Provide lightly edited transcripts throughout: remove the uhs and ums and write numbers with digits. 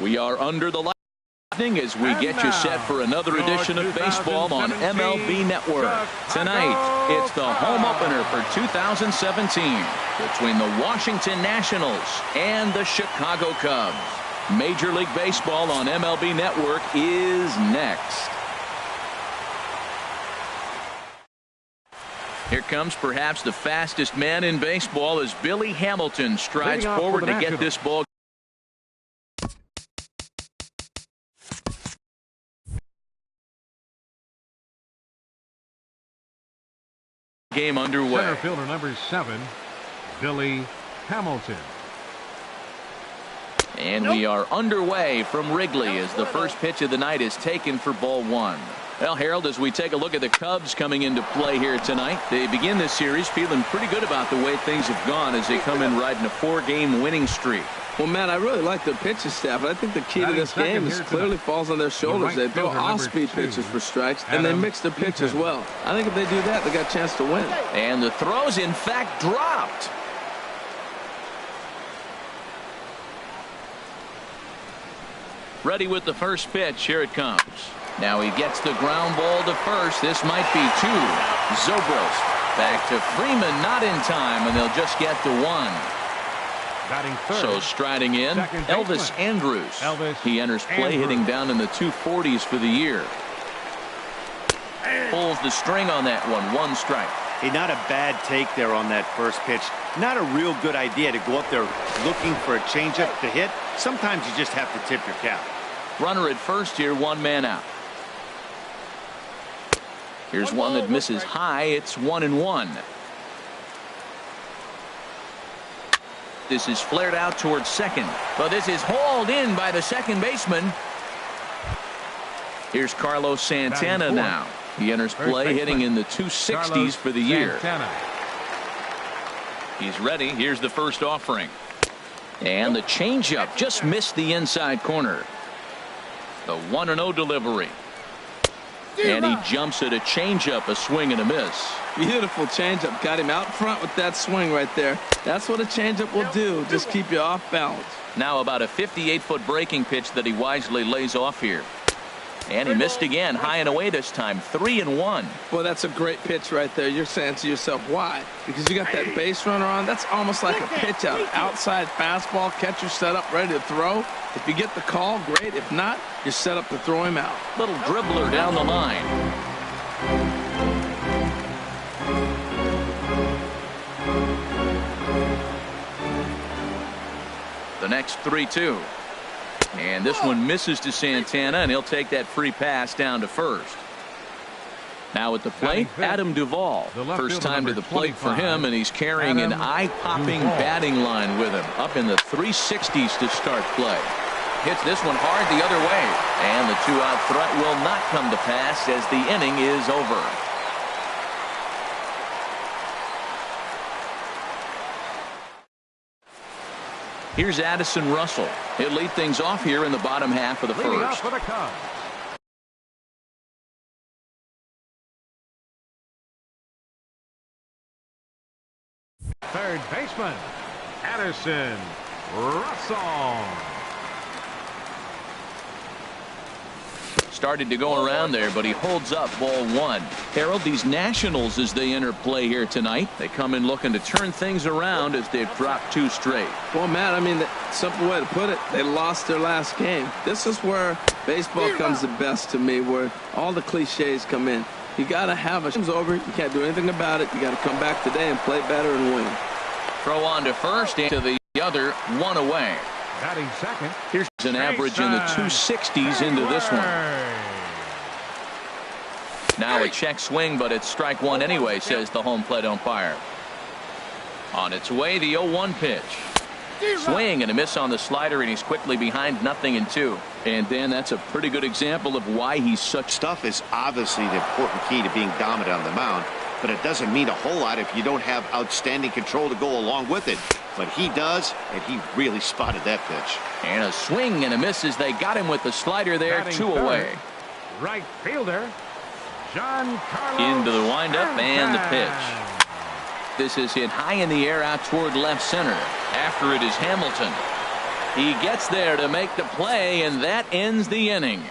We are under the lightning as we get you set for another edition of baseball on MLB Network. Tonight, it's the home opener for 2017 between the Washington Nationals and the Chicago Cubs. Major League Baseball on MLB Network is next. Here comes perhaps the fastest man in baseball as Billy Hamilton strides forward to get this ball game underway. Center fielder number 7, Billy Hamilton. And we are underway from Wrigley as the first pitch of the night is taken for ball 1. Well, Harold, as we take a look at the Cubs coming into play here tonight, they begin this series feeling pretty good about the way things have gone as they come in riding a 4-game winning streak. Well, Matt, I really like the pitching staff, but I think the key to this game is clearly falls on their shoulders. They throw off-speed pitches for strikes, and they mix the pitch as well. I think if they do that, they got a chance to win. And the throw's, in fact, dropped. Ready with the first pitch. Here it comes. Now he gets the ground ball to first. This might be 2. Zobrist back to Freeman, not in time, and they'll just get to 1. Batting third. So striding in, Elvis Andrus. He enters play hitting down in the 240s for the year. Pulls the string on that one. 1 strike. Hey, not a bad take there on that first pitch. Not a real good idea to go up there looking for a changeup to hit. Sometimes you just have to tip your cap. Runner at first here, 1 man out. Here's one that misses high. It's 1-1. This is flared out towards second, but this is hauled in by the second baseman. Here's Carlos Santana now. He enters play hitting in the 260s for the year. He's ready. Here's the first offering. And the changeup just missed the inside corner. The 1-0 delivery. And he jumps at a changeup, a swing and a miss. Beautiful changeup. Got him out front with that swing right there. That's what a changeup will do. Just keep you off balance. Now about a 58-foot breaking pitch that he wisely lays off here. And he missed again, high and away this time. 3-1. Well, that's a great pitch right there. You're saying to yourself, why? Because you got that base runner on. That's almost like a pitch out. Outside fastball, catcher set up, ready to throw. If you get the call, great. If not, you're set up to throw him out. Little dribbler down the line. The next 3-2. And this one misses to Santana, and he'll take that free pass down to first. Now at the plate, Adam Duvall. First time to the plate for him, and he's carrying an eye-popping batting line with him. Up in the 360s to start play. Hits this one hard the other way. And the 2-out threat will not come to pass as the inning is over. Here's Addison Russell. He'll lead things off here in the bottom half of the first. Third baseman, Addison Russell. Started to go around there, but he holds up ball 1. Harold, these Nationals, as they enter play here tonight, they come in looking to turn things around as they've dropped 2 straight. Well, Matt, I mean, the simple way to put it, they lost their last game. This is where baseball comes the best to me, where all the cliches come in. You got to have a game's over. You can't do anything about it. You got to come back today and play better and win. Throw on to first, and to the other, 1 away. Batting second. Here's an average in the 260s into this one. Now a check swing, but it's strike 1 anyway, says the home plate umpire. On its way, the 0-1 pitch. Swing and a miss on the slider, and he's quickly behind 0-2. And Dan, that's a pretty good example of why he's such. Stuff is obviously the important key to being dominant on the mound, but it doesn't mean a whole lot if you don't have outstanding control to go along with it. But he does, and he really spotted that pitch. And a swing and a miss as they got him with the slider there. 2 away. Right fielder, Giancarlo into the windup and the pitch. This is hit high in the air out toward left center. After it is Hamilton. He gets there to make the play, and that ends the inning.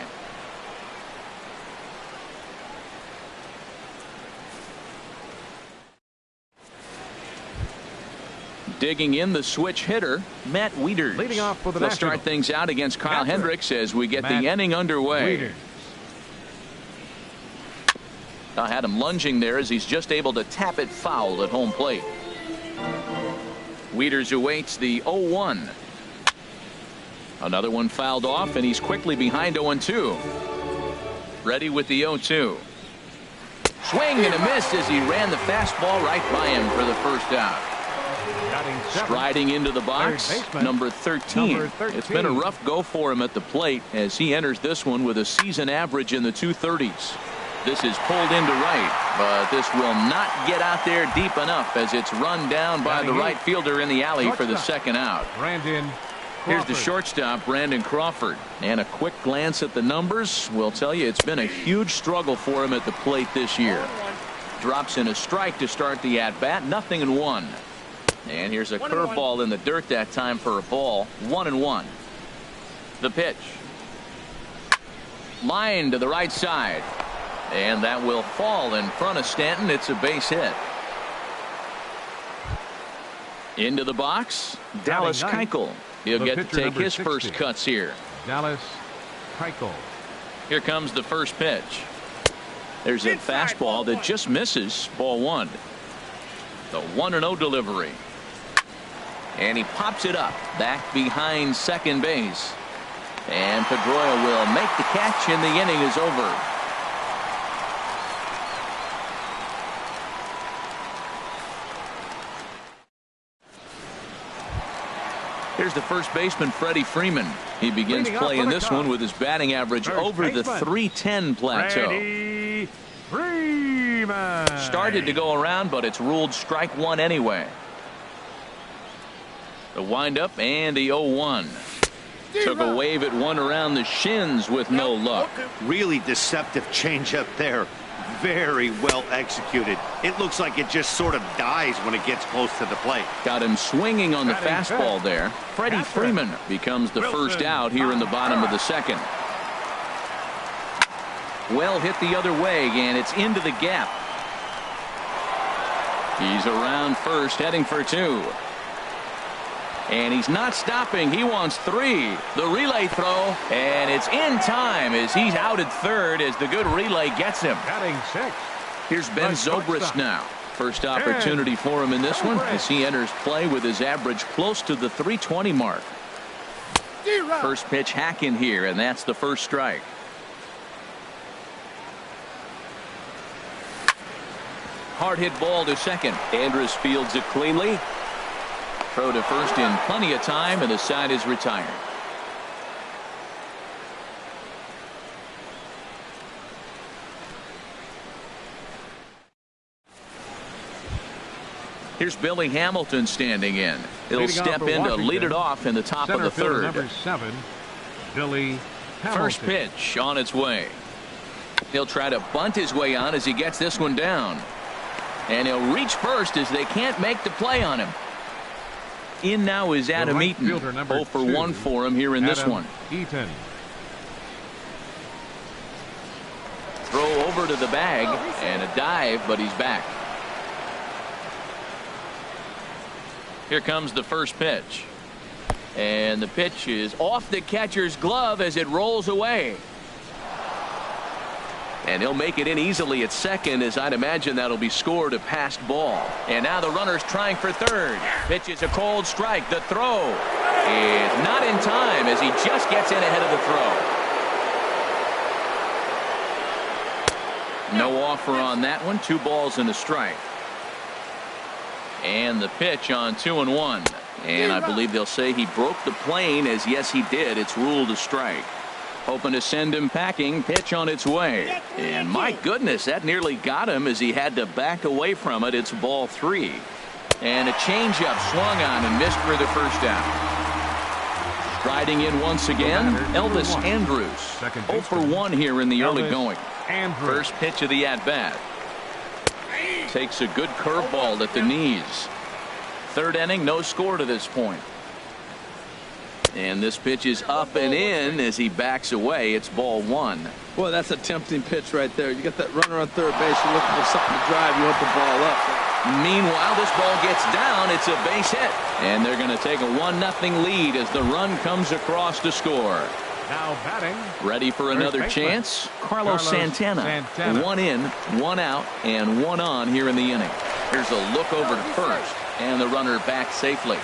Digging in, the switch hitter, Matt Wieters. Leading off for the They'll start things out against Kyle Hendricks as we get the inning underway. I had him lunging there as he's just able to tap it foul at home plate. Wieters awaits the 0-1. Another one fouled off, and he's quickly behind 0-2. Ready with the 0-2. Swing and a miss as he ran the fastball right by him for the first out. Striding into the box, number 13. It's been a rough go for him at the plate as he enters this one with a season average in the 230s. This is pulled into right, but this will not get out there deep enough as it's run down by the right fielder in the alley for the second out. Here's the shortstop, Brandon Crawford. And a quick glance at the numbers will tell you it's been a huge struggle for him at the plate this year. Drops in a strike to start the at-bat, 0-1. And here's a curveball in the dirt that time for a ball, 1-1. The pitch. Line to the right side. And that will fall in front of Stanton. It's a base hit. Into the box, Dallas Keuchel. He'll get to take his first cuts here. Dallas Keuchel. Here comes the first pitch. There's a fastball that just misses, ball one. The 1-0 delivery. And he pops it up back behind second base. And Pedroia will make the catch, and the inning is over. Here's the first baseman, Freddie Freeman. He begins playing this one with his batting average over the .310 plateau. Started to go around, but it's ruled strike one anyway. The windup and the 0-1. Took a wave at one around the shins with no luck. Really deceptive changeup there. Very well executed. It looks like it just sort of dies when it gets close to the plate. Got him swinging on the fastball there. Freddie Freeman becomes the first out here in the bottom of the second. Well hit the other way, and it's into the gap. He's around first, heading for two. And he's not stopping. He wants three. The relay throw, and it's in time as he's out at third as the good relay gets him. Here's Ben Zobrist now. First opportunity for him in this one as he enters play with his average close to the .320 mark. First pitch hack in here, and that's the first strike. Hard hit ball to second. Andrus fields it cleanly. Throw to first in plenty of time, and the side is retired. Here's Billy Hamilton standing in. He'll step in to lead it off in the top of the third. Number 7, Billy Hamilton. First pitch on its way. He'll try to bunt his way on as he gets this one down. And he'll reach first as they can't make the play on him. In now is Adam Eaton. 0 for 1 for him here in this one. Eaton. Throw over to the bag and a dive, but he's back. Here comes the first pitch. And the pitch is off the catcher's glove as it rolls away. And he'll make it in easily at second, as I'd imagine that'll be scored a passed ball. And now the runner's trying for third. Pitch is a cold strike. The throw is not in time as he just gets in ahead of the throw. No offer on that one. 2 balls and a strike. And the pitch on 2-1. And I believe they'll say he broke the plane, as yes he did. It's ruled a strike. Hoping to send him packing. Pitch on its way. And my goodness, that nearly got him as he had to back away from it. It's ball 3. And a changeup swung on and missed for the first out. Striding in once again, Elvis Andrus. 0 for 1 here in the early going. First pitch of the at-bat. Takes a good curveball at the knees. Third inning, no score to this point. And this pitch is up and in as he backs away. It's ball one. Boy, that's a tempting pitch right there. You got that runner on third base. You're looking for something to drive. You want the ball up. Meanwhile, this ball gets down. It's a base hit. And they're going to take a 1-0 lead as the run comes across to score. Now batting. Ready for another chance? Carlos Santana. One in, one out, and one on here in the inning. Here's a look over to first. And the runner back safely.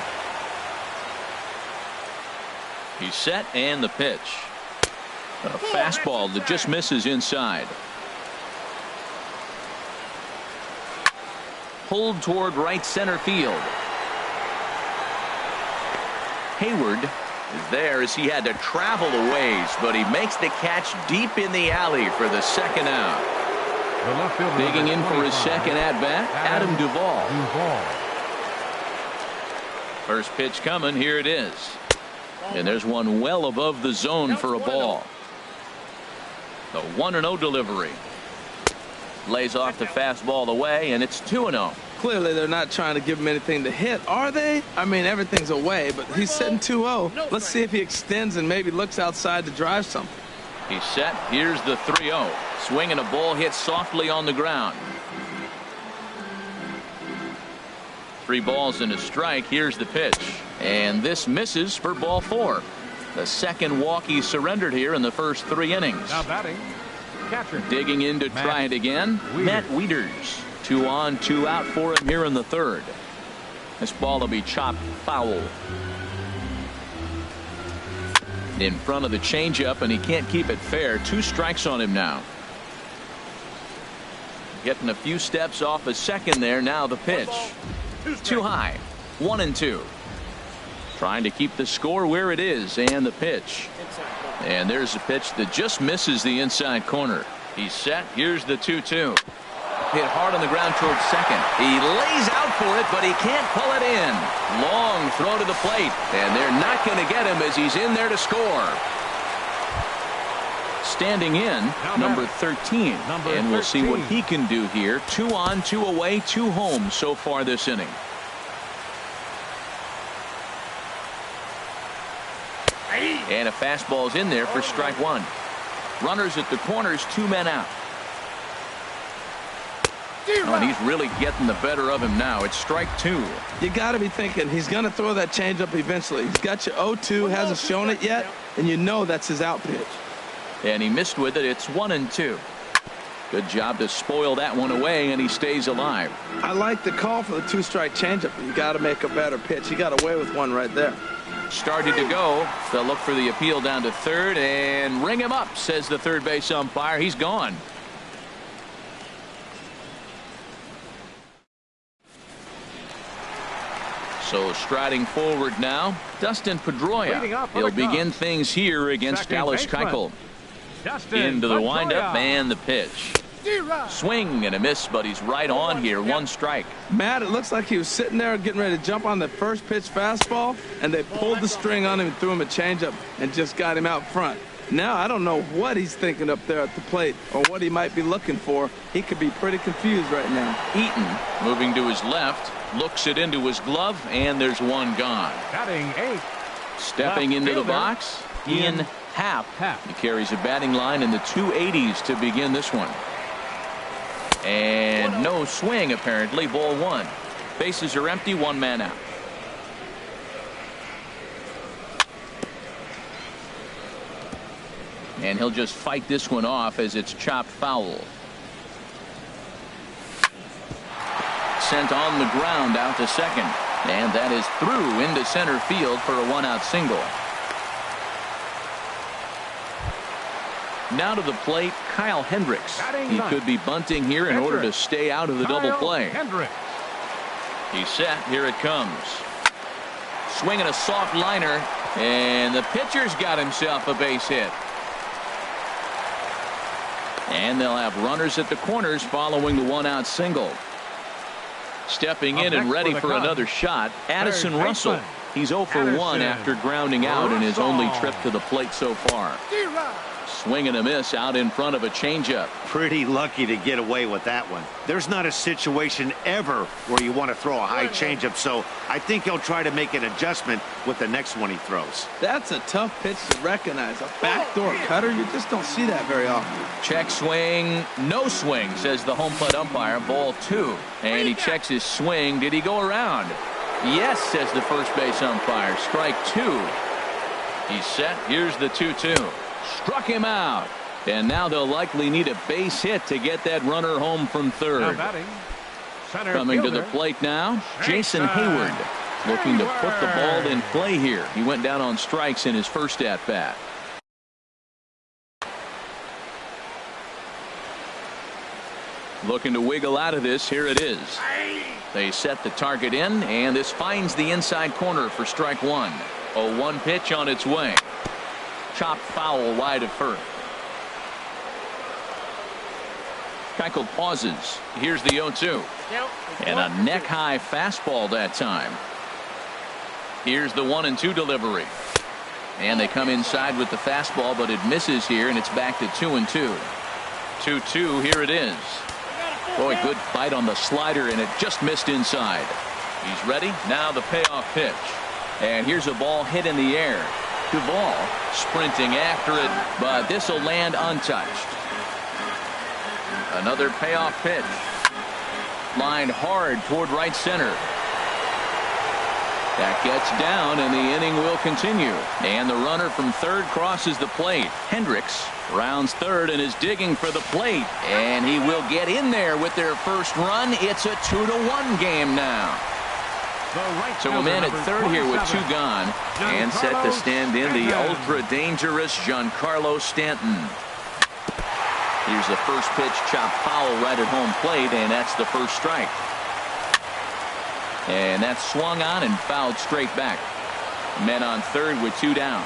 He's set and the pitch. A fastball that just misses inside. Pulled toward right center field. Hayward is there as he had to travel a ways, but he makes the catch deep in the alley for the second out. Digging in for his second at-bat, Adam Duvall. First pitch coming, here it is. And there's one well above the zone for a ball. The 1-0 delivery. Lays off the fastball away, and it's 2-0. Clearly, they're not trying to give him anything to hit, are they? I mean, everything's away, but he's sitting 2-0. Let's see if he extends and maybe looks outside to drive something. He's set. Here's the 3-0. Swinging a ball hit softly on the ground. 3 balls and a strike. Here's the pitch. And this misses for ball 4. The second walk he surrendered here in the first 3 innings. Now batting. Catcher. Digging in to try it again. Matt Wieters. 2 on, 2 out for him here in the third. This ball will be chopped foul. In front of the changeup, and he can't keep it fair. 2 strikes on him now. Getting a few steps off a second there. Now the pitch. Too high. 1-2. Trying to keep the score where it is, and the pitch. And there's a pitch that just misses the inside corner. He's set. Here's the 2-2. Hit hard on the ground towards second. He lays out for it, but he can't pull it in. Long throw to the plate, and they're not going to get him as he's in there to score. Standing in, number 13. And we'll see what he can do here. 2 on, 2 away, 2 home so far this inning. And a fastball's in there for strike 1. Runners at the corners, 2 men out. Oh, and he's really getting the better of him now. It's strike 2. You got to be thinking he's going to throw that changeup eventually. He's got you 0-2, hasn't shown it yet, and you know that's his out pitch. And he missed with it. It's 1-2. Good job to spoil that one away, and he stays alive. I like the call for the 2-strike changeup. You got to make a better pitch. He got away with one right there. Started to go. They'll look for the appeal down to third and ring him up, says the third base umpire. He's gone. So striding forward now, Dustin Pedroia. He'll begin things here against Dallas Keuchel. Into the windup and the pitch. Swing and a miss, but he's right on here. 1 strike. Matt, it looks like he was sitting there getting ready to jump on the first pitch fastball, and they pulled the string on him and threw him a changeup and just got him out front. Now I don't know what he's thinking up there at the plate or what he might be looking for. He could be pretty confused right now. Eaton moving to his left, looks it into his glove, and there's one gone. Batting 8. Stepping into the box, Ian Happ. He carries a batting line in the 280s to begin this one. And no swing, apparently. Ball 1. Bases are empty. 1 man out. And he'll just fight this one off as it's chopped foul. Sent on the ground out to second. And that is through into center field for a 1-out single. Now to the plate, Kyle Hendricks. He could be bunting here in order to stay out of the double play. He's set. Here it comes. Swinging a soft liner, and the pitcher's got himself a base hit. And they'll have runners at the corners following the 1-out single. Stepping in and ready for another shot, Addison Russell. He's 0 for 1 after grounding out in his only trip to the plate so far. Swing and a miss out in front of a changeup. Pretty lucky to get away with that one. There's not a situation ever where you want to throw a high changeup, so I think he'll try to make an adjustment with the next one he throws. That's a tough pitch to recognize. A backdoor cutter, you just don't see that very often. Check swing, no swing, says the home plate umpire. Ball 2. And he checks his swing. Did he go around? Yes, says the first base umpire. Strike 2. He's set. Here's the 2-2. Struck him out. And now they'll likely need a base hit to get that runner home from third. Now batting, center Coming fielder, to the plate now, Jason Hayward, looking to put the ball in play here. He went down on strikes in his first at-bat. Looking to wiggle out of this. Here it is. They set the target in, and this finds the inside corner for strike 1. A 1 pitch on its way. Chopped foul wide of first. Keuchel pauses. Here's the 0-2. And a neck-high fastball that time. Here's the 1-2 delivery. And they come inside with the fastball, but it misses here, and it's back to 2-2. 2-2, here it is. Boy, good bite on the slider, and it just missed inside. He's ready. Now the payoff pitch. And here's a ball hit in the air. Duvall sprinting after it, but this will land untouched. Another payoff pitch. Lined hard toward right center. That gets down, and the inning will continue. And the runner from third crosses the plate. Hendricks rounds third and is digging for the plate. And he will get in there with their first run. It's a 2-1 game now. So a man at third here with 2 gone. And set to stand in the ultra-dangerous Giancarlo Stanton. Here's the first pitch, chopped foul right at home plate, and that's the first strike. And that's swung on and fouled straight back. Men on third with 2 down.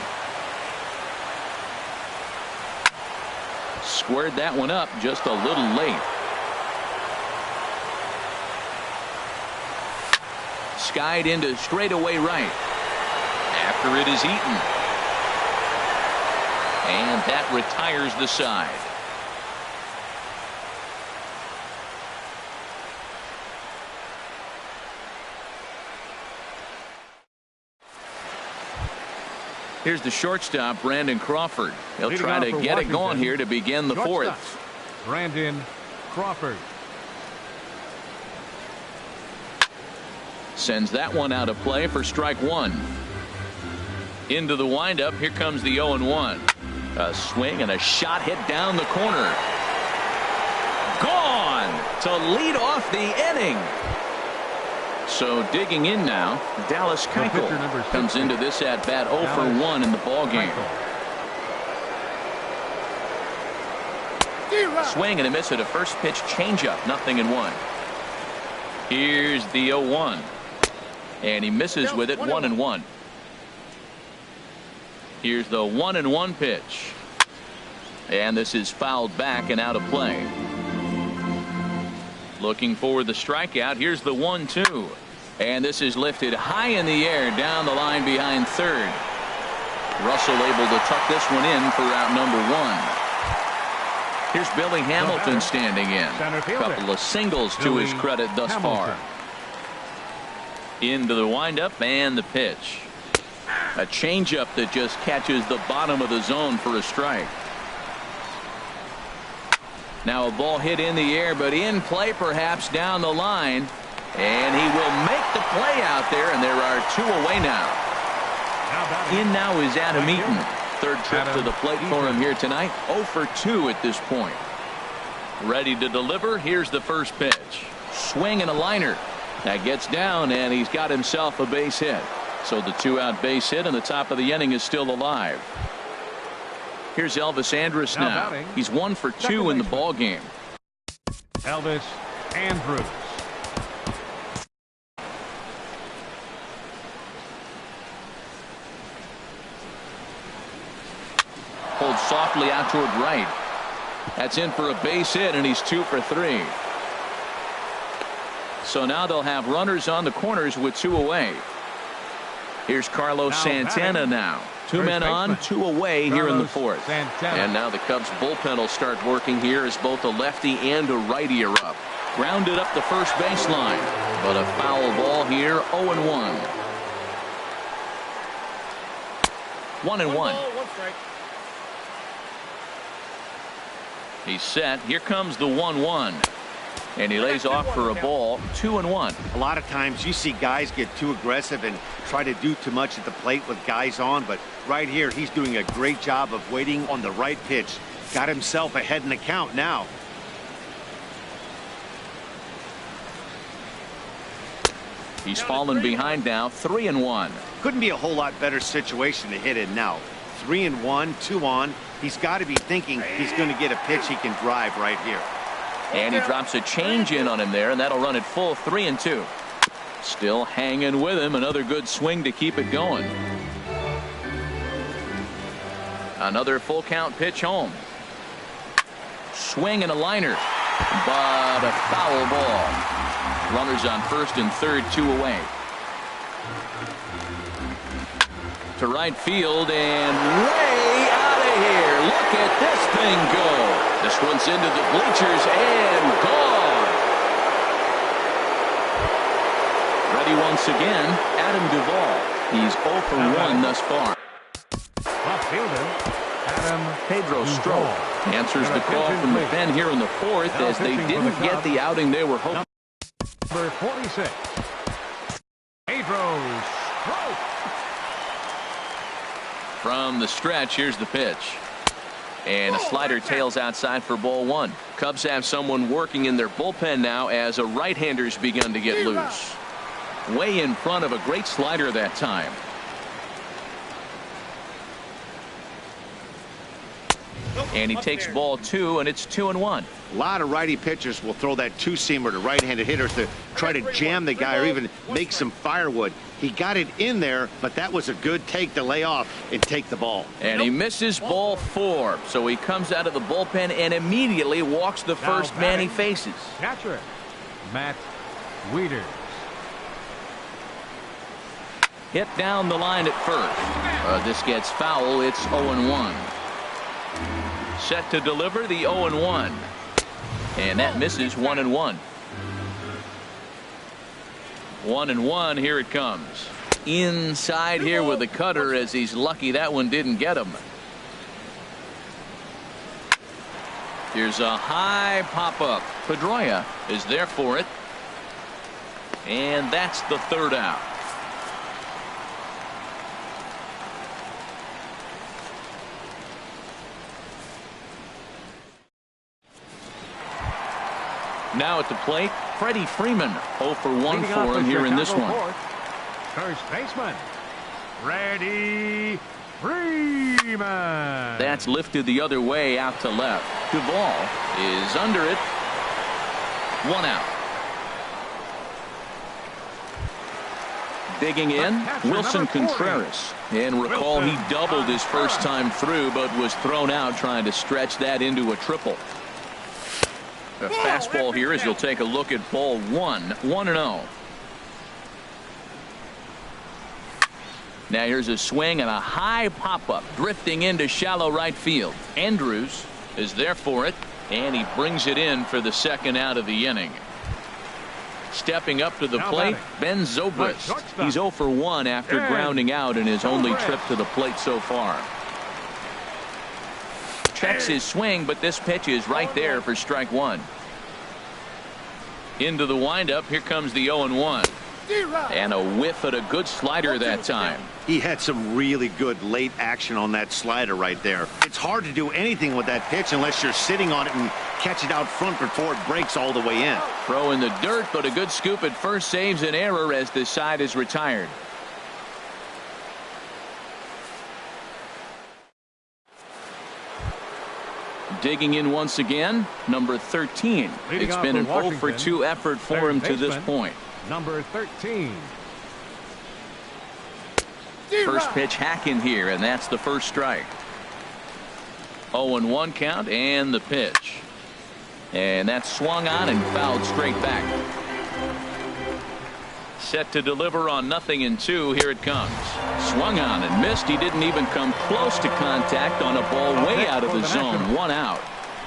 Squared that one up just a little late. Skied into straightaway right. After it is eaten. And that retires the side. Here's the shortstop, Brandon Crawford. He'll try to get it going here to begin the 4th. Brandon Crawford. Sends that one out of play for strike 1. Into the windup. Here comes the 0-1. A swing and a shot hit down the corner. Gone to lead off the inning. So digging in now, Dallas Keuchel comes into this at bat 0 for 1 in the ball game. Swing and a miss at a first pitch changeup, 0-1. Here's the 0-1. And he misses with it, 1-1. Here's the 1-1 pitch. And this is fouled back and out of play. Looking for the strikeout. Here's the 1-2. And this is lifted high in the air down the line behind third. Russell able to tuck this one in for out number 1. Here's Billy Hamilton standing in. A couple of singles to his credit thus far. Into the windup and the pitch. A changeup that just catches the bottom of the zone for a strike. Now a ball hit in the air, but in play perhaps down the line. And he will make the play out there, and there are 2 away now. In now is Adam Eaton. Third trip to the plate for him here tonight. 0 for 2 at this point. Ready to deliver. Here's the first pitch. Swing and a liner. That gets down, and he's got himself a base hit. So the 2-out base hit, and the top of the inning is still alive. Here's Elvis Andrus now. He's 1 for 2 in the ball game. Elvis Andrus. Pulled softly out toward right. That's in for a base hit, and he's 2 for 3. So now they'll have runners on the corners with 2 away. Here's Carlos Santana now. Two men on, two away here in the fourth. Santana. And now the Cubs bullpen will start working here as both a lefty and a righty are up. Grounded up the first baseline, but a foul ball here, 0-1. 1-1. He's set. Here comes the 1-1. And he lays off for a ball, 2-1. A lot of times you see guys get too aggressive and try to do too much at the plate with guys on, but right here he's doing a great job of waiting on the right pitch. Got himself ahead in the count now. He's fallen behind now, 3-1. Couldn't be a whole lot better situation to hit in now. 3-1, 2 on. He's got to be thinking he's going to get a pitch he can drive right here. And he drops a change in on him there, and that'll run it full, 3-2. Still hanging with him. Another good swing to keep it going. Another full count pitch home. Swing and a liner, but a foul ball. Runners on first and third, 2 away. To right field and way out of here. Look at this thing go. This one's into the bleachers and gone. Ready once again, Adam Duvall. He's 0 for 1 thus far. Left fielder, Adam Pedro Strop answers the call from the pen here in the fourth as they didn't get the outing they were hoping. Number 46, Pedro Strop. From the stretch, here's the pitch. And a slider tails outside for ball 1. Cubs have someone working in their bullpen now as a right-hander's begun to get loose. Way in front of a great slider that time. And he takes ball 2, and it's 2-1. A lot of righty pitchers will throw that two-seamer to right-handed hitters to try to jam the guy or even make some firewood. He got it in there, but that was a good take to lay off and take the ball. And he misses ball 4. So he comes out of the bullpen and immediately walks the first man he faces. Catcher, Matt Wieters. Hit down the line at first. This gets foul. It's 0-1. Set to deliver the 0-1. And that misses 1-1. 1-1. Here it comes. Inside here with the cutter as he's lucky that one didn't get him. Here's a high pop-up. Pedroia is there for it. And that's the third out. Now at the plate, Freddie Freeman, 0 for 1 for him here in this one. First baseman, Freddie Freeman. That's lifted the other way out to left. Duvall is under it. 1 out. Digging in, Wilson Contreras. And recall he doubled his first time through, but was thrown out trying to stretch that into a triple. A fastball here as you'll take a look at ball 1. 1-0. Now here's a swing and a high pop-up drifting into shallow right field. Andrews is there for it, and he brings it in for the second out of the inning. Stepping up to the plate, Ben Zobrist. He's 0 for 1 after grounding out in his only trip to the plate so far. Checks his swing, but this pitch is right there for strike 1. Into the windup. Here comes the 0-1. And a whiff at a good slider that time. He had some really good late action on that slider right there. It's hard to do anything with that pitch unless you're sitting on it and catch it out front before it breaks all the way in. Throw in the dirt, but a good scoop at first saves an error as the side is retired. Digging in once again, number 13. It's been an 0 for 2 effort for him to this point. Number 13. First pitch hack in here, and that's the first strike. 0-1 count, and the pitch. And that's swung on and fouled straight back. Set to deliver on 0-2. Here it comes. Swung on and missed. He didn't even come close to contact on a ball way out of the zone. 1 out.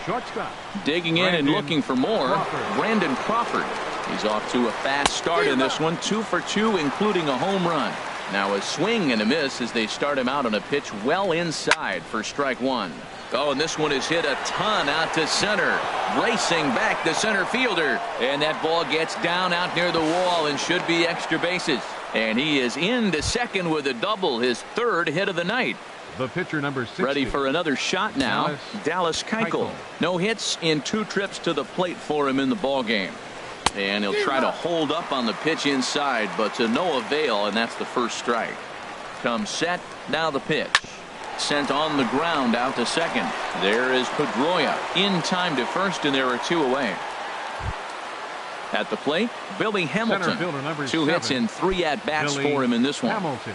Shortstop. Digging in and looking for more, Brandon Crawford. He's off to a fast start in this one, 2 for 2, including a home run. Now a swing and a miss as they start him out on a pitch well inside for strike 1. Oh, and this one is hit a ton out to center. Racing back the center fielder. And that ball gets down out near the wall and should be extra bases. And he is into second with a double, his 3rd hit of the night. The pitcher number 60. Ready for another shot now. Dallas Keuchel. No hits in 2 trips to the plate for him in the ball game. And he'll try to hold up on the pitch inside, but to no avail, and that's the first strike. Comes set, now the pitch. Sent on the ground out to second. There is Pedroia in time to first, and there are 2 away. At the plate, Billy Hamilton. 2 hits in 3 at-bats for him in this one. Hamilton.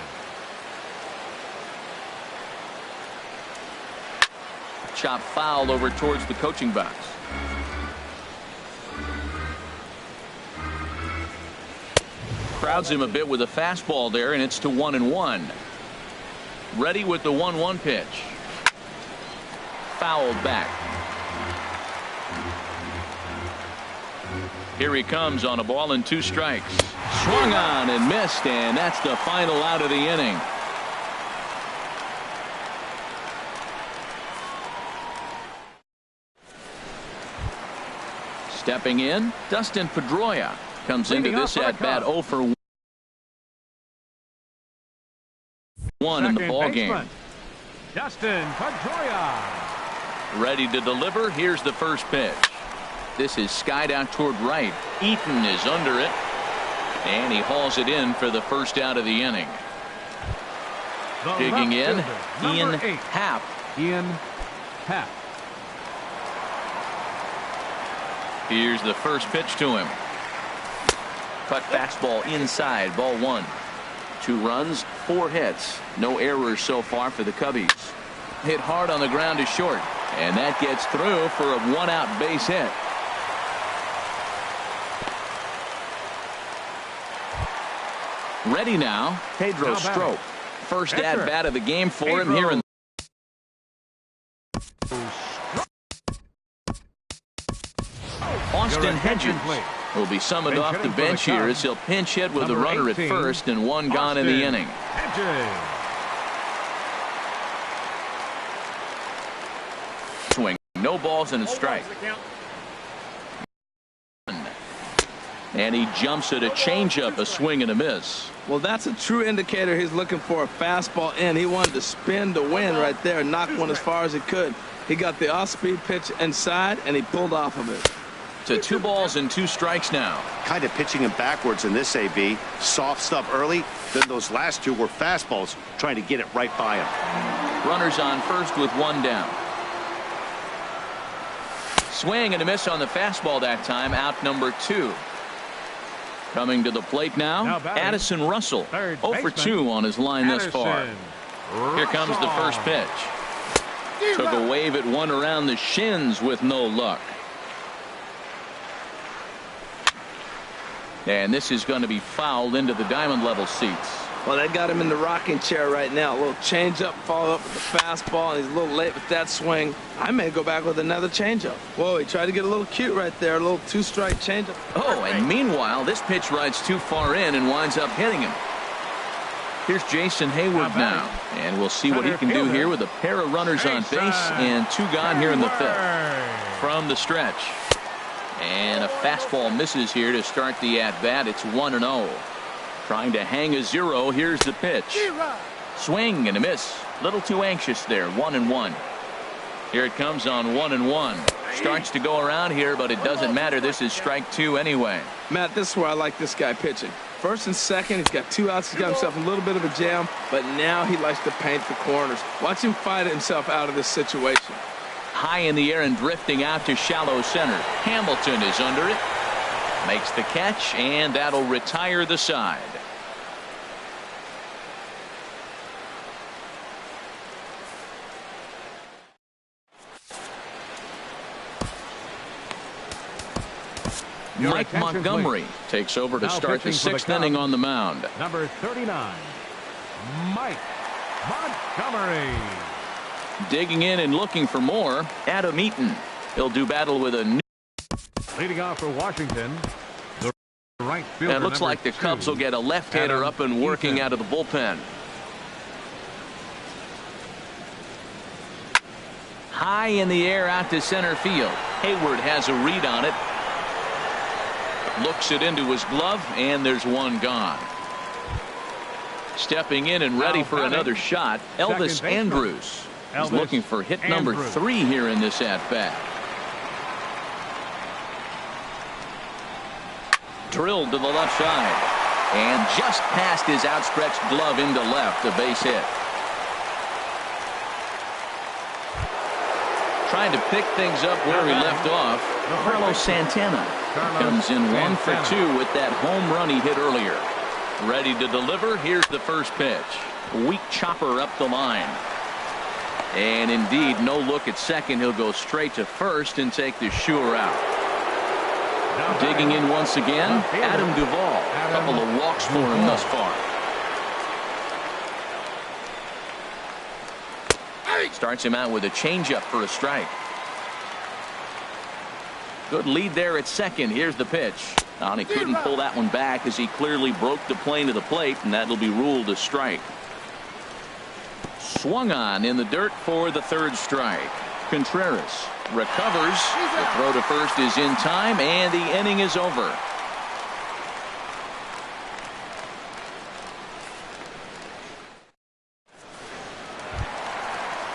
Chop foul over towards the coaching box. Crowds him a bit with a fastball there, and it's to 1-1. Ready with the 1-1 pitch. Fouled back. Here he comes on a ball and 2 strikes. Swung on and missed, and that's the final out of the inning. Stepping in, Dustin Pedroia comes into this at-bat 0 for 1 in the ball game. Dustin Pedroia. Ready to deliver. Here's the first pitch. This is skied out toward right. Eaton is under it, and he hauls it in for the first out of the inning. Digging in, Ian Happ. Ian Happ. Here's the first pitch to him. Cut fastball inside, ball 1. 2 runs, 4 hits. No errors so far for the Cubbies. Hit hard on the ground to short, and that gets through for a 1-out base hit. Ready now, Pedro Strop. First at-bat of the game for him here in Austin Hedges will be summoned off the bench here as he'll pinch hit with a runner at first and 1 gone in the inning. Swing, no balls and a strike. And he jumps at a changeup, a swing and a miss. Well, that's a true indicator he's looking for a fastball in. He wanted to spin to win right there and knock one as far as he could. He got the off-speed pitch inside, and he pulled off of it. To 2 balls and 2 strikes now. Kind of pitching him backwards in this AB. Soft stuff early, then those last 2 were fastballs, trying to get it right by him. Runners on first with 1 down. Swing and a miss on the fastball that time, out number 2. Coming to the plate now, Addison Russell. 0 for 2 on his line thus far. Here comes the first pitch. Took a wave at one around the shins with no luck. And this is going to be fouled into the diamond level seats. Well, they got him in the rocking chair right now. A little changeup, followed up with the fastball, and he's a little late with that swing. I may go back with another changeup. Whoa, he tried to get a little cute right there. A little 2-strike changeup. Oh, and meanwhile, this pitch rides too far in and winds up hitting him. Here's Jason Hayward now, and we'll see what he can do here with a pair of runners on base and 2 gone here in the 5th. From the stretch. And a fastball misses here to start the at-bat. It's 1-0. Trying to hang a 0. Here's the pitch. Swing and a miss. Little too anxious there. 1-1. Here it comes on 1-1. Starts to go around here, but it doesn't matter. This is strike 2 anyway. Matt, this is where I like this guy pitching. First and second, he's got 2 outs. He's got himself a little bit of a jam, but now he likes to paint the corners. Watch him fight himself out of this situation. High in the air and drifting out to shallow center. Hamilton is under it. Makes the catch, and that'll retire the side. Mike Montgomery takes over to start the 6th inning on the mound. Number 39, Mike Montgomery. Digging in and looking for more, Adam Eaton. He'll do battle with a new. Leading off for Washington, the right fielder. And it looks like the Cubs will get a left-hander up and working out of the bullpen. High in the air out to center field. Hayward has a read on it. Looks it into his glove, and there's one gone. Stepping in and ready for another shot, Elvis Andrus. He's looking for hit number 3 here in this at-bat. Drilled to the left side. And just past his outstretched glove into left, a base hit. Trying to pick things up where he left off, Carlos Santana comes in 1 for 2 with that home run he hit earlier. Ready to deliver. Here's the first pitch. Weak chopper up the line. And indeed, no look at second. He'll go straight to first and take the sure out. Digging in once again, Adam Duvall. A couple of walks for him thus far. Starts him out with a changeup for a strike. Good lead there at second. Here's the pitch. And he couldn't pull that one back as he clearly broke the plane of the plate, and that'll be ruled a strike. Swung on in the dirt for the third strike. Contreras recovers. The throw to first is in time, and the inning is over.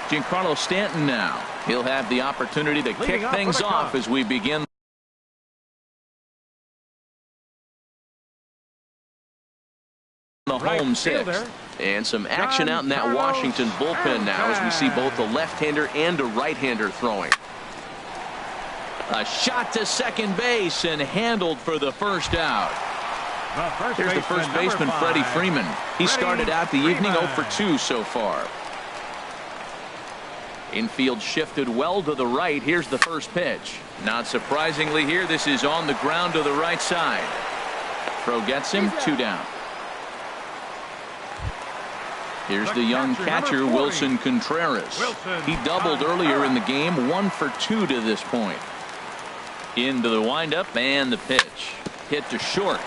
Giancarlo Stanton now. He'll have the opportunity to kick things off as we begin the home sixth. And some action out in that Washington bullpen now as we see both a left-hander and a right-hander throwing. A shot to second base and handled for the first out. Here's the first baseman, Freddie Freeman. He started out the evening 0 for 2 so far. Infield shifted well to the right. Here's the first pitch. Not surprisingly here, this is on the ground to the right side. Throw gets him, 2 down. Here's the young catcher, Wilson Contreras. He doubled earlier in the game, 1 for 2 to this point. Into the windup and the pitch. Hit to short.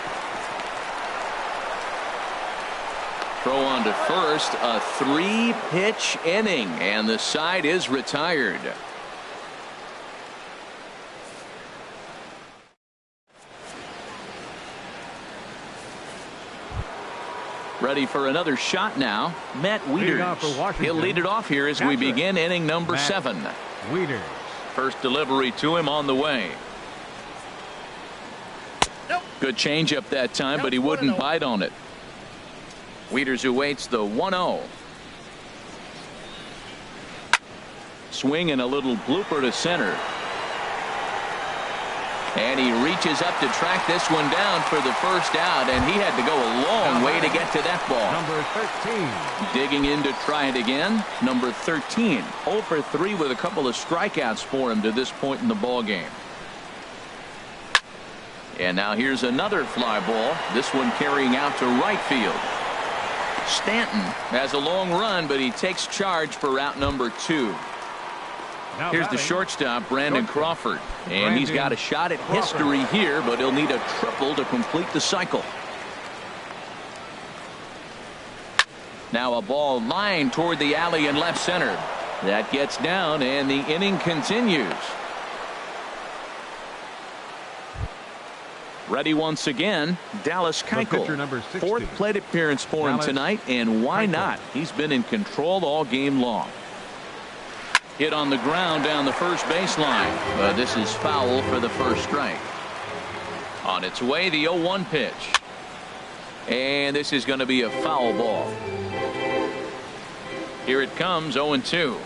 Throw on to first, a 3-pitch inning, and the side is retired. Ready for another shot now, Matt Wieters. He'll lead it off here as we begin inning number 7. Wieters. First delivery to him on the way. Good changeup that time, but he wouldn't bite on it. Wieters awaits the 1-0. Swing and a little blooper to center. And he reaches up to track this one down for the first out, and he had to go a long way to get to that ball. Number 13. Digging in to try it again. Number 13. 0 for 3 with a couple of strikeouts for him to this point in the ball game. And now here's another fly ball. This one carrying out to right field. Stanton has a long run, but he takes charge for out number 2. Here's the shortstop, Brandon Crawford. And he's got a shot at history here, but he'll need a triple to complete the cycle. Now a ball lined toward the alley in left center. That gets down, and the inning continues. Ready once again, Dallas Keuchel. 4th plate appearance for him tonight, and why not? He's been in control all game long. Hit on the ground down the first baseline, but this is foul for the first strike. On its way, the 0-1 pitch. And this is going to be a foul ball. Here it comes, 0-2.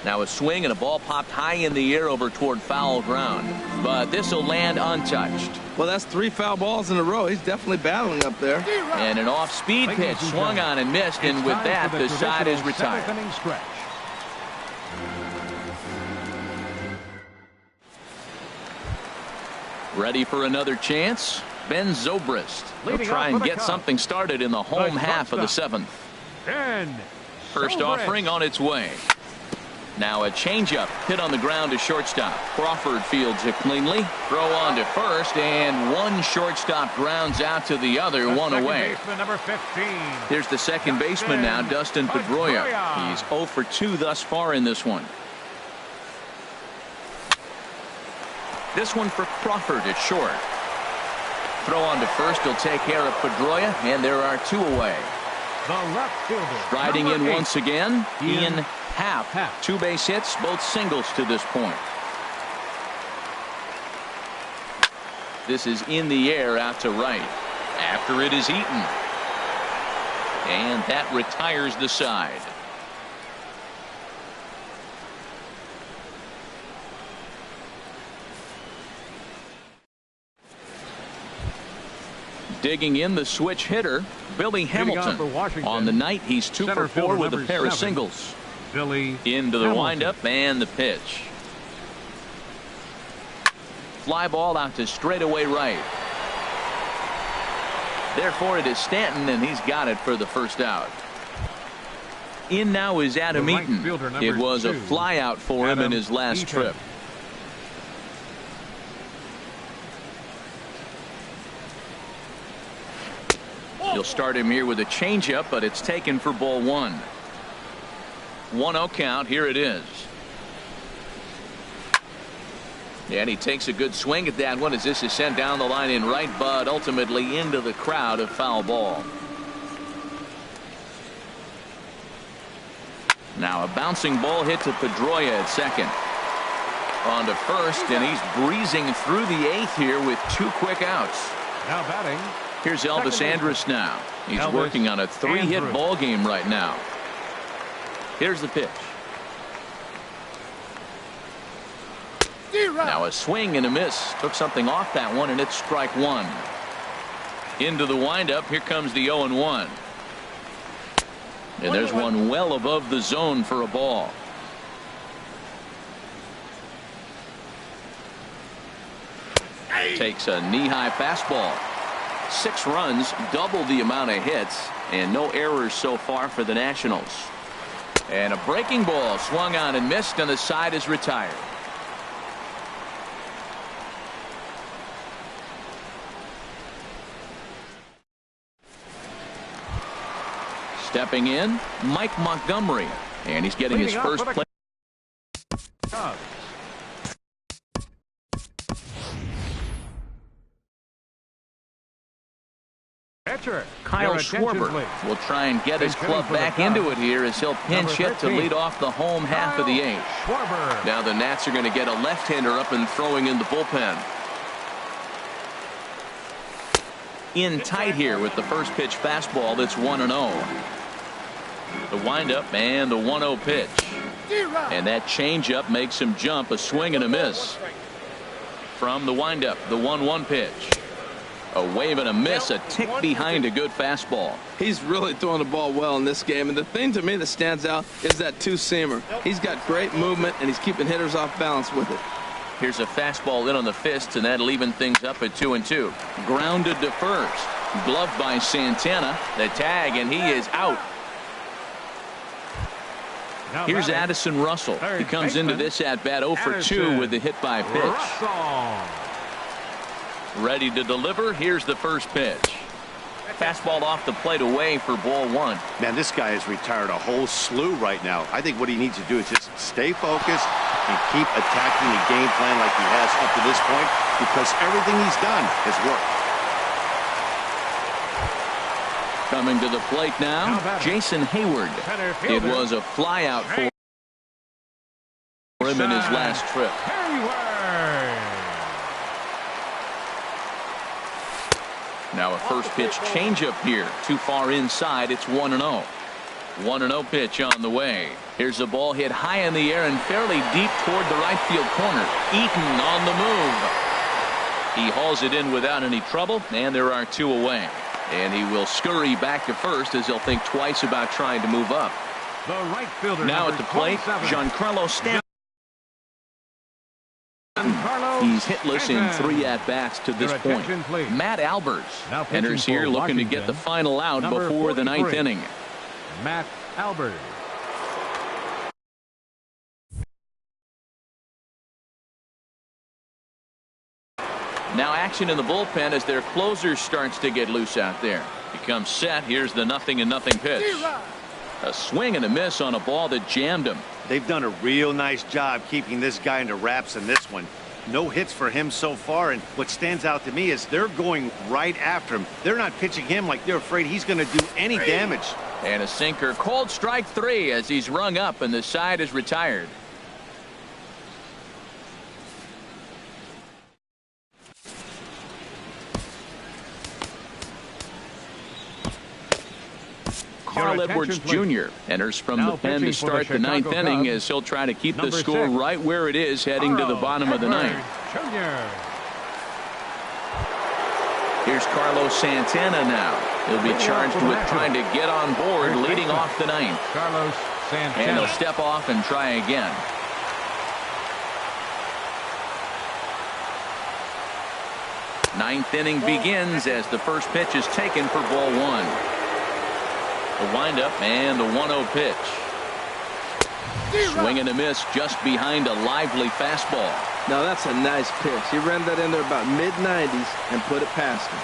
Now a swing and a ball popped high in the air over toward foul ground, but this will land untouched. Well, that's 3 foul balls in a row. He's definitely battling up there. And an off-speed pitch swung on and missed, and with that, the side is retired. Ready for another chance? Ben Zobrist. He'll try and get something started in the home half of the 7th. First offering on its way. Now a changeup hit on the ground to shortstop. Crawford fields it cleanly. Throw on to first, and one shortstop grounds out to the other, one away. Number 15. Here's the second baseman now, Dustin Pedroia. He's 0 for 2 thus far in this one. This one for Crawford at short. Throw on to first. He'll take care of Pedroia, and there are 2 away. The left fielder. Striding in 8. once again, Ian Happ. 2 base hits, both singles to this point. This is in the air out to right. After it is eaten. And that retires the side. Digging in the switch hitter, Billy Hamilton. On the night, he's 2 for 4 with a pair of singles. Billy into the Hamilton. windup and the pitch. Fly ball out to straightaway right. Therefore, it is Stanton, and he's got it for the first out. In now is Adam The right Eaton. fielder, number It was a 2. fly out for him in his last Eaton. trip. You'll start him here with a changeup, but it's taken for ball 1. 1-0 count. Here it is. And he takes a good swing at that one as this is sent down the line in right, but ultimately into the crowd, a foul ball. Now a bouncing ball hit to Pedroia at second. On to first, and he's breezing through the 8th here with 2 quick outs. Now batting. Here's Elvis Andrus now. He's Elvis working on a 3-hit Andrus. ball game right now. Here's the pitch. Now a swing and a miss. Took something off that one, and it's strike 1. Into the windup. Here comes the 0-1. And there's one well above the zone for a ball. Takes a knee-high fastball. 6 runs, double the amount of hits, and no errors so far for the Nationals. And a breaking ball swung on and missed, and the side is retired. Stepping in, Mike Montgomery, and he's getting his first play. Kyle Schwarber will try and get his club back into it here as he'll pinch hit to lead off the home half of the 8th. Now the Nats are going to get a left-hander up and throwing in the bullpen. In tight here with the first pitch fastball that's 1-0. The windup and the 1-0 pitch. And that changeup makes him jump, a swing and a miss. From the windup, the 1-1 pitch. A wave and a miss, a tick behind a good fastball. He's really throwing the ball well in this game, and the thing to me that stands out is that 2-seamer. He's got great movement, and he's keeping hitters off balance with it. Here's a fastball in on the fist, and that'll even things up at 2-2. Grounded to first. Gloved by Santana. The tag, and he is out. Here's Addison Russell. He comes into this at-bat 0 for 2 with the hit by pitch. Ready to deliver. Here's the first pitch. Fastball off the plate away for ball 1. Man, this guy has retired a whole slew right now. I think what he needs to do is just stay focused and keep attacking the game plan like he has up to this point, because everything he's done has worked. Coming to the plate now, Jason Hayward. It was a flyout for him in his last trip. Now a first pitch changeup here. Too far inside. It's 1-0. 1-0 pitch on the way. Here's a ball hit high in the air and fairly deep toward the right field corner. Eaton on the move. He hauls it in without any trouble, and there are 2 away. And he will scurry back to first as he'll think twice about trying to move up. The right fielder now at the plate, Giancarlo Stanton. He's hitless in 3 at-bats to this point. Matt Albers enters here looking to get the final out before the 9th inning. Matt Albers. action in the bullpen as their closer starts to get loose out there. He comes set. Here's the 0-0 pitch. A swing and a miss on a ball that jammed him. They've done a real nice job keeping this guy into wraps in this one. No hits for him so far, and what stands out to me is they're going right after him. They're not pitching him like they're afraid he's going to do any damage. And a sinker, called strike 3 as he's rung up and the side is retired. Carl Edwards Jr. enters from the pen to start the 9th inning as he'll try to keep the score right where it is heading to the bottom of the 9th. Here's Carlos Santana now. He'll be charged with trying to get on board leading off the 9th. Carlos Santana. And he'll step off and try again. Ninth inning begins as the first pitch is taken for ball 1. The windup and the 1-0 pitch. Swing and a miss just behind a lively fastball. Now that's a nice pitch. He ran that in there about mid-90s and put it past him.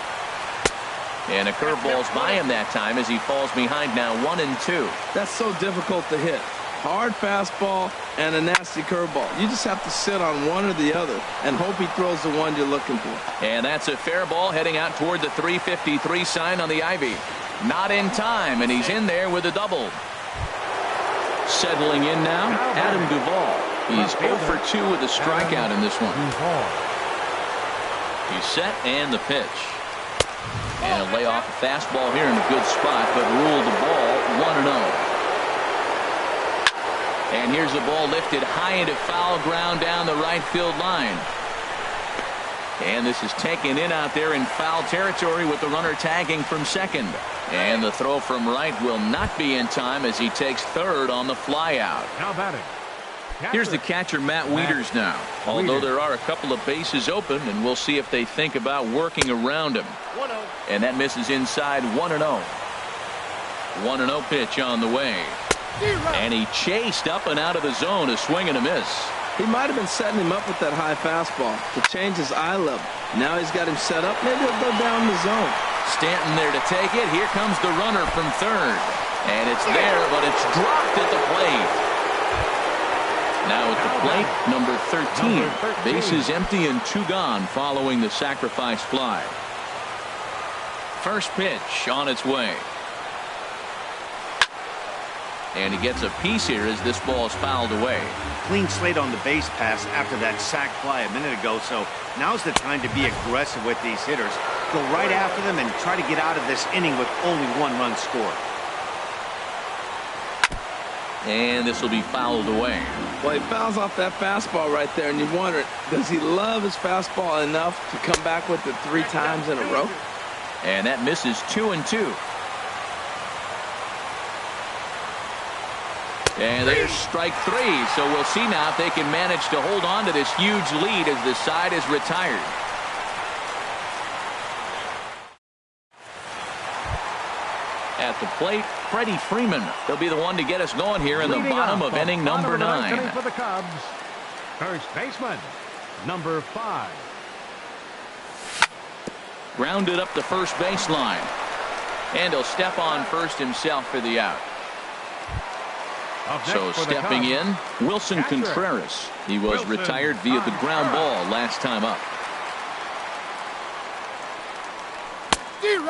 And a curveball's by him that time as he falls behind now 1-2. That's so difficult to hit. Hard fastball and a nasty curveball. You just have to sit on one or the other and hope he throws the one you're looking for. And that's a fair ball heading out toward the 353 sign on the ivy. Not in time, and he's in there with a double. Settling in now, Adam Duvall. He's 0 for 2 with a strikeout in this one. He's set and the pitch. And a layoff fastball here in a good spot, but ruled the ball 1-0. And here's the ball lifted high into foul ground down the right field line. And this is taken in out there in foul territory with the runner tagging from second. And the throw from right will not be in time as he takes third on the flyout. How about it? Here's the catcher, Matt Wieters now. Although there are a couple of bases open, and we'll see if they think about working around him. And that misses inside 1-0. 1-0 pitch on the way. And he chased up and out of the zone, a swing and a miss. He might have been setting him up with that high fastball to change his eye level. Now he's got him set up. Maybe he'll go down the zone. Stanton there to take it. Here comes the runner from third. And it's there, but it's dropped at the plate. Now at the plate, number 13. Bases empty and 2 gone following the sacrifice fly. First pitch on its way. And he gets a piece here as this ball is fouled away. Clean slate on the base pass after that sac fly a minute ago, so now's the time to be aggressive with these hitters. Go right after them and try to get out of this inning with only 1 run scored. And this will be fouled away. Well, he fouls off that fastball right there, and you wonder, does he love his fastball enough to come back with it 3 times in a row? And that misses 2-2. And there's strike 3. So we'll see now if they can manage to hold on to this huge lead as the side is retired. At the plate, Freddie Freeman. He'll be the one to get us going here in the bottom of inning number 9. For the Cubs, first baseman, number 5. Grounded up the first baseline. And he'll step on first himself for the out. So stepping in, Wilson Contreras. He was retired via the ground ball last time up.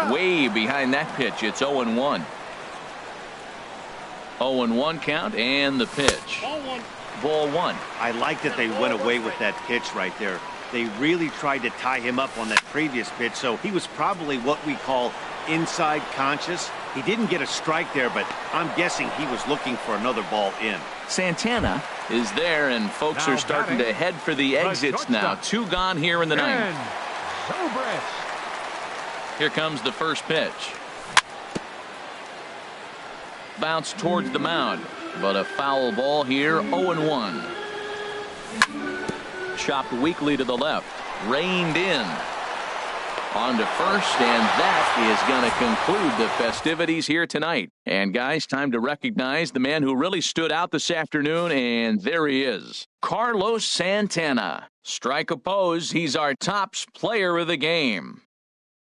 Way behind that pitch. It's 0-1. 0-1 count and the pitch. Ball 1. I like that they went away with that pitch right there. They really tried to tie him up on that previous pitch, so he was probably what we call inside conscious. He didn't get a strike there, but I'm guessing he was looking for another ball in. Santana is there, and folks are starting to head for the exits now. 2 gone here in the 9th. Here comes the first pitch. Bounce towards the mound, but a foul ball here, 0-1. Chopped weakly to the left, reined in. On to first, and that is going to conclude the festivities here tonight. And guys, time to recognize the man who really stood out this afternoon, and there he is. Carlos Santana. Strike a pose, he's our tops player of the game.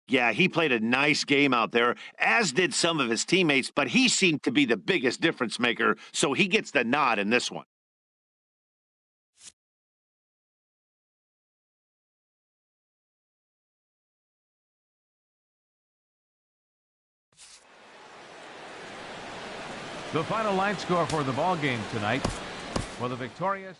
Yeah, he played a nice game out there, as did some of his teammates, but he seemed to be the biggest difference maker, so he gets the nod in this one. The final line score for the ball game tonight. For the victorious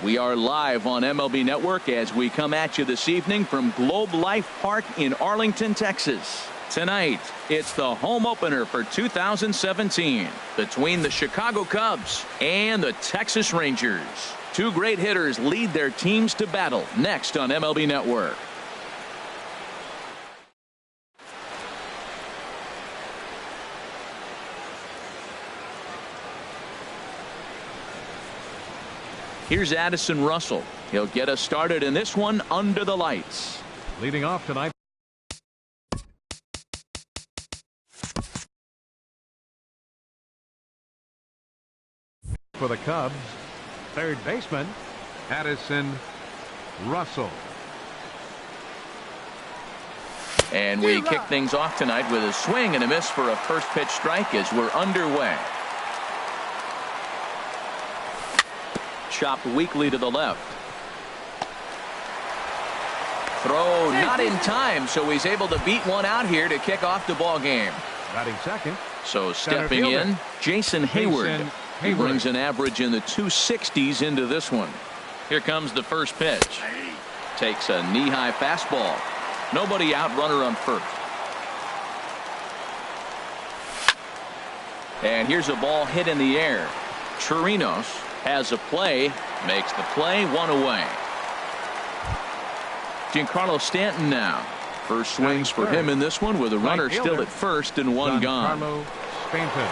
We are live on MLB Network as we come at you this evening from Globe Life Park in Arlington, Texas. Tonight, it's the home opener for 2017 between the Chicago Cubs and the Texas Rangers. Two great hitters lead their teams to battle next on MLB Network. Here's Addison Russell. He'll get us started in this one under the lights. Leading off tonight for the Cubs, third baseman Addison Russell. And we kick things off tonight with a swing and a miss for a first pitch strike as we're underway. Chopped weakly to the left. Throw not in time, so he's able to beat one out here to kick off the ball game. Batting second. So stepping in, Jason Hayward. He brings an average in the 260s into this one. Here comes the first pitch. Takes a knee-high fastball. Nobody out, runner on first. And here's a ball hit in the air. Chirinos has a play, makes the play, one away. Giancarlo Stanton now. First swings for him in this one with a runner still at first and one gone. Giancarlo Stanton.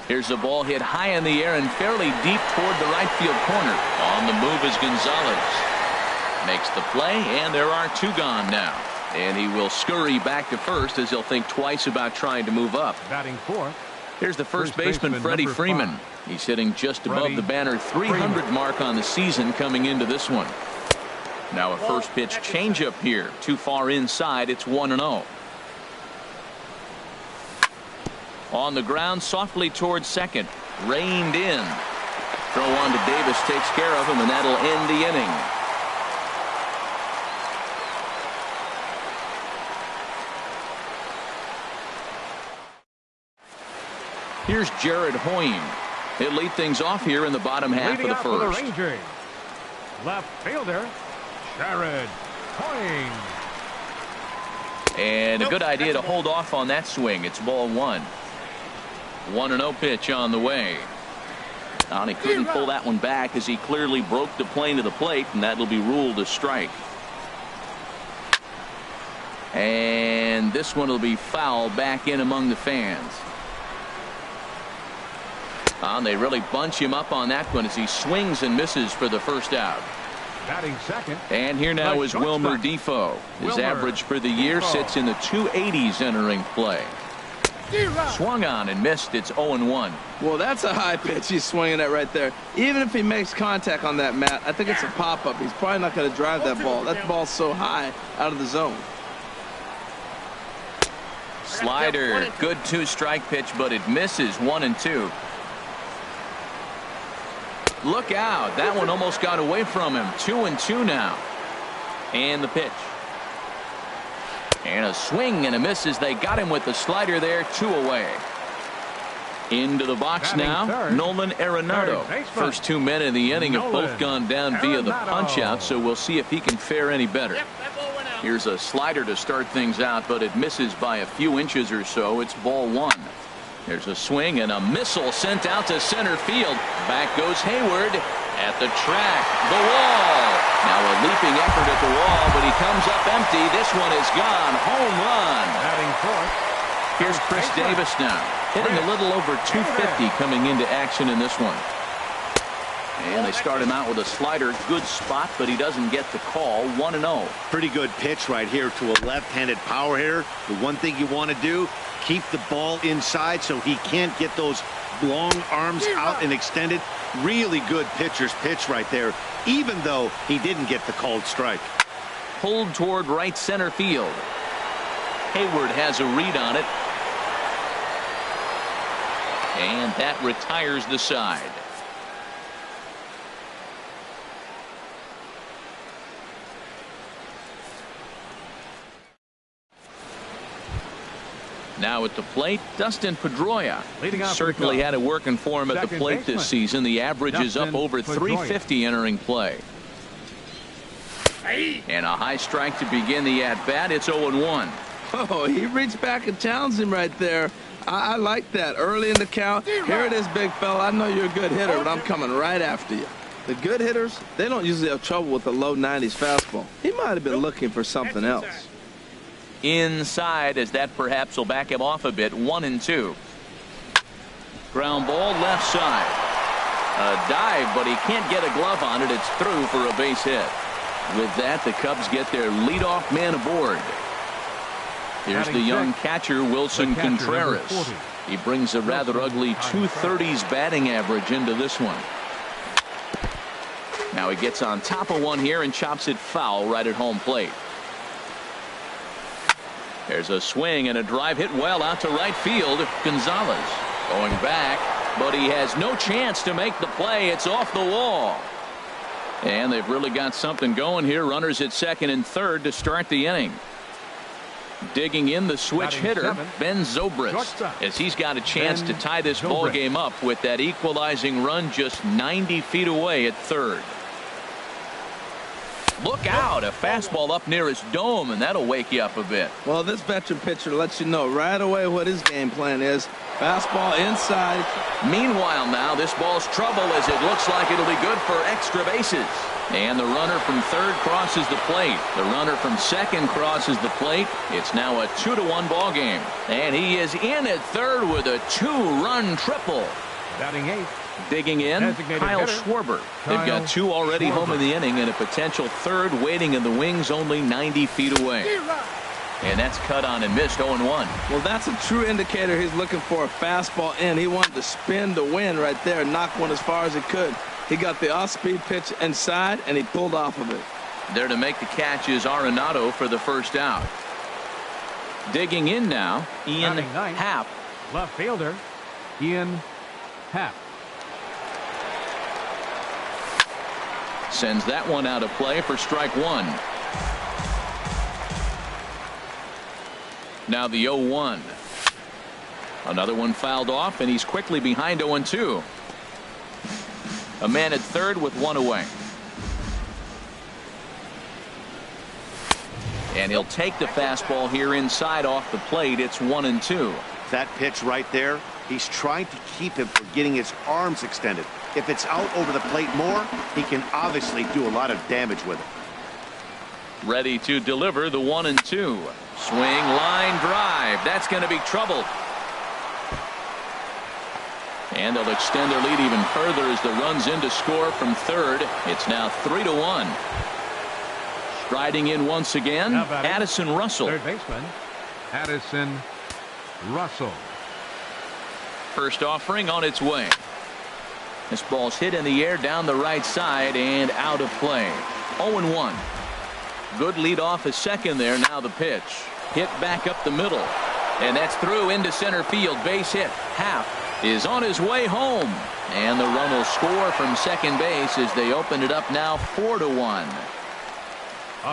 Here's a ball hit high in the air and fairly deep toward the right field corner. On the move is Gonzalez. Makes the play, and there are two gone now. And he will scurry back to first as he'll think twice about trying to move up. Batting fourth. Here's the first baseman, Freddie Freeman. He's hitting just above the banner 300 mark on the season coming into this one. Now a first pitch changeup here. Too far inside. It's 1-0. On the ground softly towards second. Reined in. Throw on to Davis takes care of him, and that'll end the inning. Here's Jared Hoying. He'll lead things off here in the bottom half of the first. For the Rangers, left fielder Jared Hoying. And a good idea to hold off on that swing. It's ball one. 1-0 pitch on the way. And he couldn't pull that one back as he clearly broke the plane to the plate, and that'll be ruled a strike. And this one will be foul back in among the fans. And they really bunch him up on that one as he swings and misses for the first out. Batting second. And here now is Wilmer Defoe. His average for the year sits in the 280s entering play. Swung on and missed. It's 0-1. Well, that's a high pitch he's swinging at right there. Even if he makes contact on that, Matt, I think it's a pop-up. He's probably not going to drive that ball. That ball's so high out of the zone. Slider. Good two-strike pitch, but it misses. 1-2. Look out. That one almost got away from him. 2-2 now. And the pitch. And a swing and a miss as they got him with the slider there. 2 away. Into the box now, Nolan Arenado. First 2 men in the inning have both gone down via the punch-out, so we'll see if he can fare any better. Here's a slider to start things out, but it misses by a few inches or so. It's ball one. There's a swing and a missile sent out to center field. Back goes Hayward at the track. The wall. Now a leaping effort at the wall, but he comes up empty. This one is gone. Home run. Batting fourth. Here's Chris Davis now. Hitting a little over 250 coming into action in this one. And they start him out with a slider. Good spot, but he doesn't get the call. 1-0. Pretty good pitch right here to a left-handed power hitter. The one thing you want to do, keep the ball inside so he can't get those long arms out and extended. Really good pitcher's pitch right there, even though he didn't get the called strike. Pulled toward right center field. Hayward has a read on it. And that retires the side. Now at the plate, Dustin Pedroia. Leading off Certainly for the had it working for him at the second plate baseman, this season. The average is up Dustin over Pedroia. 350 entering play. And a high strike to begin the at-bat. It's 0-1. Oh, he reached back and challenged him right there. I like that. Early in the count. Here it is, big fella. I know you're a good hitter, but I'm coming right after you. The good hitters, they don't usually have trouble with a low 90s fastball. He might have been looking for something else. Inside, as that perhaps will back him off a bit. 1-2. Ground ball left side. A dive, but he can't get a glove on it. It's through for a base hit. With that, the Cubs get their leadoff man aboard. Here's the young catcher, Wilson Contreras. He brings a rather ugly 230s batting average into this one. Now he gets on top of one here and chops it foul right at home plate. There's a swing and a drive hit well out to right field. Gonzalez going back, but he has no chance to make the play. It's off the wall. And they've really got something going here. Runners at second and third to start the inning. Digging in the switch hitter, Ben Zobrist, as he's got a chance to tie this ball game up with that equalizing run just 90 feet away at third. Look out, a fastball up near his dome, and that'll wake you up a bit. Well, this veteran pitcher lets you know right away what his game plan is. Fastball inside. Meanwhile now, this ball's trouble as it looks like it'll be good for extra bases. And the runner from third crosses the plate. The runner from second crosses the plate. It's now a 2-1 ball game. And he is in at third with a 2-run triple. Batting eighth. Digging in, Kyle Schwarber. They've got two already home in the inning and a potential third waiting in the wings only 90 feet away. And that's cut on and missed 0-1. Well, that's a true indicator he's looking for a fastball in. He wanted to spin to win right there, knock one as far as he could. He got the off-speed pitch inside, and he pulled off of it. There to make the catch is Arenado for the first out. Digging in now, Ian Happ. Left fielder, Ian Happ. Sends that one out of play for strike one. Now the 0-1. Another one fouled off, and he's quickly behind 0-2. A man at third with one away. And he'll take the fastball here inside off the plate. It's 1-2. That pitch right there, he's trying to keep him from getting his arms extended. If it's out over the plate more, he can obviously do a lot of damage with it. Ready to deliver the 1-2. Swing, line drive. That's going to be trouble. And they'll extend their lead even further as the runs in to score from third. It's now 3-1. Striding in once again, Addison Russell. Third baseman, Addison Russell. First offering on its way. This ball's hit in the air down the right side and out of play. 0-1. Good lead off a second there. Now the pitch. Hit back up the middle. And that's through into center field. Base hit. Happ is on his way home. And the run will score from second base as they open it up now 4-1.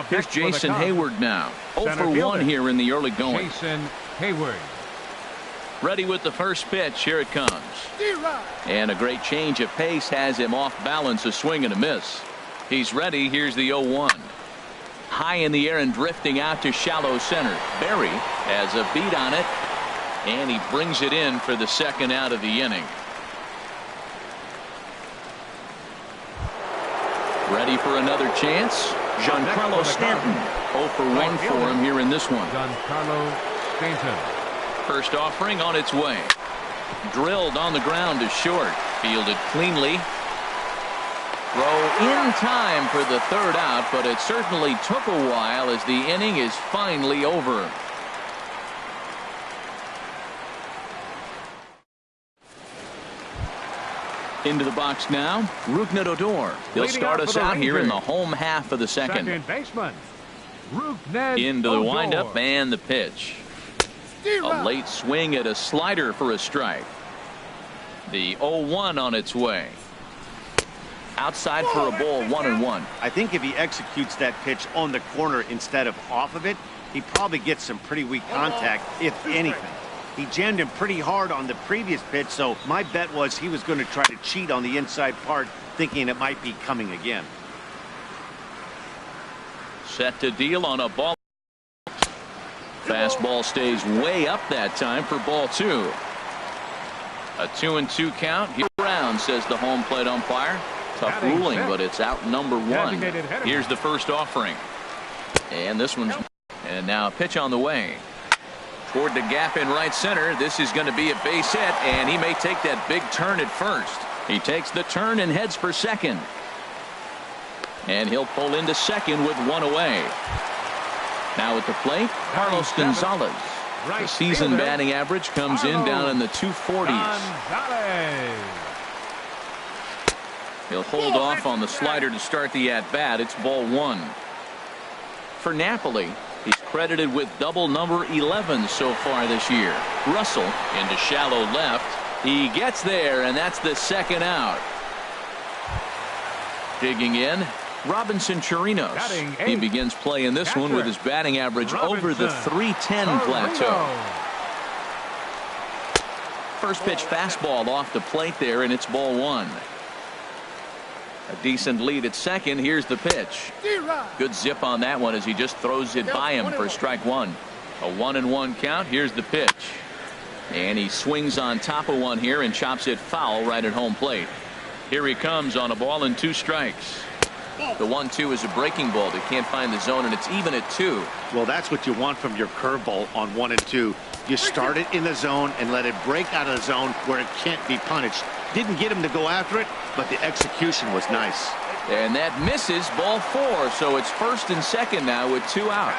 Here's Jason Hayward now. 0-for-1 here in the early going. Jason Hayward. Ready with the first pitch. Here it comes. And a great change of pace has him off balance. A swing and a miss. He's ready. Here's the 0-1. High in the air and drifting out to shallow center. Berry has a beat on it. And he brings it in for the second out of the inning. Ready for another chance. Giancarlo Stanton. 0-for-1 for him here in this one. Giancarlo Stanton. First offering on its way. Drilled on the ground to short. Fielded cleanly. Throw in time for the third out, but it certainly took a while as the inning is finally over. Into the box now, Rougned Odor. He'll start us out here in the home half of the second. Second baseman, Rougned Into the Odor. windup and the pitch. A late swing at a slider for a strike. The 0-1 on its way. Outside for a ball, 1-1. I think if he executes that pitch on the corner instead of off of it, he probably gets some pretty weak contact, if anything. He jammed him pretty hard on the previous pitch, so my bet was he was going to try to cheat on the inside part, thinking it might be coming again. Set to deal on a ball. Fastball stays way up that time for ball 2. A 2-2 count. Here around, says the home plate umpire. Tough ruling, but it's out number 1. Here's the first offering. And this one's. And now a pitch on the way. Toward the gap in right center. This is going to be a base hit, and he may take that big turn at first. He takes the turn and heads for second. And he'll pull into second with 1 away. Now at the plate, Carlos Gonzalez. The season batting average comes in down in the 240s. He'll hold off on the slider to start the at-bat. It's ball 1. For Napoli, he's credited with double number 11 so far this year. Russell into shallow left. He gets there, and that's the second out. Digging in, Robinson Chirinos. He begins play in this one with his batting average over the 310 plateau. First pitch fastball off the plate there, and it's ball 1. A decent lead at second. Here's the pitch. Good zip on that one as he just throws it by him for strike 1. A 1-1 count. Here's the pitch. And he swings on top of one here and chops it foul right at home plate. Here he comes on a ball and 2 strikes. The 1-2 is a breaking ball that can't find the zone, and it's even at 2. Well, that's what you want from your curveball on 1 and 2. You start it in the zone and let it break out of the zone where it can't be punished. Didn't get him to go after it, but the execution was nice. And that misses, ball 4. So it's first and second now with 2 out.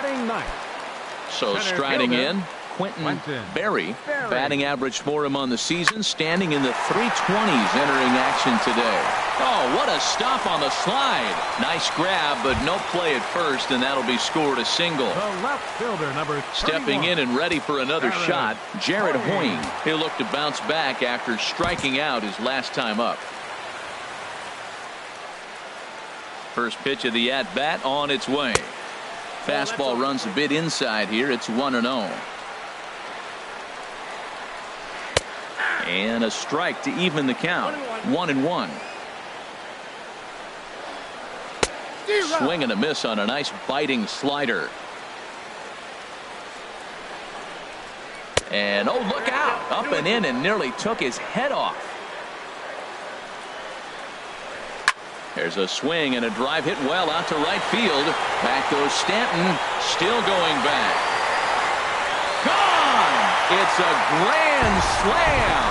So striding in, Quentin Berry. Batting average for him on the season, standing in the 320s entering action today. Oh, what a stop on the slide. Nice grab, but no play at first, and that'll be scored a single. The left fielder, number 31. Stepping in and ready for another shot, Jared Hoying. He'll look to bounce back after striking out his last time up. First pitch of the at-bat on its way. Fastball runs a bit inside here. It's 1-0. And a strike to even the count. 1-1. Swing and a miss on a nice biting slider. And oh, look out. Up and in and nearly took his head off. There's a swing and a drive hit well out to right field. Back goes Stanton. Still going back. Gone! It's a grand slam.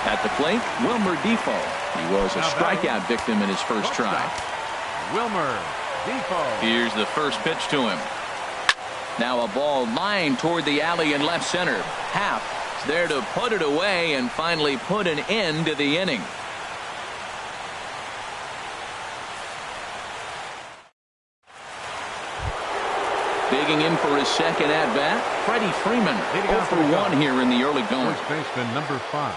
At the plate, Wilmer Defoe. He was a strikeout victim in his first try. Wilmer Defoe. Here's the first pitch to him. Now a ball lined toward the alley in left center. Happ is there to put it away and finally put an end to the inning. Digging in for his second at-bat, Freddie Freeman. 0 for 1 here in the early going. First baseman, number 5.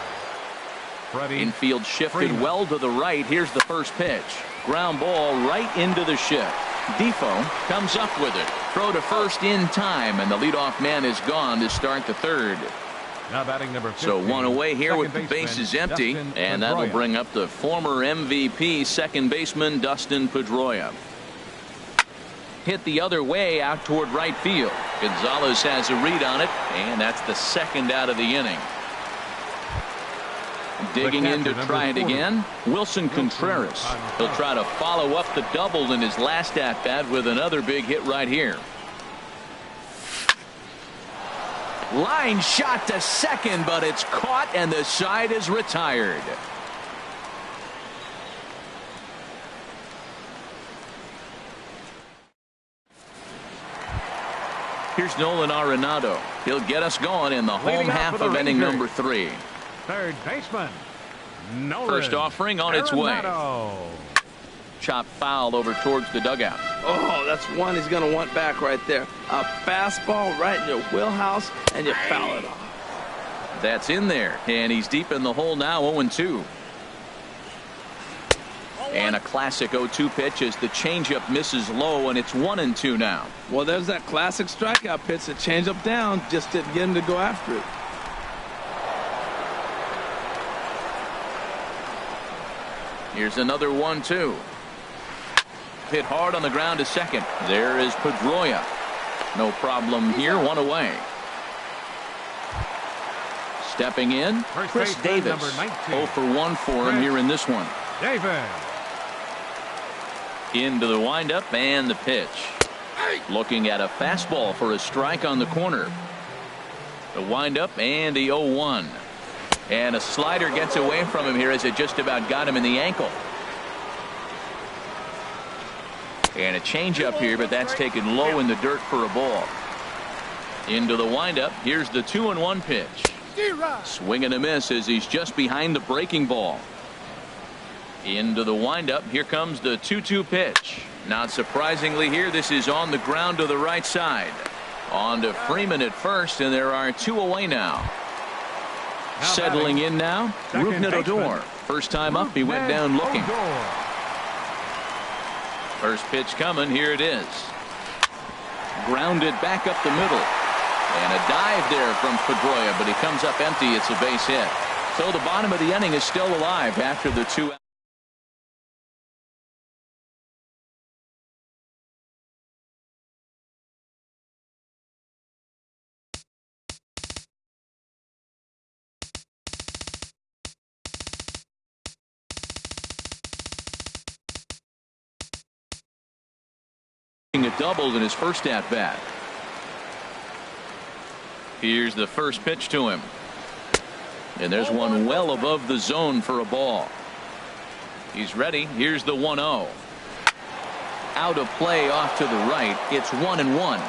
Freddie Infield shifted Freeman. well to the right. Here's the first pitch. Ground ball right into the shift. Defoe comes up with it. Throw to first in time, and the leadoff man is gone to start the third. Now batting number 15, So 1 away here with the baseman, bases empty, Dustin and that'll Pedroia. bring up the former MVP second baseman Dustin Pedroia. Hit the other way out toward right field. Gonzalez has a read on it, and that's the second out of the inning. Digging in to try it again, Wilson Contreras. He'll try to follow up the double in his last at-bat with another big hit right here. Line shot to second, but it's caught and the side is retired. Here's Nolan Arenado. He'll get us going in the home half of inning number 3. Third baseman, Nolan First offering on its way. Arenado. Chop foul over towards the dugout. Oh, that's one he's going to want back right there. A fastball right in your wheelhouse, and you foul it off. That's in there, and he's deep in the hole now, 0-2. And a classic 0-2 pitch as the changeup misses low, and it's 1-2 now. Well, there's that classic strikeout pitch. The changeup down, just didn't get him to go after it. Here's another 1-2. Hit hard on the ground to second. There is Pedroia. No problem here, one away. Stepping in, Chris Davis. 0 for 1 for him here in this one. Davis. Into the windup and the pitch. Looking at a fastball for a strike on the corner. The windup and the 0-1. And a slider gets away from him here as it just about got him in the ankle. And a changeup here, but that's taken low in the dirt for a ball. Into the windup. Here's the 2-1 pitch. Swing and a miss as he's just behind the breaking ball. Into the windup. Here comes the 2-2 pitch. Not surprisingly here, this is on the ground to the right side. On to Freeman at first, and there are 2 away now. Settling in now, Rougned Odor. First time up, he went down looking. First pitch coming, here it is. Grounded back up the middle. And a dive there from Pedroia, but he comes up empty. It's a base hit. So the bottom of the inning is still alive after the 2 outs. A double in his first at bat. Here's the first pitch to him. And there's one well above the zone for a ball. He's ready. Here's the 1-0. Out of play off to the right. It's 1-1.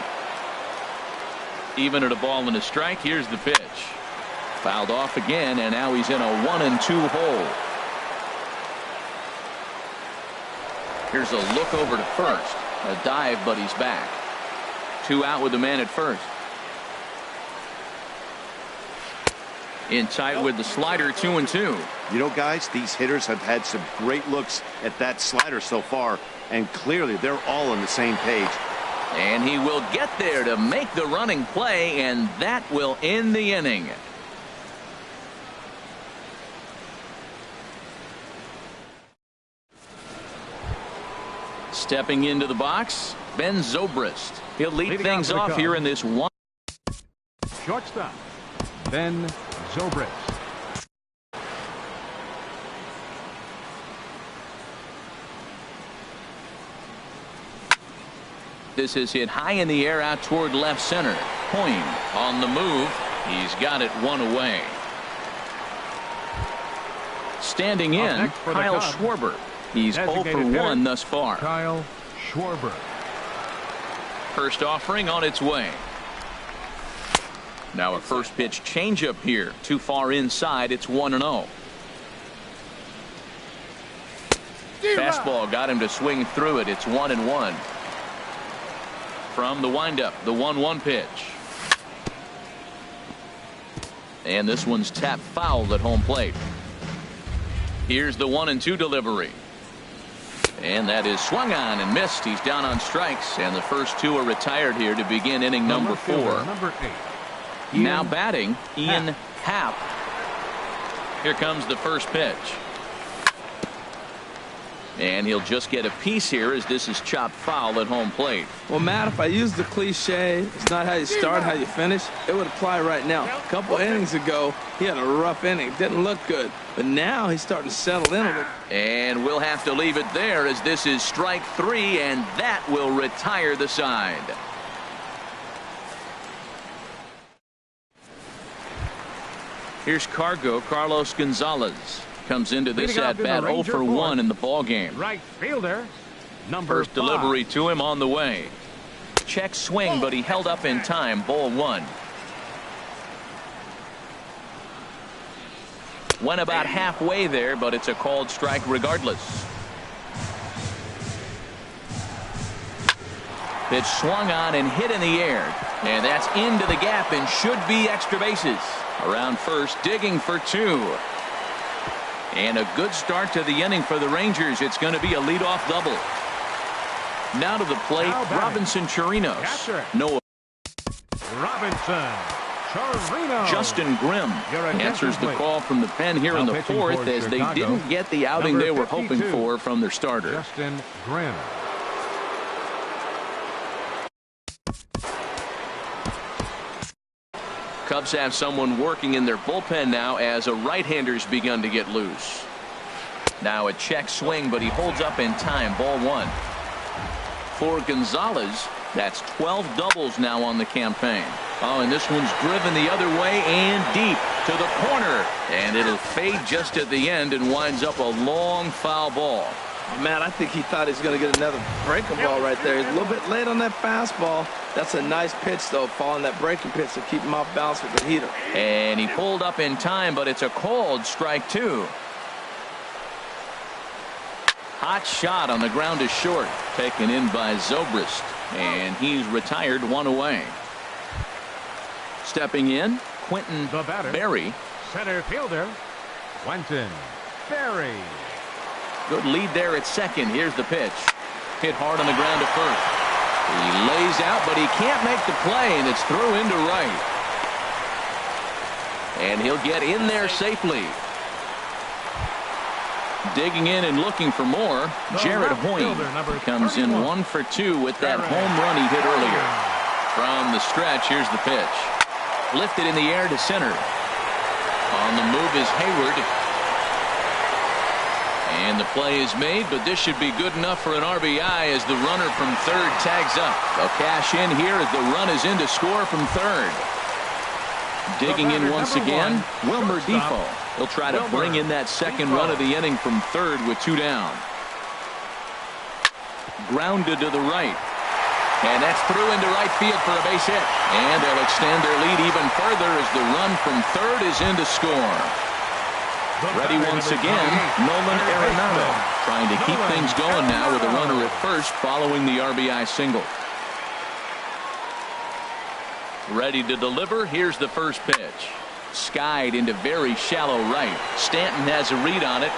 Even at a ball and a strike. Here's the pitch. Fouled off again, and now he's in a 1-2 hole. Here's a look over to first. A dive, but he's back. 2 out with the man at first. In tight with the slider, 2-2. You know, guys, these hitters have had some great looks at that slider so far, and clearly they're all on the same page. And he will get there to make the running play, and that will end the inning. Stepping into the box, Ben Zobrist. He'll lead things off here in this one. Shortstop, Ben Zobrist. This is hit high in the air out toward left center. Coyne on the move. He's got it 1 away. Standing in, Kyle Schwarber. He's 0 for 1 thus far. Kyle Schwarber. First offering on its way. Now a first pitch changeup here. Too far inside. It's 1-0. Fastball got him to swing through it. It's 1-1. From the windup, the 1-1 pitch. And this one's tapped foul at home plate. Here's the 1-2 delivery. And that is swung on and missed. He's down on strikes, and the first 2 are retired here to begin inning number 4. Number 8. Now batting, Ian Happ. Here comes the first pitch. And he'll just get a piece here as this is chopped foul at home plate. Well, Matt, if I use the cliche, it's not how you start, how you finish, it would apply right now. A couple innings ago, he had a rough inning. Didn't look good. But now he's starting to settle in a little. And we'll have to leave it there as this is strike 3, and that will retire the side. Here's Carlos Gonzalez. Comes into this at-bat 0 for 1 in the ball game. Right fielder, number 5. First delivery to him on the way. Check swing, but he held up in time. Ball 1. Went about halfway there, but it's a called strike regardless. Pitch swung on and hit in the air. And that's into the gap and should be extra bases. Around first, digging for 2. And a good start to the inning for the Rangers. It's going to be a leadoff double. Now to the plate, Robinson Chirinos. No. Robinson Chirinos. Justin Grimm answers the call from the pen here in the fourth as they didn't get the outing they were hoping for from their starter. Justin Grimm. Cubs have someone working in their bullpen now as a right-hander's begun to get loose. Now a check swing, but he holds up in time. Ball one. For Gonzalez, that's 12 doubles now on the campaign. Oh, and this one's driven the other way and deep to the corner. And it'll fade just at the end and winds up a long foul ball. Man, I think he thought he was going to get another breaking ball right there. He's a little bit late on that fastball. That's a nice pitch, though, following that breaking pitch to keep him off balance with the heater. And he pulled up in time, but it's a called strike two. Hot shot on the ground to short, taken in by Zobrist, and he's retired, one away. Stepping in, Quentin Berry. Center fielder, Quentin Berry. Good lead there at second. Here's the pitch. Hit hard on the ground to first. He lays out, but he can't make the play, and it's through into right. And he'll get in there safely. Digging in and looking for more, Jared Hoyne comes in 1 for 2 with that home run he hit earlier. From the stretch, here's the pitch. Lifted in the air to center. On the move is Hayward. And the play is made, but this should be good enough for an RBI as the runner from third tags up. They'll cash in here as the run is in to score from third. Digging in once again, Wilmer Defoe. He'll try to bring in that second run of the inning from third with 2 down. Grounded to the right. And that's through into right field for a base hit. And they'll extend their lead even further as the run from third is in to score. Ready once again, Nolan Arenado, trying to keep things going now with a runner at first following the RBI single. Ready to deliver. Here's the first pitch. Skied into very shallow right. Stanton has a read on it,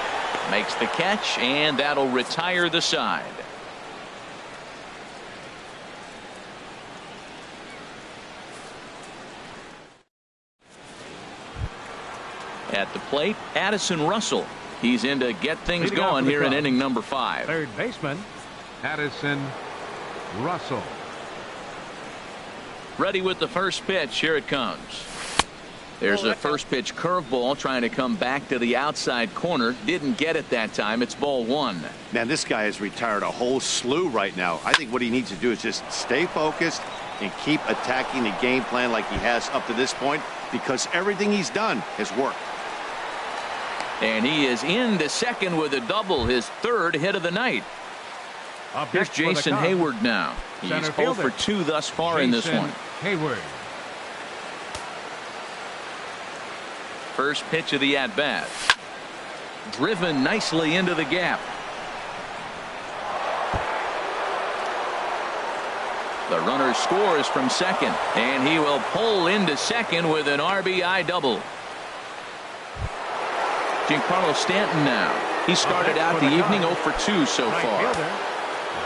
makes the catch, and that'll retire the side. At the plate, Addison Russell. He's in to get things going here in inning number 5. Third baseman, Addison Russell. Ready with the first pitch. Here it comes. There's a first pitch curveball trying to come back to the outside corner. Didn't get it that time. It's ball 1. Man, this guy has retired a whole slew right now. I think what he needs to do is just stay focused and keep attacking the game plan like he has up to this point, because everything he's done has worked. And he is into second with a double, his third hit of the night. Here's Jason Hayward now. He's 0 for 2 thus far in this one. Hayward. First pitch of the at-bat. Driven nicely into the gap. The runner scores from second, and he will pull into second with an RBI double. Giancarlo Stanton now. He started out the evening 0 for 2 so far.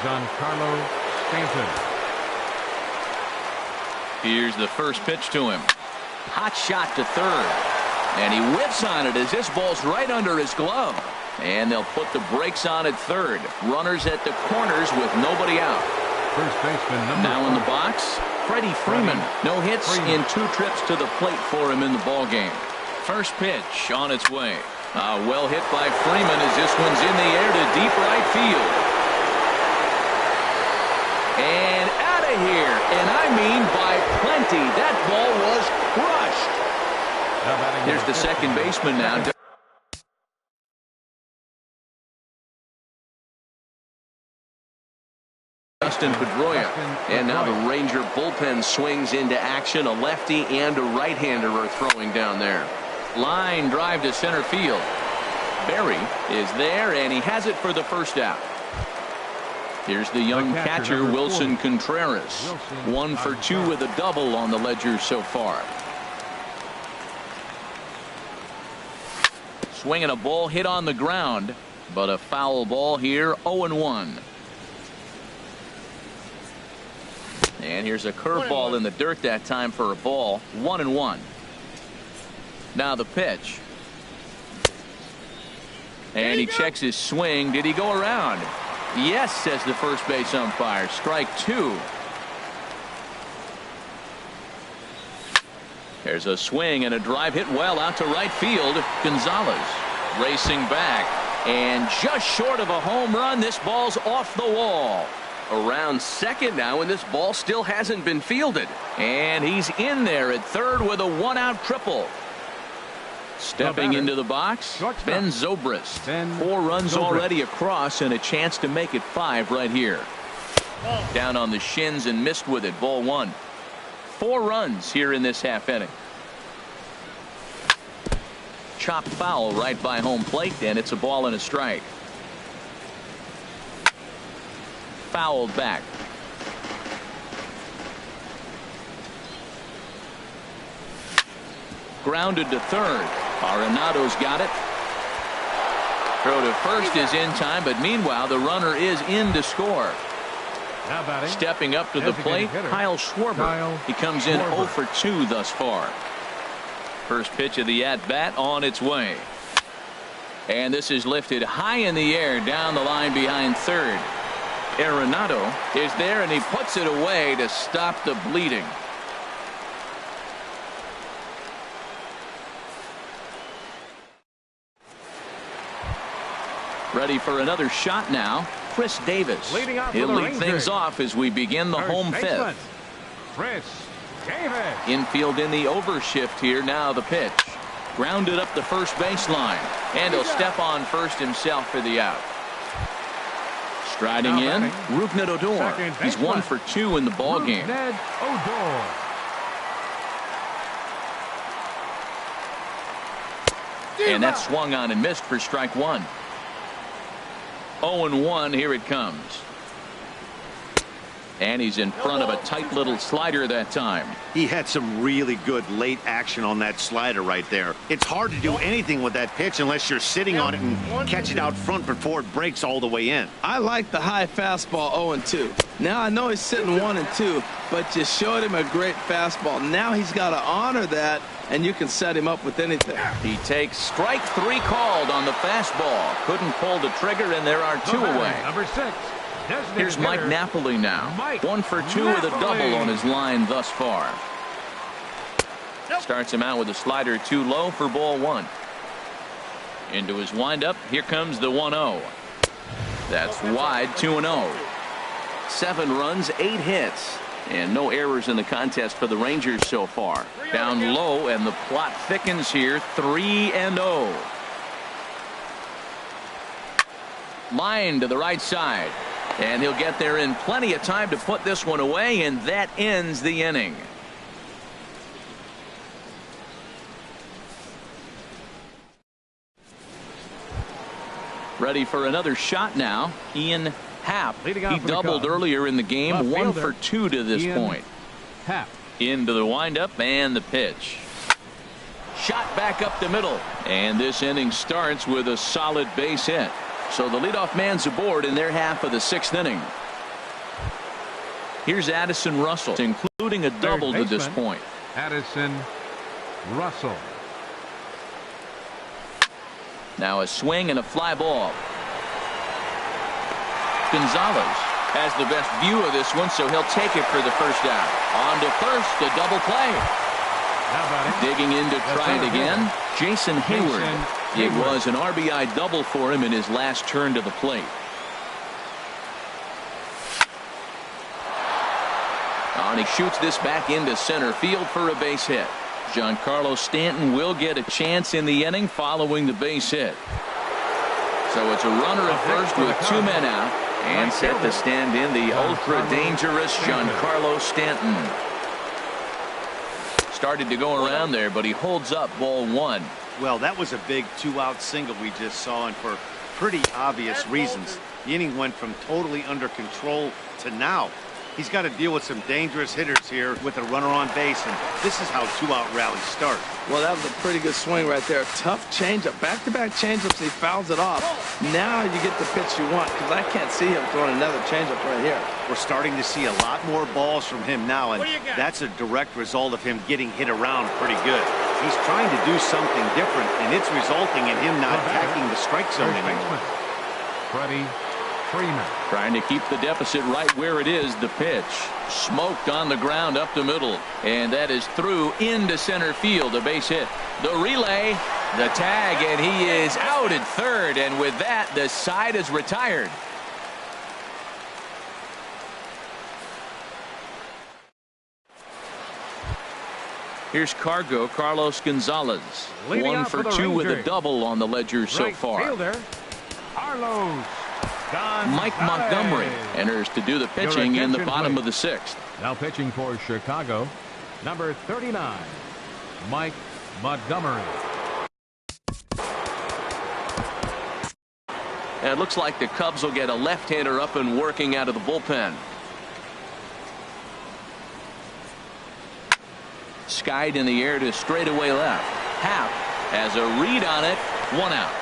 Giancarlo Stanton. Here's the first pitch to him. Hot shot to third. And he whips on it as this ball's right under his glove. And they'll put the brakes on at third. Runners at the corners with nobody out. First baseman now in the box, Freddie Freeman. No hits in 2 trips to the plate for him in the ballgame. First pitch on its way. Well hit by Freeman as this one's in the air to deep right field. And out of here. And I mean by plenty. That ball was crushed. Here's the second baseman now. Dustin Pedroia. And now the Ranger bullpen swings into action. A lefty and a right-hander are throwing down there. Line drive to center field. Berry is there, and he has it for the first out. Here's the young catcher, Wilson Contreras. 1 for 2 with a double on the ledger so far. Swinging a ball hit on the ground, but a foul ball here. 0-1. And here's a curveball in the dirt that time for a ball. 1-1. Now the pitch. And he checks his swing. Did he go around? Yes, says the first base umpire. Strike 2. There's a swing and a drive hit well out to right field. Gonzalez racing back. And just short of a home run, this ball's off the wall. Around second now, and this ball still hasn't been fielded. And he's in there at third with a one-out triple. Stepping into the box, Ben Zobrist. 4 runs already across and a chance to make it 5 right here. Down on the shins and missed with it. Ball 1. 4 runs here in this half inning. Chopped foul right by home plate, and it's a ball and a strike. Fouled back. Grounded to third. Arenado's got it. Throw to first is in time, but meanwhile the runner is in to score. Stepping up to the plate, Kyle Schwarber. He comes in 0 for 2 thus far. First pitch of the at-bat on its way. And this is lifted high in the air down the line behind third. Arenado is there, and he puts it away to stop the bleeding. Ready for another shot now. Chris Davis. He'll lead things off as we begin the home fifth. Chris Davis. Infield in the overshift here. Now the pitch. Grounded up the first baseline. And he'll step on first himself for the out. Striding in, Rougned Odor. He's 1 for 2 in the ball game. And that swung on and missed for strike 1. 0-1. Here it comes. And he's in front of a tight little slider that time. He had some really good late action on that slider right there. It's hard to do anything with that pitch unless you're sitting on it and catch it out front before it breaks all the way in. I like the high fastball 0-2. Now I know he's sitting 1-2, but you showed him a great fastball. Now he's got to honor that, and you can set him up with anything. He takes strike 3 called on the fastball. Couldn't pull the trigger, and there are 2 away. Number 6. Here's Mike Napoli now. 1 for 2 with a double on his line thus far. Starts him out with a slider too low for ball 1. Into his windup. Here comes the 1-0. That's wide. 2-0. 7 runs, 8 hits, and no errors in the contest for the Rangers so far. Down low, and the plot thickens here. 3-0. Line to the right side. And he'll get there in plenty of time to put this one away, and that ends the inning. Ready for another shot now. Ian Happ. He doubled earlier in the game. 1 for 2 to this point. Happ. Into the windup and the pitch. Shot back up the middle. And this inning starts with a solid base hit. So the leadoff man's aboard in their half of the 6th inning. Here's Addison Russell, including a double to this point. Addison Russell. Now a swing and a fly ball. Gonzalez has the best view of this one, so he'll take it for the first out. On to first, a double play. Digging in to try it again. Jason Hayward. It was an RBI double for him in his last turn to the plate. And he shoots this back into center field for a base hit. Giancarlo Stanton will get a chance in the inning following the base hit. So it's a runner at first with 2 men out, and set to stand in the ultra-dangerous Giancarlo Stanton. Started to go around there, but he holds up ball 1. Well, that was a big 2-out single we just saw, and for pretty obvious reasons. The inning went from totally under control to now He's got to deal with some dangerous hitters here with a runner on base, and this is how two-out rallies start. Well, that was a pretty good swing right there. Tough changeup. Back-to-back changeups, he fouls it off. Now you get the pitch you want, because I can't see him throwing another changeup right here. We're starting to see a lot more balls from him now, and that's a direct result of him getting hit around pretty good. He's trying to do something different, and it's resulting in him not attacking the strike zone anymore. Freddie Freeman. Trying to keep the deficit right where it is. The pitch smoked on the ground up the middle, and that is through into center field. A base hit. The relay, the tag, and he is out at third, and with that the side is retired. Here's Carlos Gonzalez. Leading 1 out for for the 2 with a Rangers. double on the ledger so Right far. fielder, Carlos Mike Gonzalez. Montgomery enters to do the pitching in the attention, bottom please. of the 6th. Now pitching for Chicago, number 39, Mike Montgomery. And it looks like the Cubs will get a left-hander up and working out of the bullpen. Skied in the air to straightaway left. Happ has a read on it. 1 out.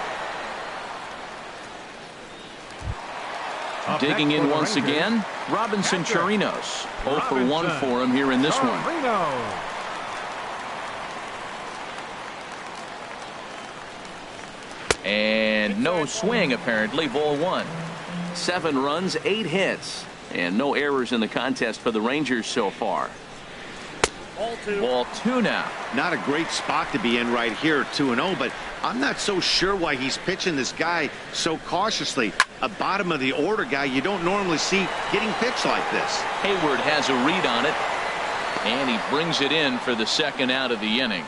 Up Digging next in for the once Rangers, again, Robinson catcher, Chirinos. 0 for 1 Robinson for him here in this one. Chirinos. And no swing, apparently. Ball 1. 7 runs, 8 hits, and no errors in the contest for the Rangers so far. Ball 2 now. Not a great spot to be in right here, 2-0, but I'm not so sure why he's pitching this guy so cautiously. A bottom of the order guy you don't normally see getting pitched like this. Hayward has a read on it, and he brings it in for the 2nd out of the inning.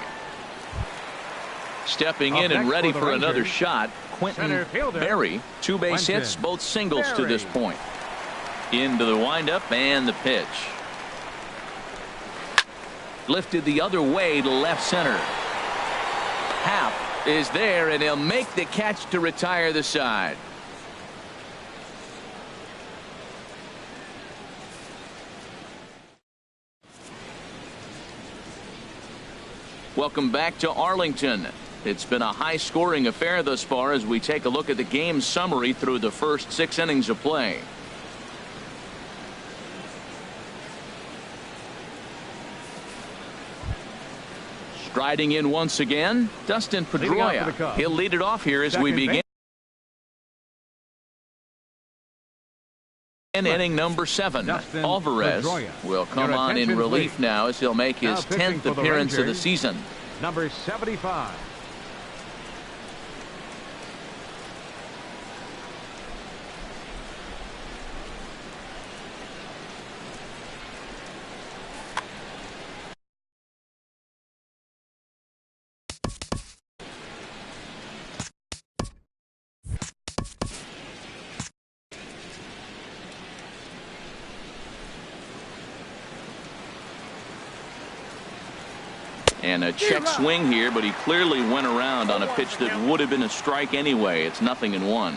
Stepping Up in and next ready for the for another Rangers, shot, Quentin center fielder, Berry. 2 base Quentin hits, both singles to Berry. this point. Into the windup and the pitch. Lifted the other way to left center. Happ is there, and he'll make the catch to retire the side. Welcome back to Arlington. It's been a high-scoring affair thus far as we take a look at the game summary through the first 6 innings of play. Striding in once again, Dustin Leading off for the Pedroia. Cubs. He'll lead it off here as we Second begin. base. Inning number 7. Dustin Alvarez Pedroia. will come Your on in attention, relief please. now as he'll make Now his pitching 10th for the appearance of the Rangers, season. number 75. And a check swing here, but he clearly went around on a pitch that would have been a strike anyway. It's 0-1.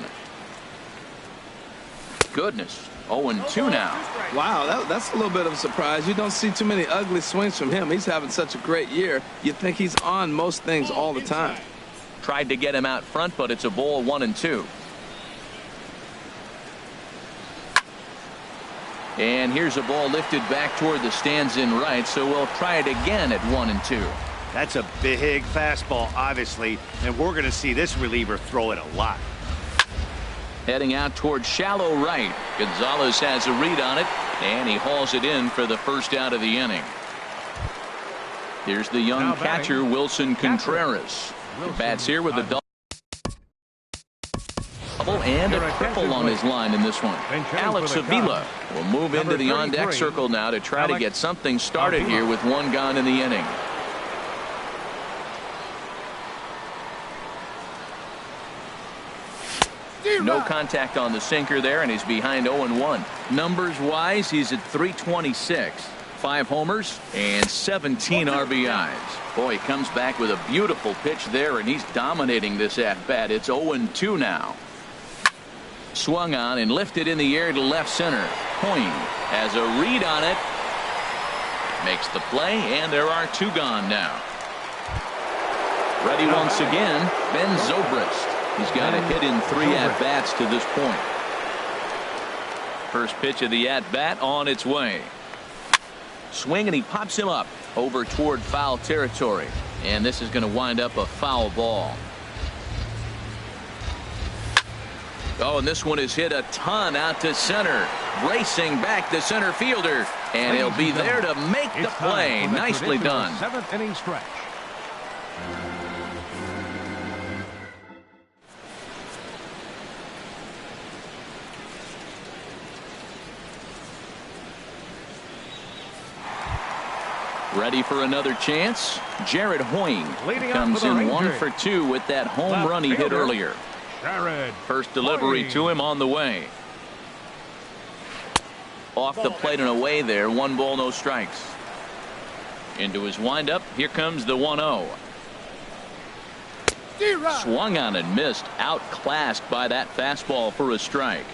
Goodness. 0-2 now. Wow, that's a little bit of a surprise. You don't see too many ugly swings from him. He's having such a great year. You think he's on most things all the time. Tried to get him out front, but it's a ball 1-2. And here's a ball lifted back toward the stands in right, so we'll try it again at 1-2. That's a big fastball, obviously, and we're going to see this reliever throw it a lot. Heading out toward shallow right. Gonzalez has a read on it, and he hauls it in for the 1st out of the inning. Here's the young Now batting, catcher, Wilson Contreras. He bats here with a double and a triple on his line in this one. Alex Avila will move into the on-deck circle now to try to get something started here with 1 gone in the inning. No contact on the sinker there, and he's behind 0-1. Numbers-wise, he's at 326. 5 homers and 17 RBIs. Boy, he comes back with a beautiful pitch there, and he's dominating this at-bat. It's 0-2 now. Swung on and lifted in the air to left center. Hoying has a read on it. Makes the play, and there are 2 gone now. Ready once again, Ben Zobrist. He's got a hit in 3 at-bats to this point. First pitch of the at-bat on its way. Swing, and he pops him up over toward foul territory. And this is going to wind up a foul ball. Oh, and this one is hit a ton out to center. Racing back the center fielder. And he'll be there to make the play. Nicely done. 7th inning stretch. Ready for another chance. Jared Hoying comes in 1 for 2 with that home run he hit earlier. First delivery to him on the way. Off the plate and away there. 1 ball, no strikes. Into his windup. Here comes the 1-0. Swung on and missed. Outclassed by that fastball for a strike.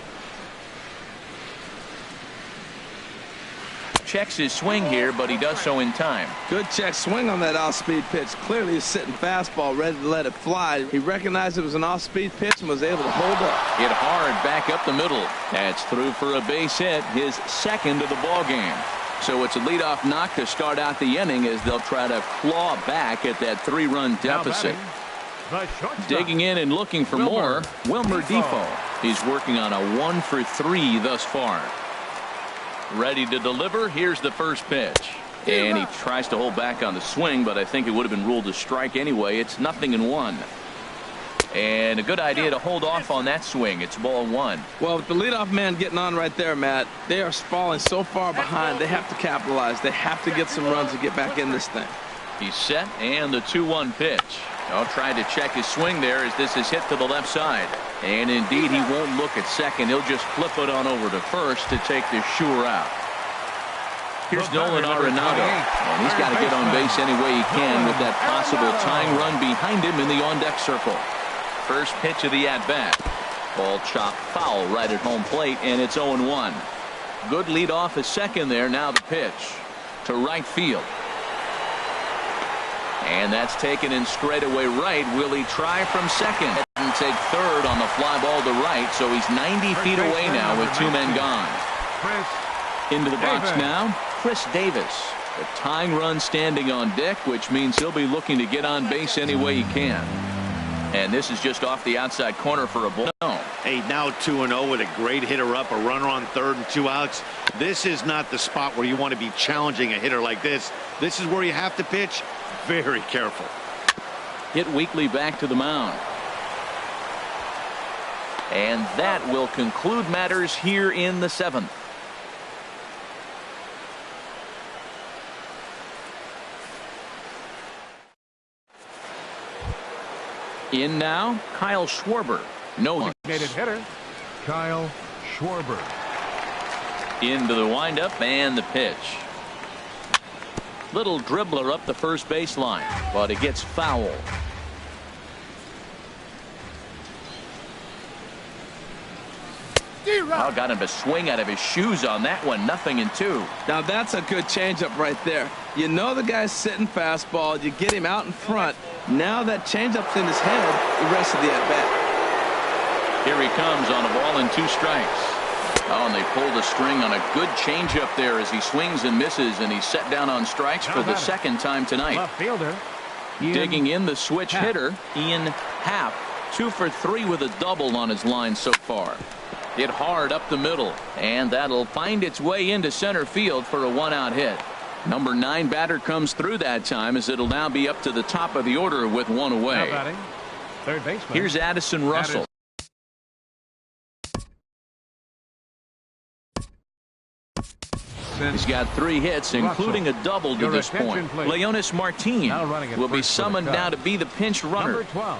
Checks his swing here, but he does so in time. Good check swing on that off-speed pitch. Clearly he's sitting fastball, ready to let it fly. He recognized it was an off-speed pitch and was able to hold up. Hit hard back up the middle. That's through for a base hit, his 2nd of the ball game. So it's a leadoff knock to start out the inning as they'll try to claw back at that 3-run deficit. Digging in and looking for more, Wilmer Defoe. He's working on a 1 for 3 thus far. Ready to deliver. Here's the first pitch. And he tries to hold back on the swing, but I think it would have been ruled a strike anyway. It's 0-1. And a good idea to hold off on that swing. It's ball 1. Well, with the leadoff man getting on right there, Matt, they are falling so far behind. They have to capitalize. They have to get some runs to get back in this thing. He's set, and the 2-1 pitch. I'll try to check his swing there as this is hit to the left side. And indeed, he won't look at second. He'll just flip it on over to first to take the sure out. Here's Nolan Arenado, and he's got to get on base any way he can with that possible tying run behind him in the on-deck circle. First pitch of the at-bat. Ball chopped foul right at home plate, and it's 0-1. Good lead off at second there. Now the pitch to right field. And that's taken in straightaway right. Will he try from second and take third on the fly ball to right? So he's 90 feet away now with 2 men gone. Into the box now, Chris Davis. A tying run standing on deck, which means he'll be looking to get on base any way he can. And this is just off the outside corner for a ball. Hey, now 2-0 with a great hitter up, a runner on third and 2 outs. This is not the spot where you want to be challenging a hitter like this. This is where you have to pitch very careful. Hit weakly back to the mound. And that will conclude matters here in the 7th. In now, Kyle Schwarber. No hitter, Kyle Schwarber. Into the windup and the pitch. Little dribbler up the first baseline, but it gets foul. Oh, got him to swing out of his shoes on that one. 0-2. Now that's a good changeup right there. You know the guy's sitting fastball. You get him out in front. Now that changeup's in his head. The rest of the at-bat. Here he comes on a ball and 2 strikes. Oh, and they pulled the string on a good changeup there as he swings and misses, and he's set down on strikes for the 2nd time tonight. Left fielder. Digging in the switch hitter, Ian Happ. 2 for 3 with a double on his line so far. Hit hard up the middle, and that'll find its way into center field for a 1-out hit. Number 9 batter comes through that time as it'll now be up to the top of the order with 1 away. Third baseman. Here's Addison Russell. He's got 3 hits, including a double to this point. Leonis Martin will be summoned now to be the pinch runner. Number 12,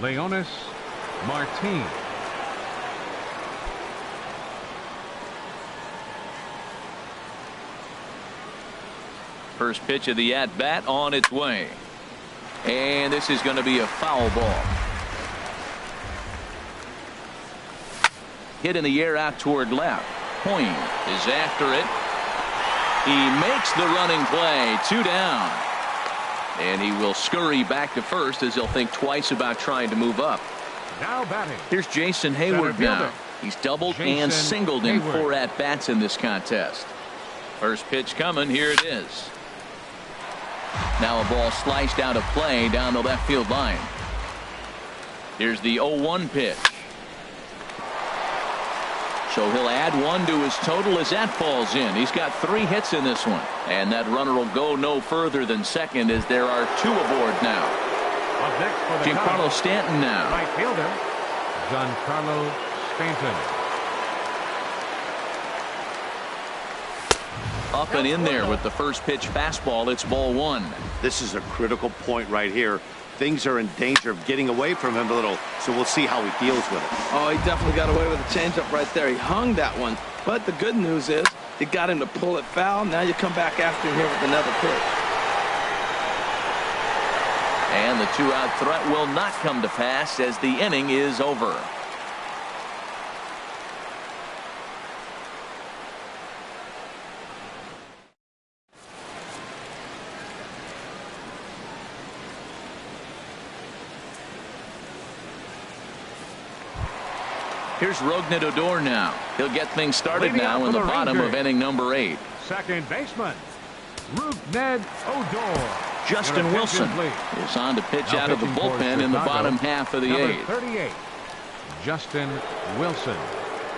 Leonis Martin. First pitch of the at-bat on its way. And this is going to be a foul ball. Hit in the air out toward left. Point is after it. He makes the running play. 2 down. And he will scurry back to first as he'll think twice about trying to move up. Now batting. Here's Jason Hayward now. He's doubled and singled in 4 at-bats in this contest. First pitch coming. Here it is. Now a ball sliced out of play down the left field line. Here's the 0-1 pitch. So he'll add 1 to his total as that falls in. He's got 3 hits in this one. And that runner will go no further than second as there are 2 aboard now. Up next for the Giancarlo Stanton now. Right fielder, Giancarlo Stanton. Up and in there with the first pitch fastball. It's ball 1. This is a critical point right here. Things are in danger of getting away from him a little, so we'll see how he deals with it. Oh, he definitely got away with a changeup right there. He hung that one. But the good news is they got him to pull it foul. Now you come back after him here with another pitch. And the 2-out threat will not come to pass as the inning is over. Here's Rougned Odor now. He'll get things started now in the bottom of inning number 8. Second baseman, Rougned Odor. Justin Wilson is on to pitch out of the bullpen in the bottom half of the 8th. 38, Justin Wilson.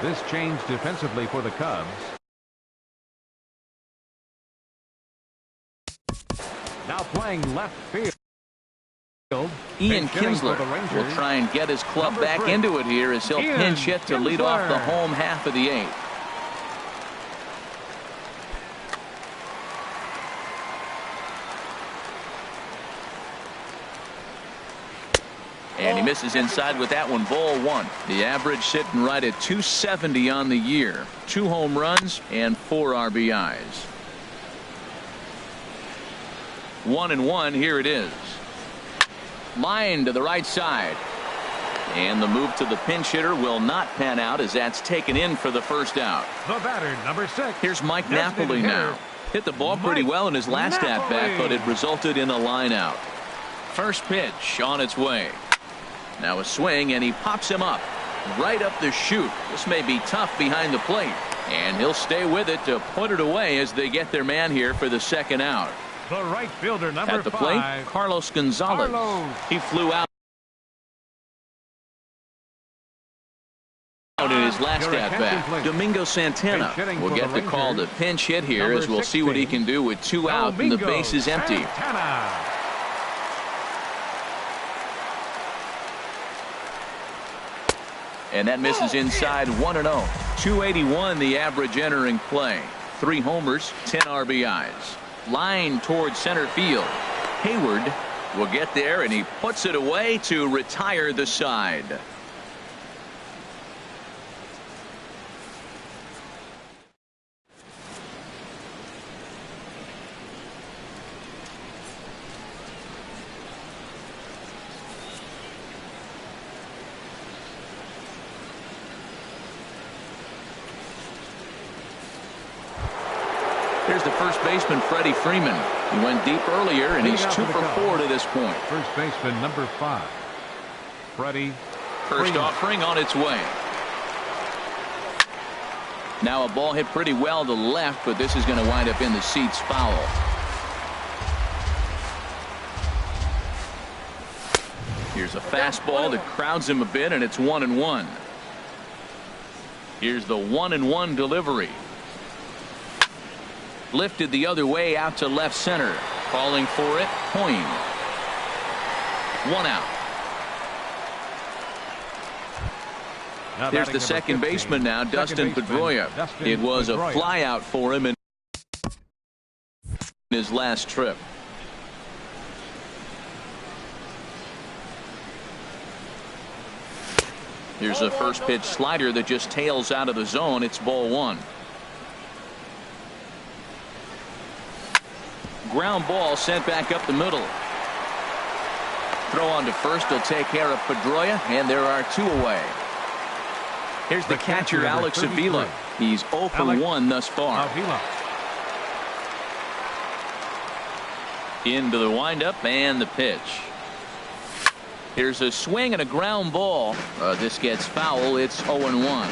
This change defensively for the Cubs. Now playing left field. Ian Kinsler will try and get his club back into it here as he'll pinch hit to lead off the home half of the 8th. And he misses inside with that one. Ball 1. The average sitting right at 270 on the year. 2 home runs and 4 RBIs. 1-1. Here it is. Line to the right side. And the move to the pinch hitter will not pan out as that's taken in for the first out. The batter, number 6. Here's Mike Napoli now. Hit the ball pretty well in his last at-bat, but it resulted in a line out. First pitch on its way. Now a swing, and he pops him up. Right up the chute. This may be tough behind the plate. And he'll stay with it to put it away as they get their man here for the second out. The right fielder, number 5. At the plate, Carlos Gonzalez. He flew out in his last at-bat. Domingo Santana will get the call to pinch hit here as we'll see what he can do with 2 out and the base is empty. And that misses inside. 1-0. 281 the average entering play. 3 homers, 10 RBIs. Line towards center field. Hayward will get there, and he puts it away to retire the side. Here's the first baseman, Freddie Freeman. He went deep earlier, and he's 2 for 4 to this point. First baseman, number 5, Freddie. First offering on its way. Now a ball hit pretty well to left, but this is going to wind up in the seats foul. Here's a fastball that crowds him a bit, and it's 1-1. Here's the 1-1 delivery. Lifted the other way out to left center. Calling for it, Point. 1 out. There's the second baseman now, Dustin Pedroia. It was a fly out for him in his last trip. Here's a first pitch slider that just tails out of the zone. It's ball 1. Ground ball sent back up the middle. Throw on to first will take care of Pedroia, and there are 2 away. Here's the catcher, Alex Avila. He's 0 for 1 thus far. Avila. Into the windup and the pitch. Here's a swing and a ground ball. This gets foul. It's 0-1.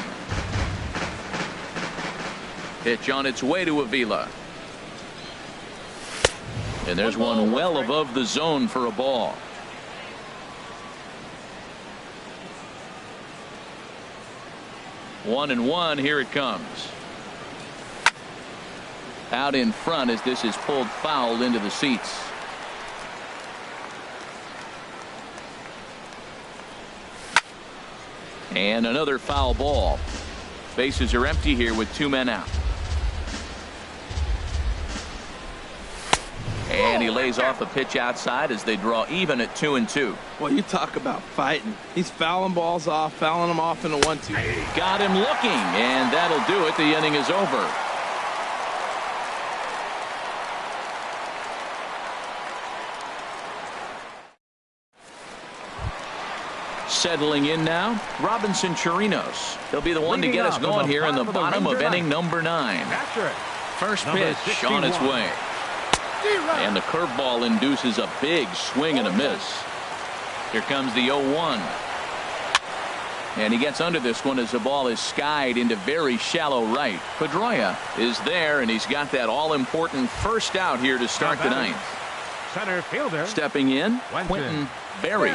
Pitch on its way to Avila. And there's one well above the zone for a ball. 1-1. Here it comes. Out in front as this is pulled foul into the seats. And another foul ball. Bases are empty here with 2 men out. And he lays off a pitch outside as they draw even at 2-2. Well, you talk about fighting. He's fouling balls off, fouling them off in a 1-2. Got him looking, and that'll do it. The inning is over. Settling in now, Robinson Chirinos. He'll be the one to get us going here in the bottom of inning number 9. First pitch on its way. And the curveball induces a big swing and a miss. Here comes the 0-1. And he gets under this one as the ball is skied into very shallow right. Pedroia is there, and he's got that all-important first out here to start the 9th. Center fielder. Stepping in, Quentin Berry.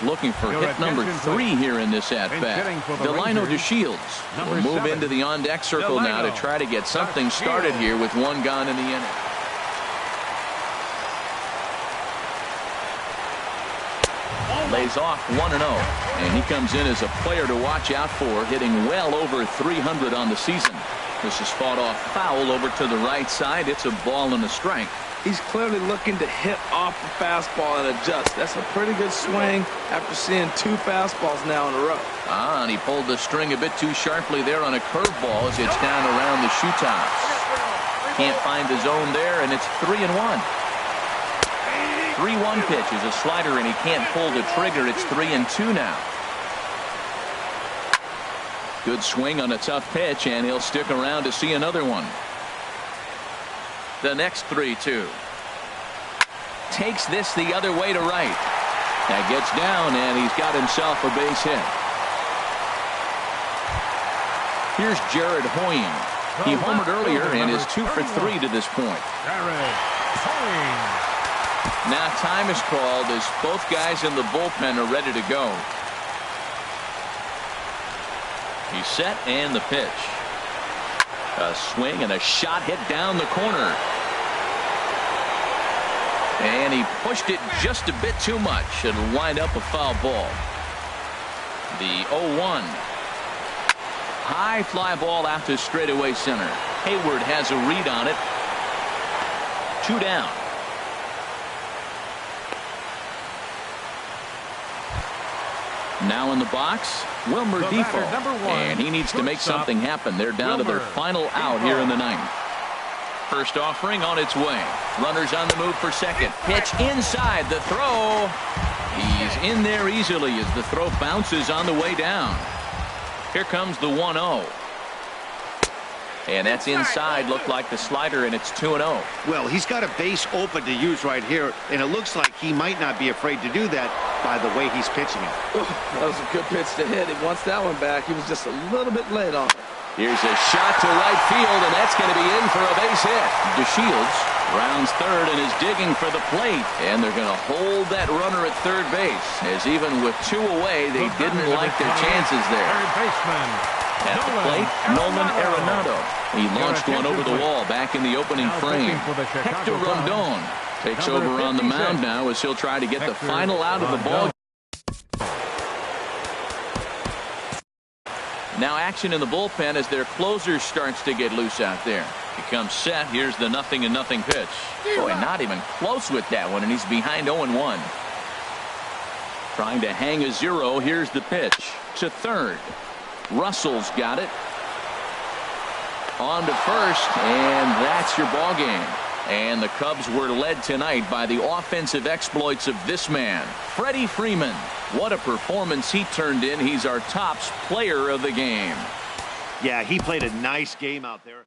Looking for hit number 3 here in this at-bat. Delino DeShields will move into the on-deck circle now to try to get something started here with 1 gone in the inning. Lays off 1-0, and he comes in as a player to watch out for, hitting well over 300 on the season. This is fought off foul over to the right side. It's a ball and a strike. He's clearly looking to hit off the fastball and adjust. That's a pretty good swing after seeing 2 fastballs now in a row. And he pulled the string a bit too sharply there on a curveball as it's down around the shoe tops. Can't find the zone there, and it's 3-1. 3-1 pitch is a slider, and he can't pull the trigger. It's 3-2 now. Good swing on a tough pitch, and he'll stick around to see another one. The next 3-2. Takes this the other way to right. That gets down, and he's got himself a base hit. Here's Jared Hoying. He homered earlier and is 2 for 3 to this point. Now time is called as both guys in the bullpen are ready to go. He's set, and the pitch. A swing and a shot hit down the corner. And he pushed it just a bit too much. It'll wind up a foul ball. The 0-1. High fly ball out to straightaway center. Hayward has a read on it. 2 down. Now in the box, Wilmer Defoe, and he needs to make something happen. They're down to their final out here in the 9th. First offering on its way. Runners on the move for second. Pitch inside. The throw. He's in there easily as the throw bounces on the way down. Here comes the 1-0. And that's inside. Looked like the slider, and it's 2-0. Well, he's got a base open to use right here, and it looks like he might not be afraid to do that by the way he's pitching it. That was a good pitch to hit. He wants that one back. He was just a little bit late on it. Here's a shot to right field, and that's going to be in for a base hit. DeShields rounds third and is digging for the plate, and they're going to hold that runner at third base, as even with 2 away, they didn't like their chances there. At the plate, Nolan Arenado. He launched one over the wall back in the opening frame. Hector Rondon takes over on the mound now as he'll try to get the final out of the ball. Now action in the bullpen as their closer starts to get loose out there. He comes set. Here's the 0-0 pitch. Boy, not even close with that one, and he's behind 0-1. Trying to hang a 0. Here's the pitch to third. Russell's got it. On to first, and that's your ball game. And the Cubs were led tonight by the offensive exploits of this man, Freddie Freeman. What a performance he turned in. He's our top player of the game. Yeah, he played a nice game out there.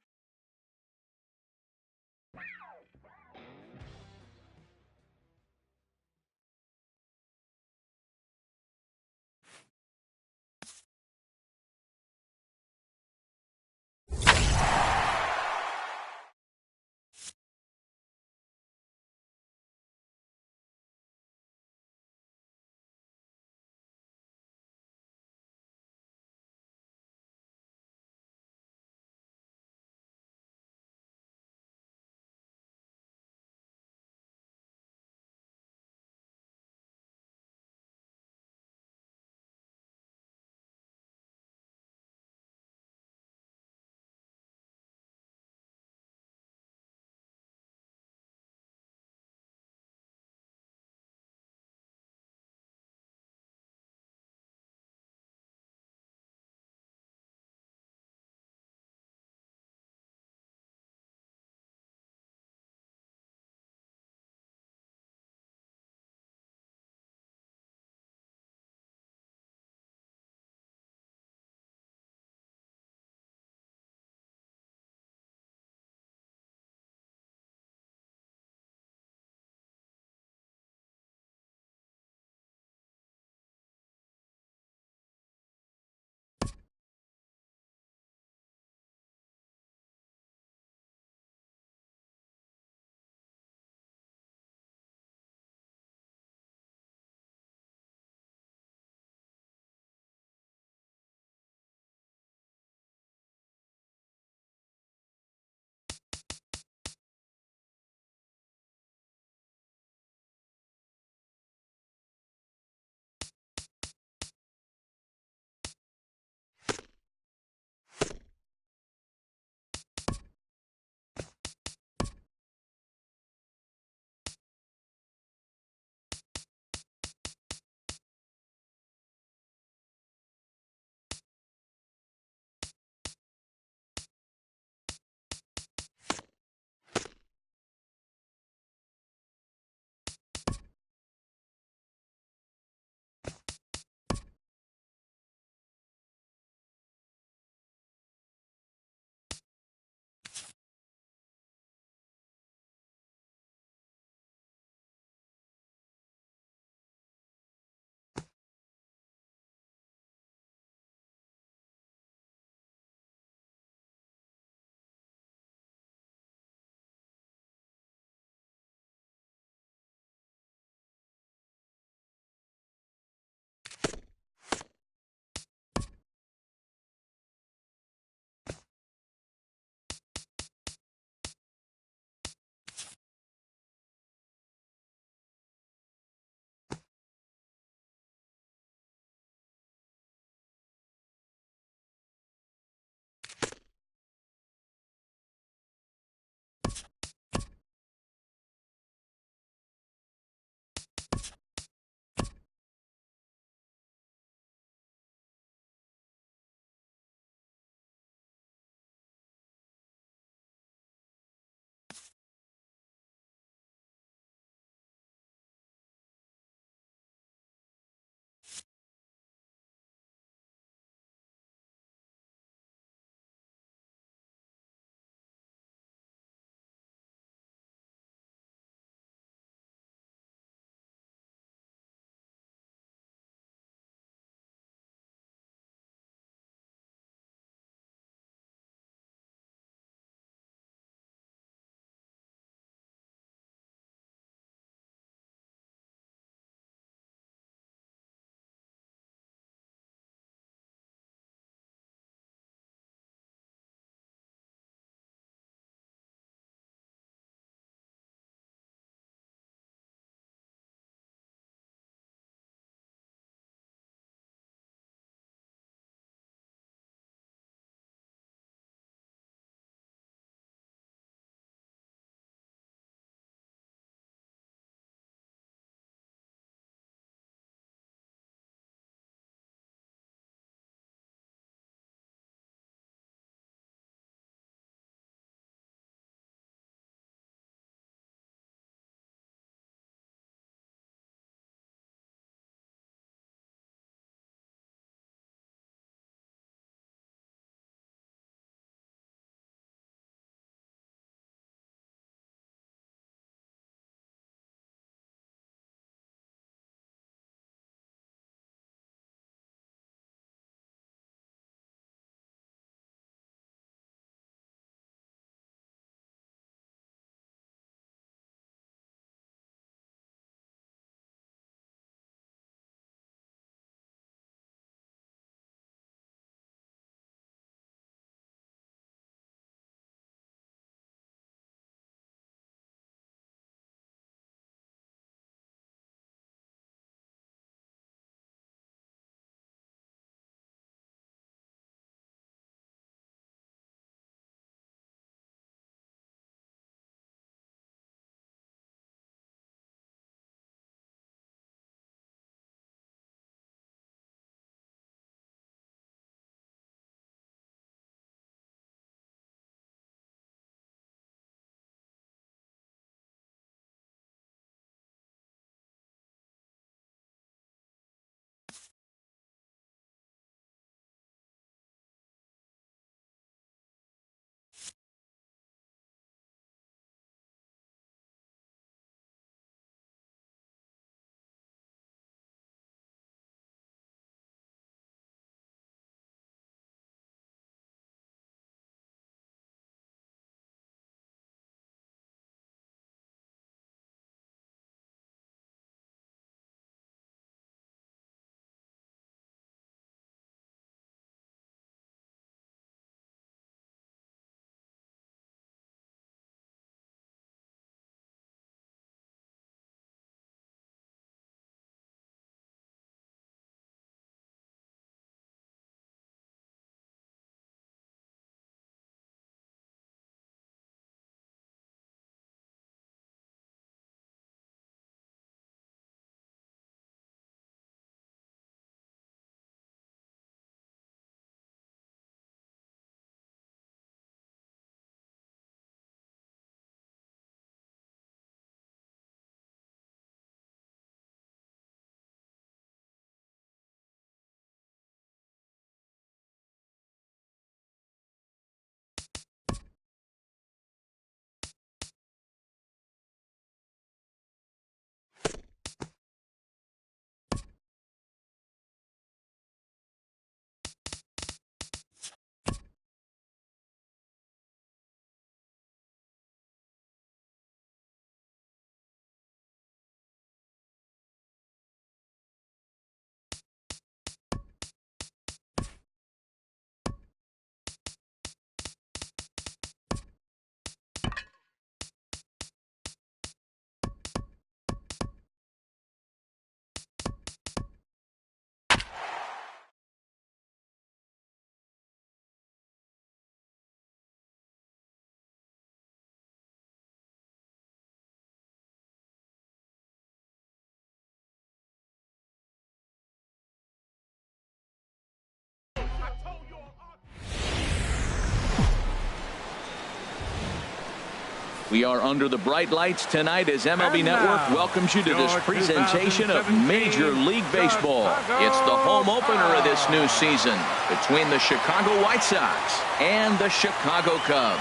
We are under the bright lights tonight as MLB Network welcomes you to this presentation of Major League Baseball. It's the home opener of this new season between the Chicago White Sox and the Chicago Cubs.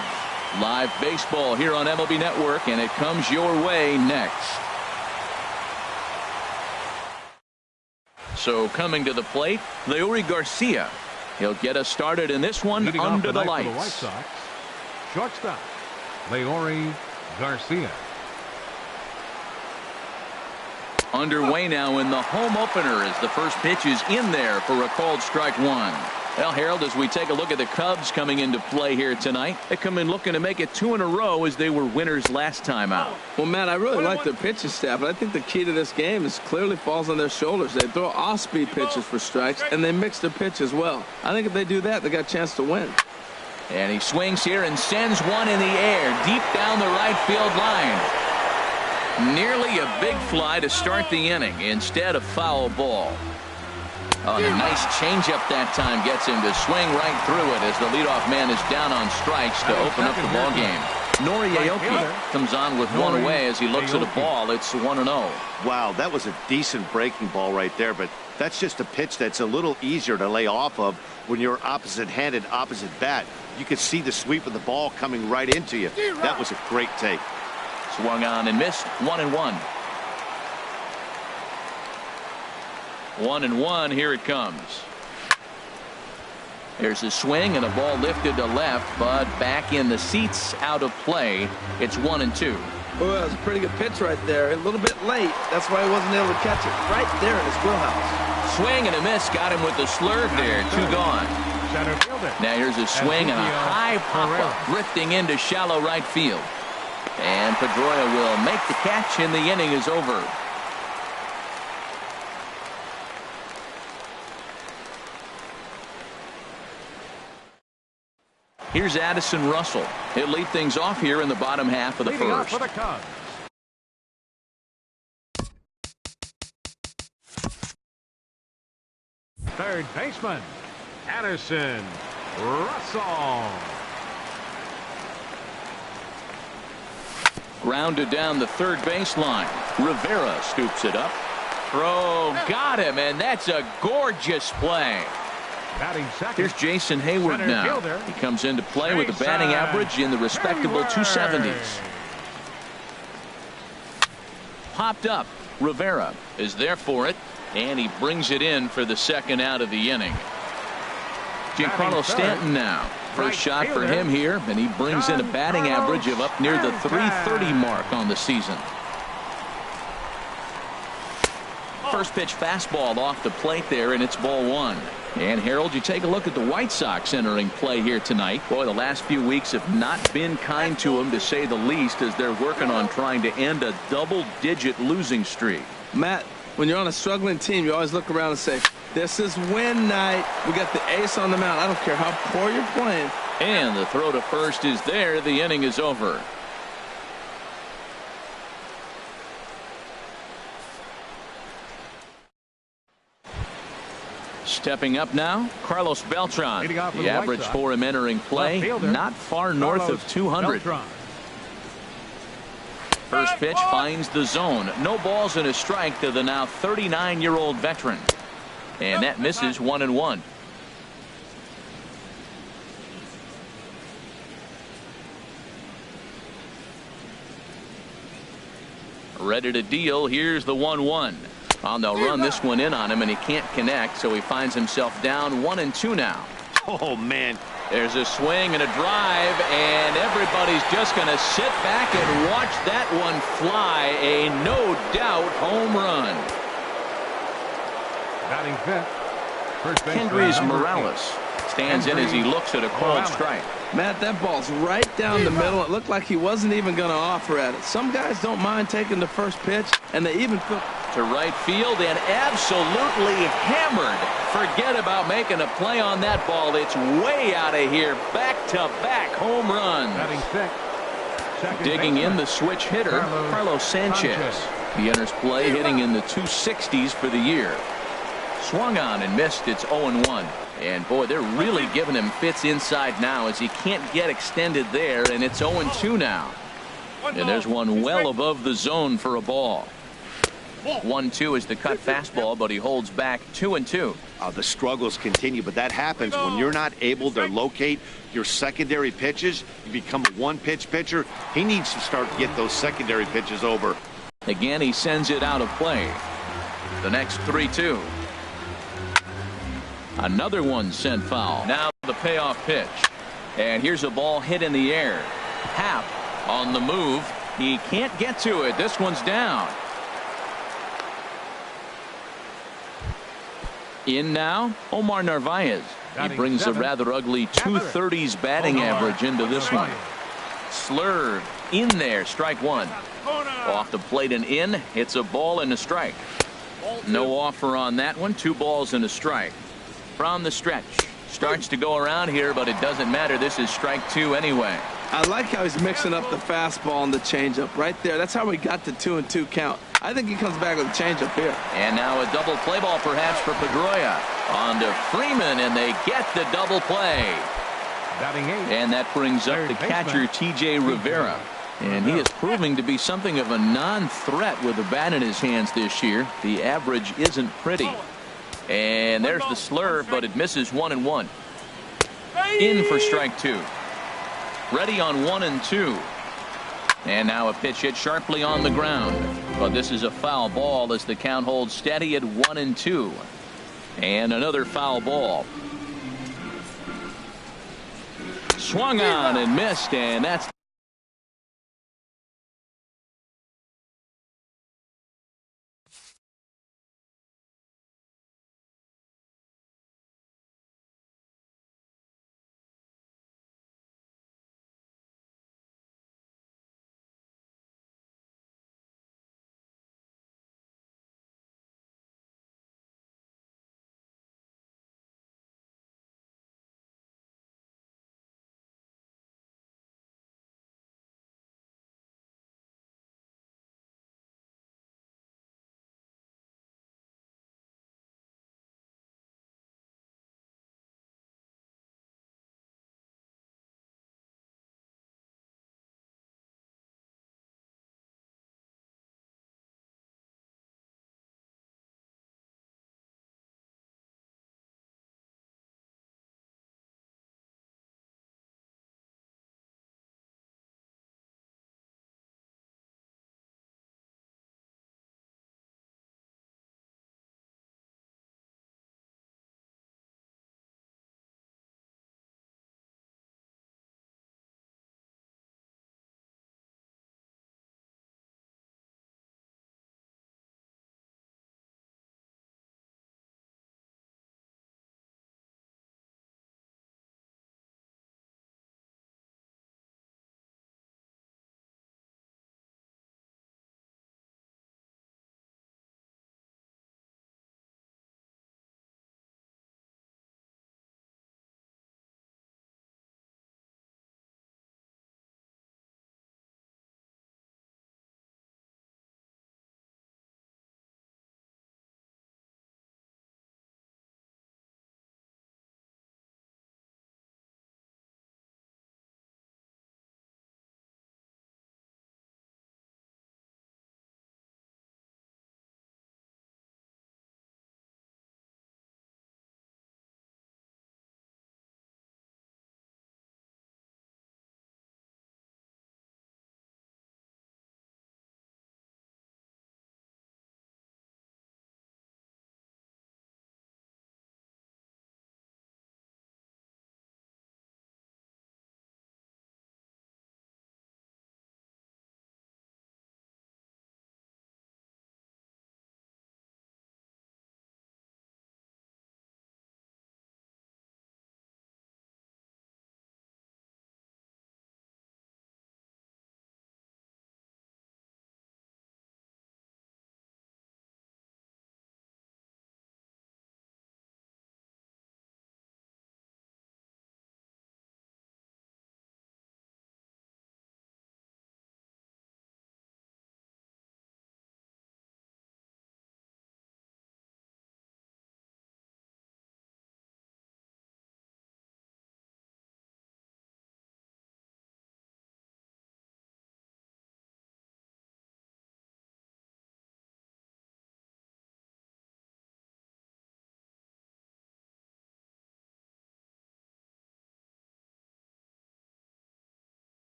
Live baseball here on MLB Network, and it comes your way next. So coming to the plate, Leury Garcia. He'll get us started in this one under the lights. The White Sox, shortstop, Leury Garcia. Underway now in the home opener as the first pitch is in there for a called strike one. Well, Harold, as we take a look at the Cubs coming into play here tonight, they come in looking to make it 2 in a row as they were winners last time out. Well, Matt, I really like their pitching staff, but I think the key to this game is clearly falls on their shoulders. They throw off-speed pitches for strikes, and they mix their pitch as well. I think if they do that, they got a chance to win. And he swings here and sends one in the air deep down the right field line. Nearly a big fly to start the inning instead of foul ball. Oh, and a nice changeup that time gets him to swing right through it as the leadoff man is down on strikes to open up the ball game. Nori Aoki comes on with one away as he looks at the ball. It's 1-0. Wow, that was a decent breaking ball right there, but that's just a pitch that's a little easier to lay off of when you're opposite-handed, opposite bat. You could see the sweep of the ball coming right into you. That was a great take. Swung on and missed. 1-1. 1-1. Here it comes. There's a swing and a ball lifted to left, but back in the seats, out of play. It's 1-2. Well, that was a pretty good pitch right there. A little bit late. That's why he wasn't able to catch it right there in his wheelhouse. Swing and a miss. Got him with the slurve there. 2 gone. Now here's a swing and a high pop-up drifting into shallow right field. And Pedroia will make the catch, and the inning is over. Here's Addison Russell. He'll lead things off here in the bottom half of the first. For the Cubs. Third baseman, Addison Russell. Grounded down the third baseline. Rivera scoops it up. Throw got him, and that's a gorgeous play. Here's Jason Hayward now. He comes into play with a batting average in the respectable 270s. Popped up. Rivera is there for it, and he brings it in for the second out of the inning. Giancarlo Stanton now. First shot for him here, and he brings in a batting average of up near the 330 mark on the season. First pitch fastball off the plate there, and it's ball 1. And Harold, you take a look at the White Sox entering play here tonight. Boy, the last few weeks have not been kind to them, to say the least, as they're working on trying to end a double-digit losing streak. Matt, when you're on a struggling team, you always look around and say, this is win night. We got the ace on the mound. I don't care how poor you're playing. And the throw to first is there. The inning is over. Stepping up now, Carlos Beltran. The average for him entering play, not far north of 200. First pitch finds the zone. No balls and a strike to the now 39-year-old veteran. And that misses. 1-1. Ready to deal. Here's the 1-1. Well, they'll run this one in on him, and he can't connect, so he finds himself down 1-2 now. Oh, man. There's a swing and a drive, and everybody's just going to sit back and watch that one fly. A no-doubt home run. Batting fifth. Kendrys Morales stands in as he looks at a called strike. Matt, that ball's right down the middle. It looked like he wasn't even going to offer at it. Some guys don't mind taking the first pitch, and they even put to right field and absolutely hammered. Forget about making a play on that ball. It's way out of here. Back-to-back home runs. Digging in the switch hitter, Carlos Sanchez. He enters play hitting in the 260s for the year. Swung on and missed. It's 0-1. And boy, they're really giving him fits inside now as he can't get extended there, and it's 0-2 now. And there's one well above the zone for a ball. 1-2 is the cut fastball, but he holds back 2-2. The struggles continue, but that happens when you're not able to locate your secondary pitches. You become a one-pitch pitcher. He needs to start to get those secondary pitches over. Again, he sends it out of play. The next 3-2. Another one sent foul. Now the payoff pitch. And here's a ball hit in the air. Happ on the move. He can't get to it. This one's down. In now, Omar Narvaez. He brings a rather ugly 230s batting average into this one. Slurve in there, strike one. Off the plate and in, it's a ball and a strike. No offer on that one, 2 balls and a strike. From the stretch, starts to go around here, but it doesn't matter. This is strike 2 anyway. I like how he's mixing up the fastball and the changeup right there. That's how we got the 2-2 count. I think he comes back with a changeup here. And now a double play ball perhaps for Pedroia. On to Freeman, and they get the double play. Batting 8. And that brings up the catcher, T.J. Rivera. And he is proving to be something of a non-threat with the bat in his hands this year. The average isn't pretty. And there's the slurve, but it misses 1-1. In for strike 2. Ready on 1-2. And now a pitch hit sharply on the ground. But this is a foul ball as the count holds steady at 1-2. And another foul ball. Swung on and missed, and that's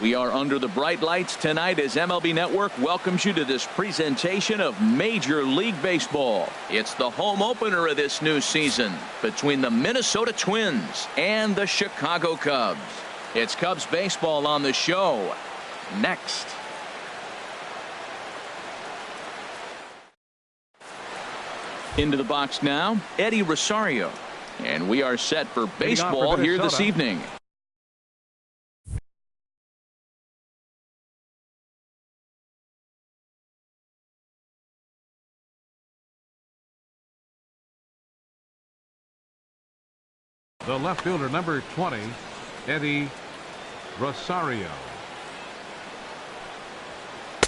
We are under the bright lights tonight as MLB Network welcomes you to this presentation of Major League Baseball. It's the home opener of this new season between the Minnesota Twins and the Chicago Cubs. It's Cubs baseball on the show next. Into the box now, Eddie Rosario. And we are set for baseball here this evening. The left fielder, number 20, Eddie Rosario.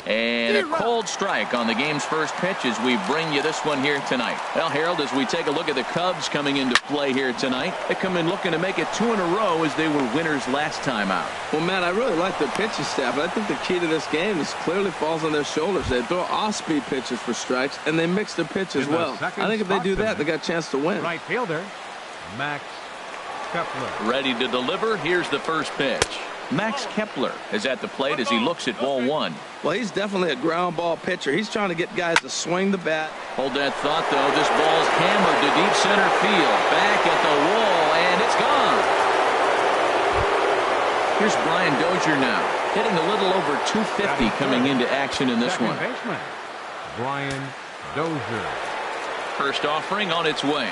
And a cold strike on the game's first pitch as we bring you this one here tonight. Well, Harold, as we take a look at the Cubs coming into play here tonight, they come in looking to make it 2 in a row as they were winners last time out. Well, Matt, I really like their pitching staff. I think the key to this game is clearly falls on their shoulders. They throw off-speed pitches for strikes, and they mix their pitch as well. I think if they do that, they got a chance to win. Right fielder, Max Kepler. Ready to deliver. Here's the first pitch. Max Kepler is at the plate as he looks at ball 1. Well, he's definitely a ground ball pitcher. He's trying to get guys to swing the bat. Hold that thought, though. This ball's hammered to deep center field. Back at the wall, and it's gone. Here's Brian Dozier now, hitting a little over 250 coming into action in this one. Baseman, Brian Dozier. First offering on its way.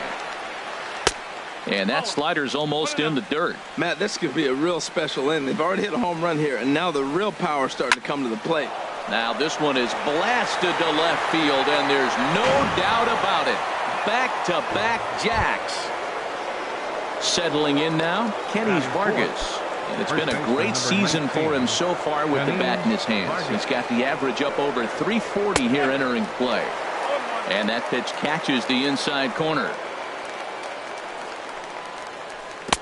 And that slider's almost in the dirt. Matt, this could be a real special inning. They've already hit a home run here, and now the real power is starting to come to the plate. Now this one is blasted to left field, and there's no doubt about it. Back-to-back jacks. Settling in now, Kenny Vargas. And it's been a great season for him so far with the bat in his hands. He's got the average up over 340 here entering play. And that pitch catches the inside corner.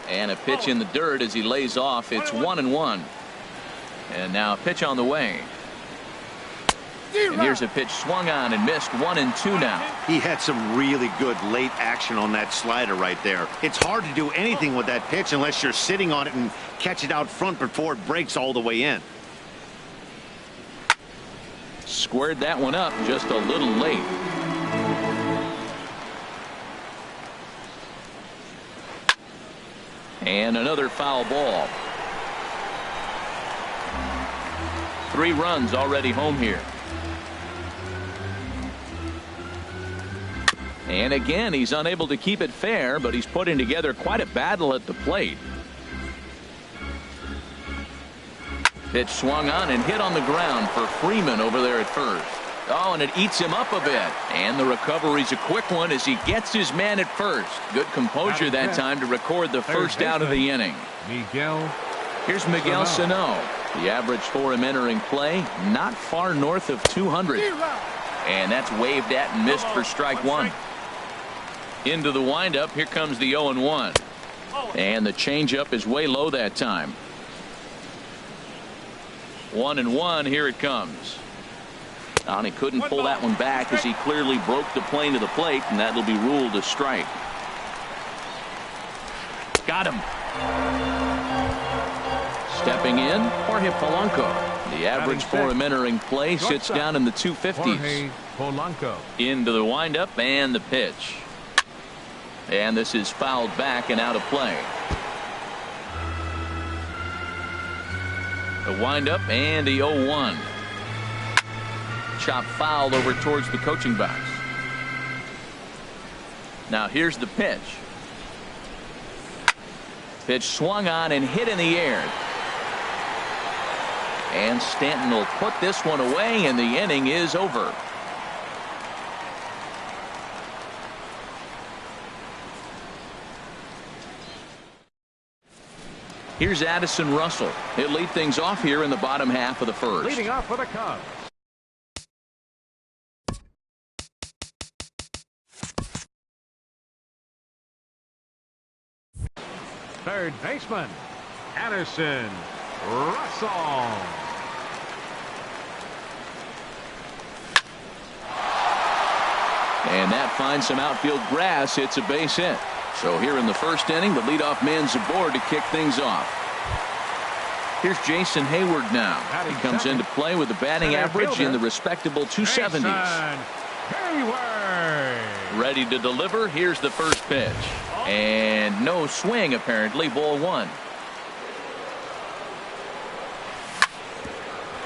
And a pitch in the dirt as he lays off. It's 1-1. And now a pitch on the way. And here's a pitch swung on and missed. 1-2 now. He had some really good late action on that slider right there. It's hard to do anything with that pitch unless you're sitting on it and catch it out front before it breaks all the way in. Squared that one up just a little late. And another foul ball. 3 runs already home here. And again, he's unable to keep it fair, but he's putting together quite a battle at the plate. Pitch swung on and hit on the ground for Freeman over there at first. Oh, and it eats him up a bit. And the recovery's a quick one as he gets his man at first. Good composure that time to record the first out of the inning. Here's Miguel Sano. The average for him entering play, not far north of 200. And that's waved at and missed for strike 1. Into the windup, here comes the 0-1. And the changeup is way low that time. 1-1, here it comes. And he couldn't pull that one back as he clearly broke the plane to the plate, and that'll be ruled a strike. Got him. Stepping in, Jorge Polanco. The average for him entering play sits down in the 250s. Into the windup and the pitch. And this is fouled back and out of play. The windup and the 0-1. Chop foul over towards the coaching box. Now here's the pitch. Pitch swung on and hit in the air. And Stanton will put this one away, and the inning is over. Here's Addison Russell. He'll lead things off here in the bottom half of the first. Leading off for the Cubs. Third baseman, Addison Russell. And that finds some outfield grass. It's a base hit. So here in the first inning, the leadoff man's aboard to kick things off. Here's Jason Hayward now. He comes into play with a batting average in the respectable 270s. Ready to deliver. Here's the first pitch. And no swing, apparently. Ball one.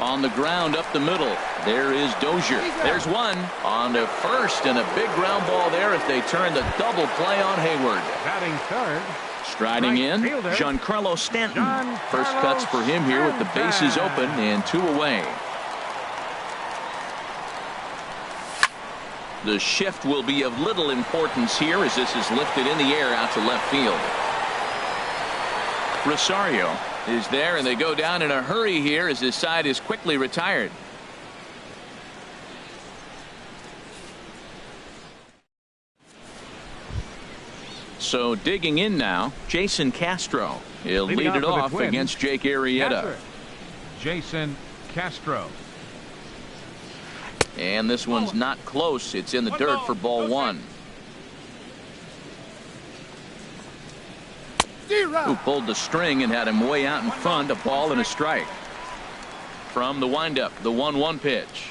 On the ground up the middle. There is Dozier. There's one. On to first, and a big ground ball there if they turn the double play on Hayward. Batting third. Striding in, Giancarlo Stanton. First cuts for him here with the bases open and 2 away. The shift will be of little importance here as this is lifted in the air out to left field. Rosario is there, and they go down in a hurry here as his side is quickly retired. So digging in now, Jason Castro. He'll lead it off against Jake Arrieta. Jason Castro. And this one's not close. It's in the dirt for ball one. Who pulled the string and had him way out in front. A ball and a strike. From the windup, the 1-1 pitch.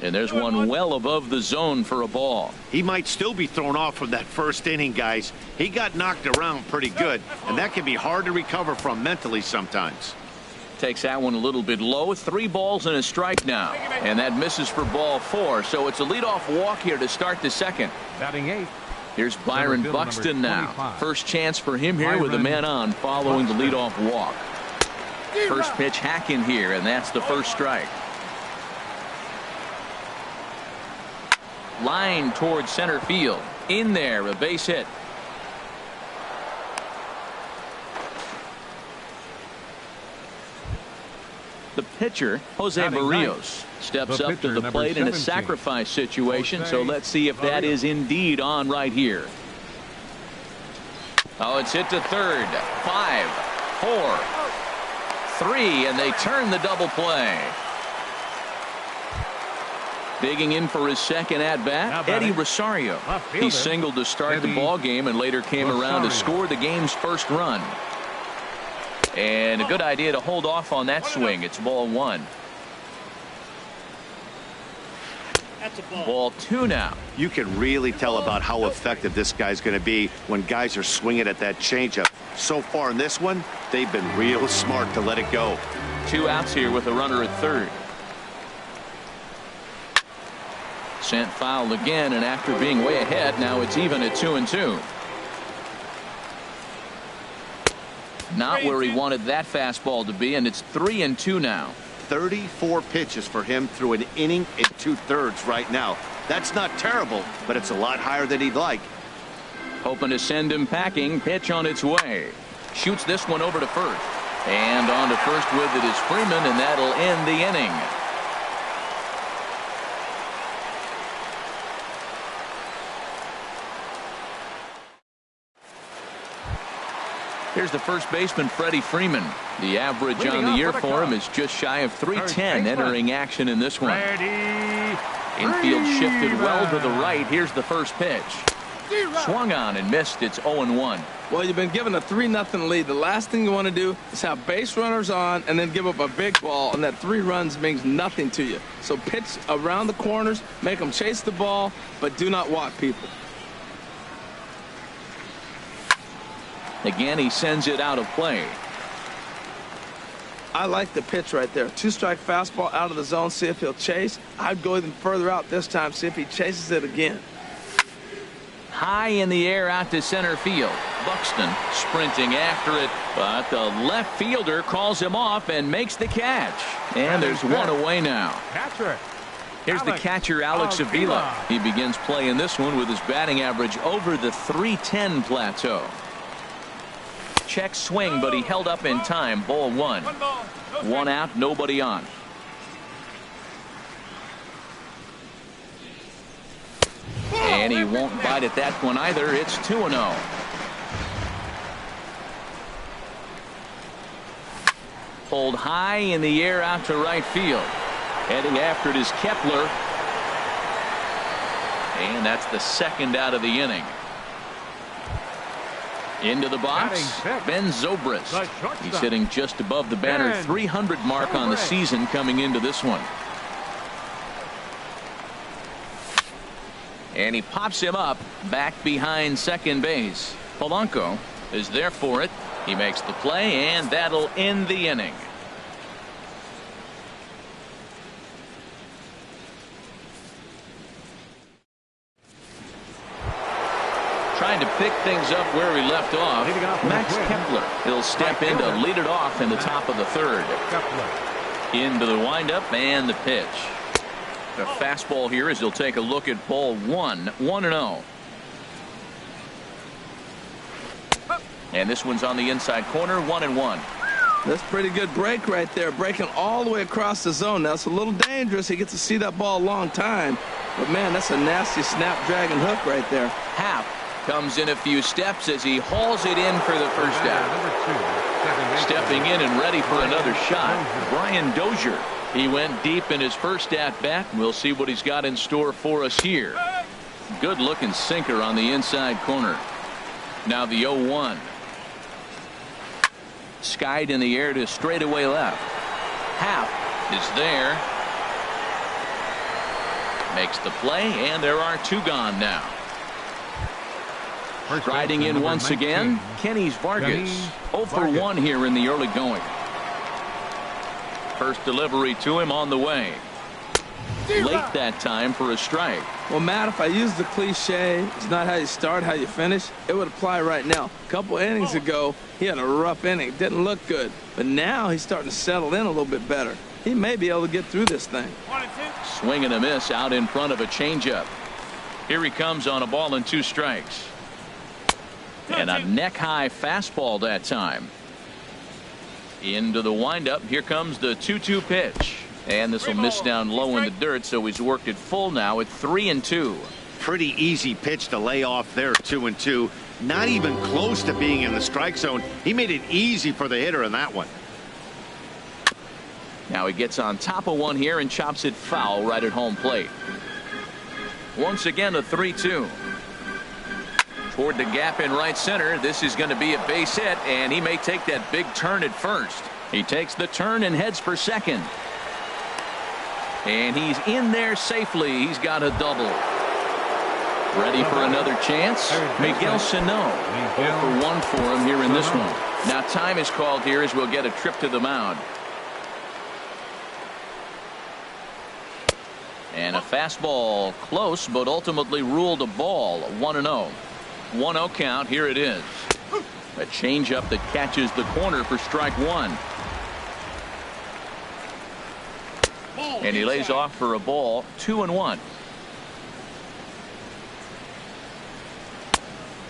And there's one well above the zone for a ball. He might still be thrown off from that first inning, guys. He got knocked around pretty good, and that can be hard to recover from mentally sometimes. Takes that one a little bit low. 3 balls and a strike now. And that misses for ball 4. So it's a leadoff walk here to start the second. Batting 8. Here's Byron Buxton now. First chance for him here with a man on following the leadoff walk. First pitch hack in here, and that's the first strike. Line towards center field. In there, a base hit. The pitcher, Jose Barrios, steps up to the plate in a sacrifice situation, so let's see if that is indeed on right here. Oh, it's hit to third. 5, 4, 3, and they turn the double play. Digging in for his second at-bat, Eddie Rosario. He singled to start the ball game and later came around to score the game's first run. And a good idea to hold off on that swing. It's ball 1. Ball 2 now. You can really tell about how effective this guy's going to be when guys are swinging at that changeup. So far in this one, they've been real smart to let it go. 2 outs here with a runner at third. Sent foul again, and after being way ahead, now it's even at 2-2. Not where he wanted that fastball to be, and it's 3-2 now. 34 pitches for him through an inning and 2/3 right now. That's not terrible, but it's a lot higher than he'd like. Hoping to send him packing. Pitch on its way. Shoots this one over to first. And on to first with it is Freeman, and that'll end the inning. Here's the first baseman, Freddie Freeman. The average on the year for him is just shy of 310 entering action in this one. Infield shifted well to the right. Here's the first pitch. Swung on and missed. It's 0-1. Well, you've been given a 3-0 lead. The last thing you want to do is have base runners on and then give up a big ball, and that 3 runs means nothing to you. So pitch around the corners, make them chase the ball, but do not walk people. Again, he sends it out of play. I like the pitch right there. 2-strike fastball out of the zone. See if he'll chase. I'd go even further out this time. See if he chases it again. High in the air out to center field. Buxton sprinting after it, but the left fielder calls him off and makes the catch. And there's one away now. Here's the catcher, Alex Avila. He begins playing this one with his batting average over the 310 plateau. Check swing, but he held up in time. Ball 1. 1 out, nobody on. And he won't bite at that one either. It's 2-0. Pulled high in the air out to right field. Heading after it is Kepler. And that's the second out of the inning. Into the box, Ben Zobrist. He's hitting just above the banner 300 mark on the season coming into this one. And he pops him up back behind second base. Polanco is there for it. He makes the play, and that'll end the inning. Trying to pick things up where he left off, Max Kepler. He'll step in to lead it off in the top of the third. Into the windup and the pitch. The fastball here as he'll take a look at ball 1-0. And this one's on the inside corner, 1-1. That's a pretty good break right there, breaking all the way across the zone. Now, it's a little dangerous. He gets to see that ball a long time. But, man, that's a nasty snapdragon hook right there. Happ comes in a few steps as he hauls it in for the first out. Stepping in and ready for another shot, Brian Dozier. He went deep in his first at-bat. We'll see what he's got in store for us here. Good-looking sinker on the inside corner. Now the 0-1. Skied in the air to straightaway left. Happ is there. Makes the play, and there are two gone now. Riding in once again, Kenny Vargas. 0 for 1 here in the early going. First delivery to him on the way. Late that time for a strike. Well, Matt, if I use the cliche, it's not how you start, how you finish, it would apply right now. A couple innings ago, he had a rough inning. Didn't look good. But now he's starting to settle in a little bit better. He may be able to get through this thing. Swing and a miss out in front of a changeup. Here he comes on a ball and 2 strikes. And a neck-high fastball that time. Into the windup. Here comes the 2-2 pitch. And this will miss down low in the dirt, so he's worked it full now at 3-2. Pretty easy pitch to lay off there, 2-2. Not even close to being in the strike zone. He made it easy for the hitter in that one. Now he gets on top of one here and chops it foul right at home plate. Once again a 3-2. Toward the gap in right center. This is going to be a base hit, and he may take that big turn at first. He takes the turn and heads for second. And he's in there safely. He's got a double. Ready for another chance? Miguel Sano. 0 for 1 for him here in this one. Now time is called here as we'll get a trip to the mound. And a fastball close, but ultimately ruled a ball. 1-0. 1-0 count. Here it is. A changeup that catches the corner for strike 1. And he lays off for a ball. 2-1.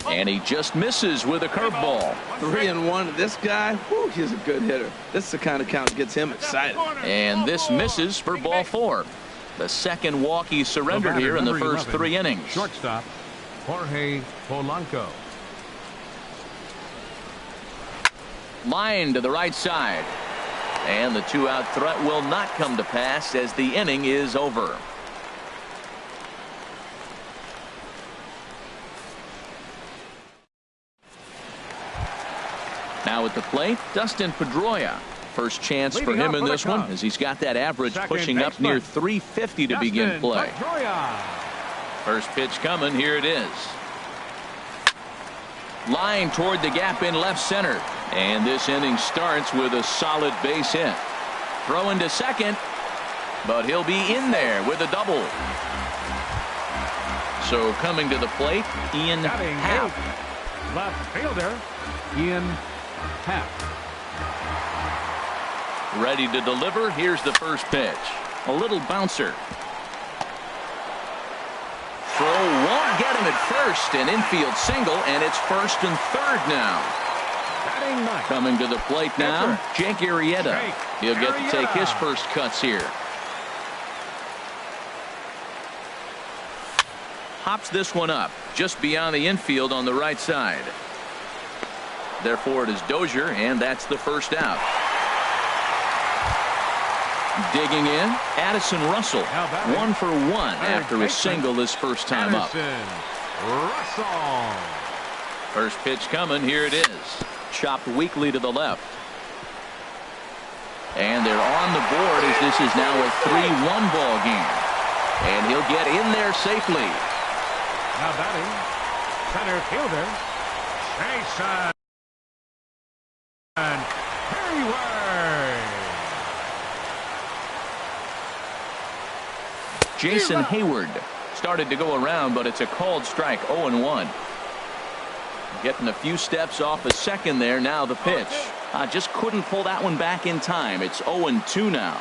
And he just misses with a curveball. 3-1. This guy, whew, he's a good hitter. This is the kind of count that gets him excited. And this misses for ball 4. The second walk he surrendered here in the first 3 innings. Shortstop Jorge Polanco. Line to the right side. And the 2-out threat will not come to pass as the inning is over. Now at the plate, Dustin Pedroia. First chance for him in this one as he's got that average pushing up near 350 to begin play. First pitch coming. Here it is. Line toward the gap in left center. And this inning starts with a solid base hit. Throw into second. But he'll be in there with a double. So coming to the plate, Ian Happ. Left fielder, Ian Happ. Ready to deliver. Here's the first pitch. A little bouncer. Throw won't get him at first. An infield single, and it's first and third now. Coming to the plate now, Jake Arrieta. He'll get to take his first cuts here. Hops this one up just beyond the infield on the right side. Therefore it is Dozier, and that's the first out. Digging in, Addison Russell. 1 for 1 after a single his first time up. Russell. First pitch coming. Here it is. Chopped weakly to the left. And they're on the board as this is now a 3-1 ball game. And he'll get in there safely. Now batting, center fielder, Jason Hayward. Jason Hayward started to go around, but it's a called strike. 0-1. Getting a few steps off a second there. Now the pitch. Just couldn't pull that one back in time. It's 0-2 now.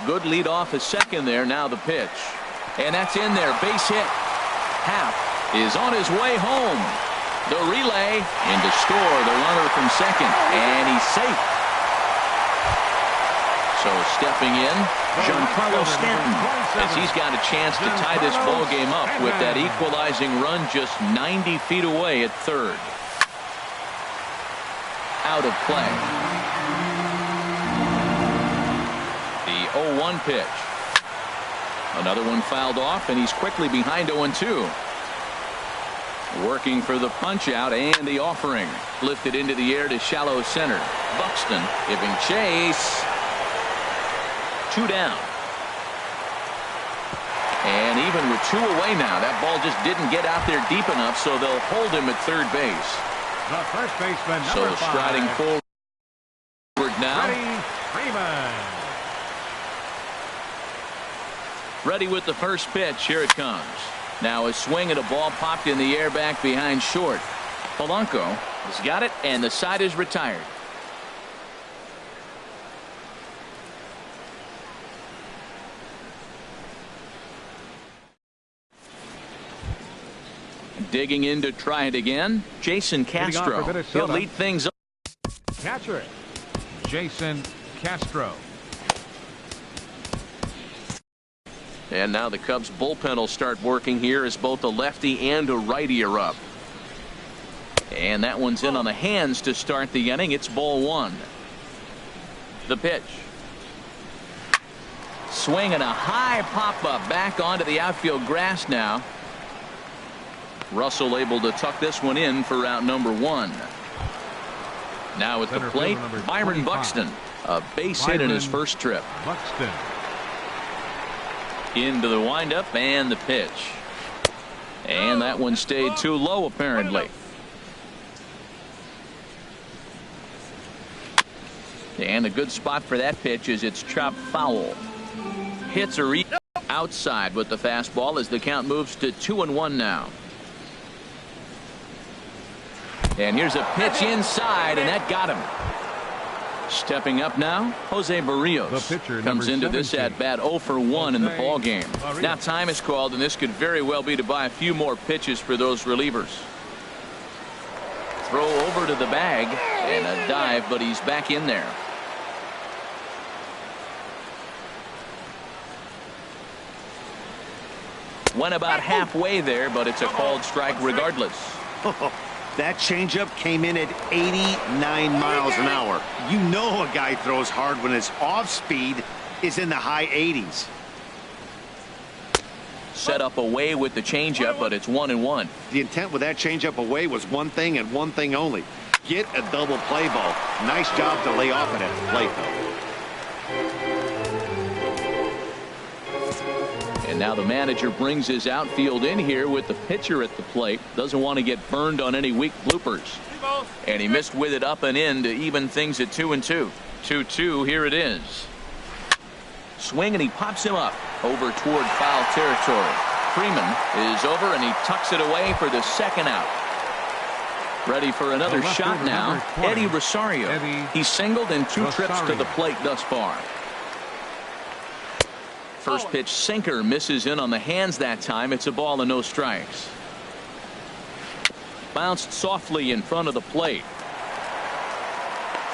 Good lead off a second there. Now the pitch. And that's in there. Base hit. Happ is on his way home. The relay in to score the runner from second. And he's safe. So stepping in, Giancarlo Stanton, as he's got a chance to tie this ball game up with that equalizing run just 90 feet away at third. Out of play. The 0-1 pitch. Another one fouled off, and he's quickly behind 0-2. Working for the punch out and the offering. Lifted into the air to shallow center. Buxton giving chase. 2 down. And even with 2 away now, that ball just didn't get out there deep enough, so they'll hold him at third base. The first baseman, so striding forward now. Freeman. Ready with the first pitch. Here it comes. Now a swing at a ball popped in the air back behind short. Polanco has got it, and the side is retired. Digging in to try it again, Jason Castro. He'll lead things up. Catcher, Jason Castro. And now the Cubs bullpen will start working here as both a lefty and a righty are up. And that one's in on the hands to start the inning. It's ball 1. The pitch. Swing and a high pop-up back onto the outfield grass now. Russell able to tuck this one in for out number 1. Now at the plate, Byron Buxton. A base hit in his first trip. Buxton. Into the windup and the pitch. And that one stayed too low apparently. And a good spot for that pitch is it's chopped foul. Hits are outside with the fastball as the count moves to 2-1 now. And here's a pitch inside, and that got him. Stepping up now, Jose Barrios comes into this at bat 0 for 1 in the ball game. Now time is called, and this could very well be to buy a few more pitches for those relievers. Throw over to the bag and a dive, but he's back in there. Went about halfway there, but it's a called strike regardless. That changeup came in at 89 miles an hour. You know a guy throws hard when his off speed is in the high 80s. Set up away with the changeup, but it's 1-1. The intent with that changeup away was one thing and one thing only. Get a double play ball. Nice job to lay off it at the plate, though. And now the manager brings his outfield in here with the pitcher at the plate. Doesn't want to get burned on any weak bloopers. And he missed with it up and in to even things at 2-2. 2-2, here it is. Swing and he pops him up over toward foul territory. Freeman is over and he tucks it away for the second out. Ready for another shot now. Eddie Rosario. He's singled in 2 trips to the plate thus far. First pitch sinker misses in on the hands that time. It's a ball and no strikes. Bounced softly in front of the plate.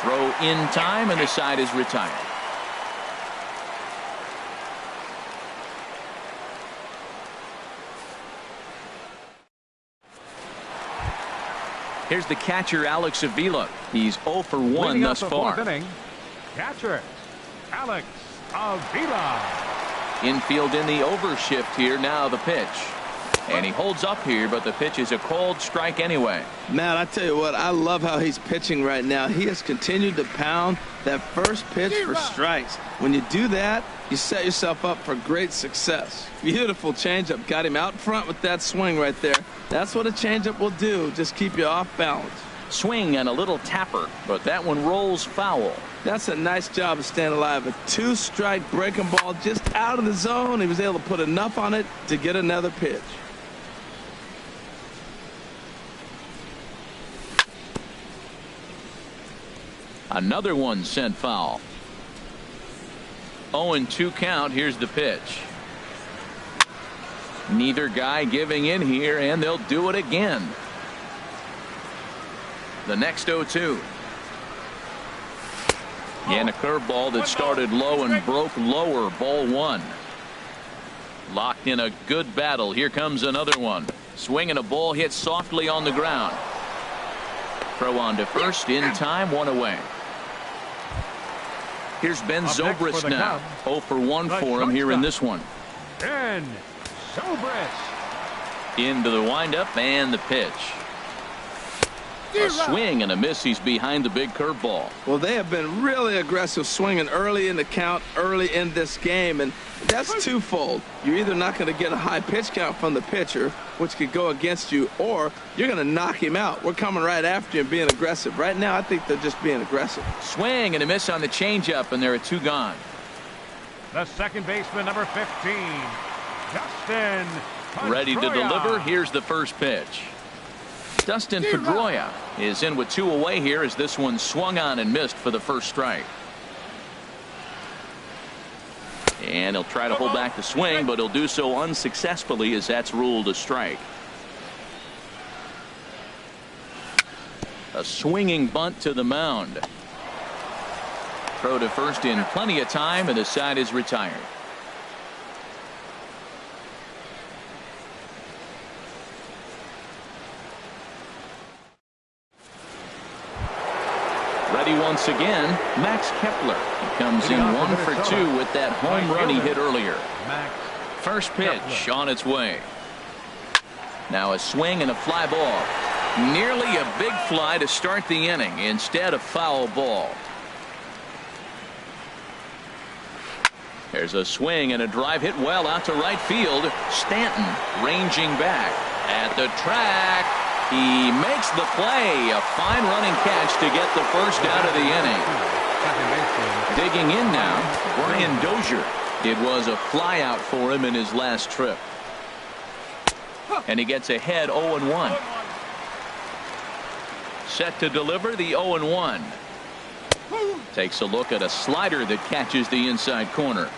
Throw in time and the side is retired. Here's the catcher Alex Avila. He's 0 for 1 thus far. Catcher Alex Avila. Infield in the overshift here. Now the pitch. And he holds up here, but the pitch is a cold strike anyway. Man, I tell you what, I love how he's pitching right now. He has continued to pound that first pitch for strikes. When you do that, you set yourself up for great success. Beautiful changeup. Got him out front with that swing right there. That's what a changeup will do, just keep you off balance. Swing and a little tapper, but that one rolls foul. That's a nice job of staying alive. A 2-strike breaking ball just out of the zone. He was able to put enough on it to get another pitch. Another one sent foul. 0-2 count. Here's the pitch. Neither guy giving in here, and they'll do it again. The next 0-2. And a curveball that started low and broke lower. Ball 1. Locked in a good battle. Here comes another one. Swinging a ball hit softly on the ground. Throw on to first in time. 1 away. Here's Ben Zobrist now. 0 for 1 for him here in this one. Ben Zobrist. Into the windup and the pitch. A swing and a miss. He's behind the big curveball. Well, they have been really aggressive swinging early in the count, early in this game, and that's twofold. You're either not going to get a high pitch count from the pitcher, which could go against you, or you're going to knock him out. We're coming right after you and being aggressive. Right now, I think they're just being aggressive. Swing and a miss on the changeup, and there are 2 gone. The second baseman, number 15, Dustin Pedroia. Ready to deliver. Here's the first pitch. Dustin Pedroia is in with 2 away here as this one swung on and missed for the first strike. And he'll try to hold back the swing, but he'll do so unsuccessfully as that's ruled a strike. A swinging bunt to the mound. Throw to first in plenty of time, and the side is retired. Ready once again, Max Kepler. He comes in 1 for 2 with that home run he hit earlier. First pitch on its way. Now a swing and a fly ball. Nearly a big fly to start the inning. Instead, a foul ball. There's a swing and a drive hit well out to right field. Stanton ranging back at the track. He makes the play. A fine running catch to get the first out of the inning. Digging in now, Brian Dozier. It was a fly out for him in his last trip. And he gets ahead 0-1. Set to deliver the 0-1. Takes a look at a slider that catches the inside corner.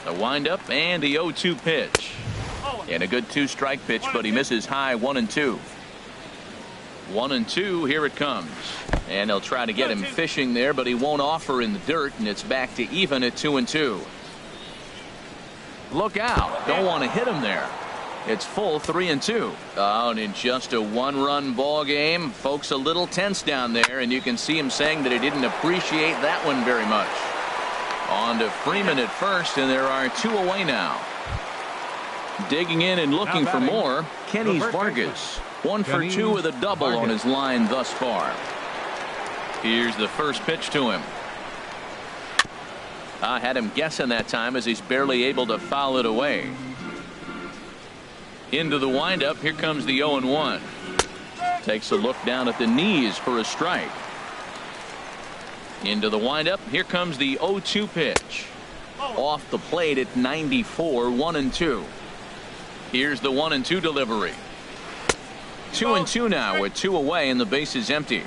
The windup and the 0-2 pitch. And a good 2-strike pitch, but he misses high. 1-2. 1-2. Here it comes. And they'll try to get him fishing there, but he won't offer in the dirt, and it's back to even at 2-2. Look out. Don't want to hit him there. It's full 3-2. Oh, and in just a 1-run ball game, folks a little tense down there, and you can see him saying that he didn't appreciate that one very much. On to Freeman at first, and there are 2 away now. Digging in and looking for more, Kenny Vargas. 1 for 2 with a double on his line thus far. Here's the first pitch to him. I had him guessing that time as he's barely able to foul it away. Into the windup. Here comes the 0-1. Takes a look down at the knees for a strike. Into the windup. Here comes the 0-2 pitch. Off the plate at 94. 1-2. Here's the 1-2 delivery. 2-2 now with 2 away and the base is empty.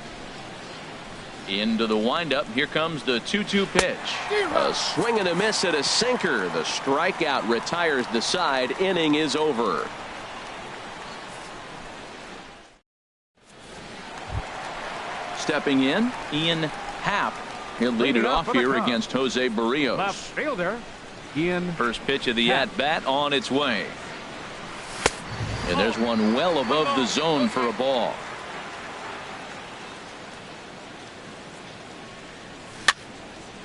Into the windup. Here comes the 2-2 pitch. A swing and a miss at a sinker. The strikeout retires the side. Inning is over. Stepping in, Ian Happ. He'll lead it off here against Jose Barrios. Left fielder, Ian. First pitch of the at-bat on its way. And there's one well above the zone for a ball.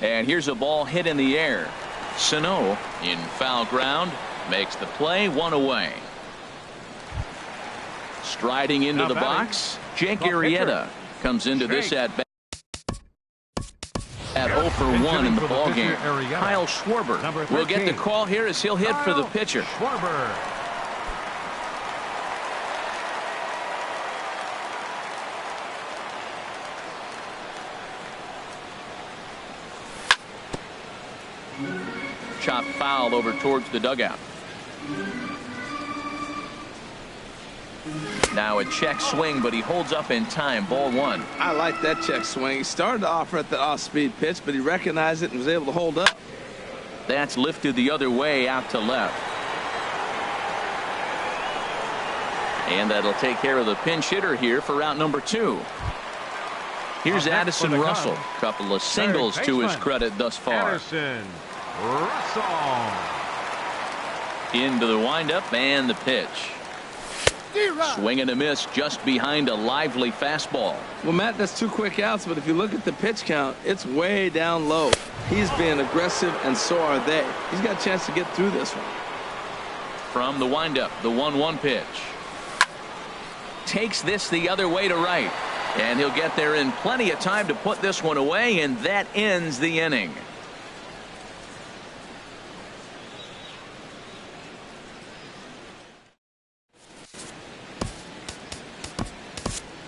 And here's a ball hit in the air. Sano in foul ground makes the play. 1 away. Striding into the box, Jake Arrieta comes into this at-bat at 0 for 1 in the ballgame. Kyle Schwarber will get the call here as he'll hit for the pitcher. Schwarber. Chopped foul over towards the dugout. Now a check swing, but he holds up in time. Ball 1. I like that check swing. He started to offer at the off-speed pitch, but he recognized it and was able to hold up. That's lifted the other way out to left. And that'll take care of the pinch hitter here for route number 2. Here's Addison Russell. Couple of singles to his credit thus far. Addison Russell. Into the windup and the pitch. Swing and a miss just behind a lively fastball. Well, Matt, that's 2 quick outs, but if you look at the pitch count, it's way down low. He's being aggressive, and so are they. He's got a chance to get through this one. From the windup, the 1-1 pitch. Takes this the other way to right. And he'll get there in plenty of time to put this one away, and that ends the inning.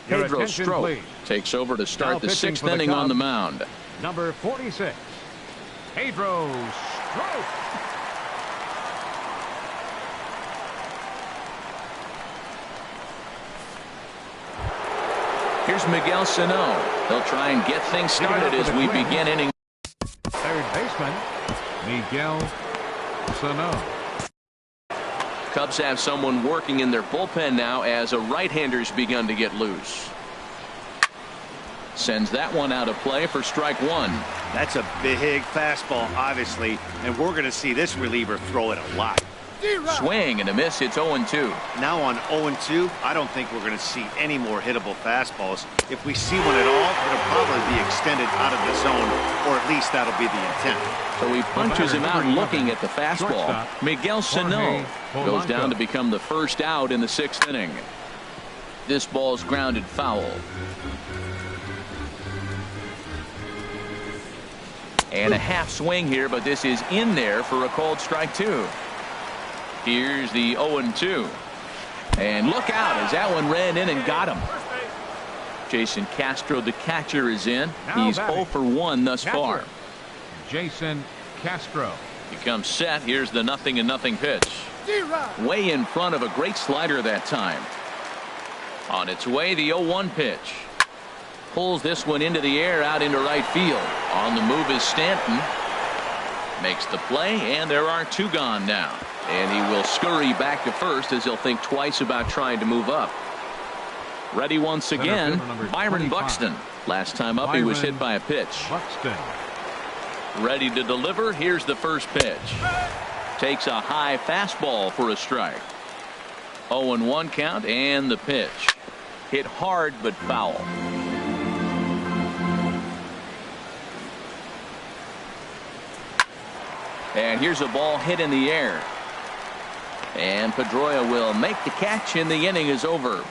Pedro Strop takes over to start the 6th inning on the mound. Number 46, Pedro Strop. Here's Miguel Sano. He'll try and get things started as we begin inning. Third baseman, Miguel Sano. Cubs have someone working in their bullpen now as a right-hander's begun to get loose. Sends that one out of play for strike 1. That's a big fastball, obviously, and we're going to see this reliever throw it a lot. Swing and a miss. It's 0-2. Now on 0-2, I don't think we're going to see any more hittable fastballs. If we see one at all, it'll probably be extended out of the zone, or at least that'll be the intent. So he punches him out looking at the fastball. Miguel Sano goes down to become the first out in the 6th inning. This ball's grounded foul. And a half swing here, but this is in there for a called strike 2. Here's the 0-2. And look out as that one ran in and got him. Jason Castro, the catcher, is in. He's 0 for 1 thus far. Jason Castro. He comes set. Here's the 0-0 pitch. Way in front of a great slider that time. On its way, the 0-1 pitch. Pulls this one into the air out into right field. On the move is Stanton. Makes the play, and there are 2 gone now. And he will scurry back to first as he'll think twice about trying to move up. Ready once again, Byron Buxton. Last time up, he was hit by a pitch. Buxton. Ready to deliver. Here's the first pitch. Takes a high fastball for a strike. 0-1 count and the pitch. Hit hard but foul. And here's a ball hit in the air. And Pedroia will make the catch, and the inning is over.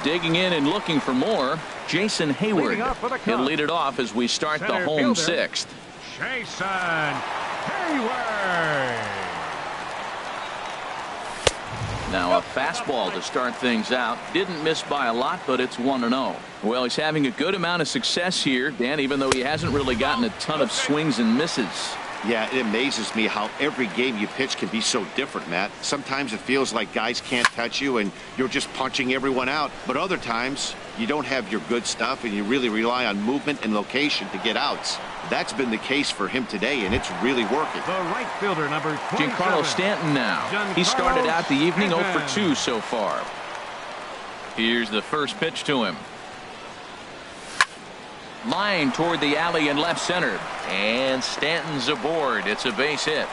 Digging in and looking for more, Jason Hayward. He'll lead it off as we start the home 6th. Jason Hayward. Now a fastball to start things out. Didn't miss by a lot, but it's 1-0. Well, he's having a good amount of success here, Dan, even though he hasn't really gotten a ton of swings and misses. Yeah, it amazes me how every game you pitch can be so different, Matt. Sometimes it feels like guys can't touch you and you're just punching everyone out. But other times you don't have your good stuff and you really rely on movement and location to get outs. That's been the case for him today, and it's really working. The right fielder, number 27. Giancarlo Stanton now. He started out the evening 0 for 2 so far. Here's the first pitch to him. Line toward the alley and left center. And Stanton's aboard. It's a base hit.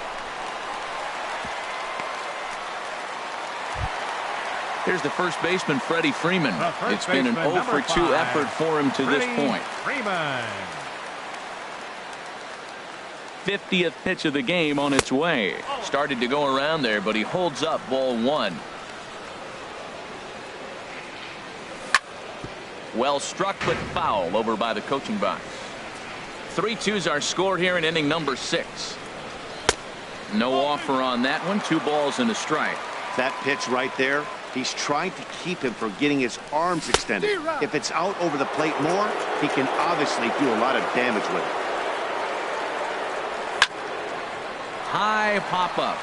Here's the first baseman, Freddie Freeman. It's been an 0 for 2 effort for him to this point. Freeman. 50th pitch of the game on its way. Started to go around there, but he holds up ball one. Well struck, but foul over by the coaching box. 3-2's our score here in inning number 6. No offer on that one. 2 balls and a strike. That pitch right there, he's trying to keep him from getting his arms extended. If it's out over the plate more, he can obviously do a lot of damage with it. High pop-up.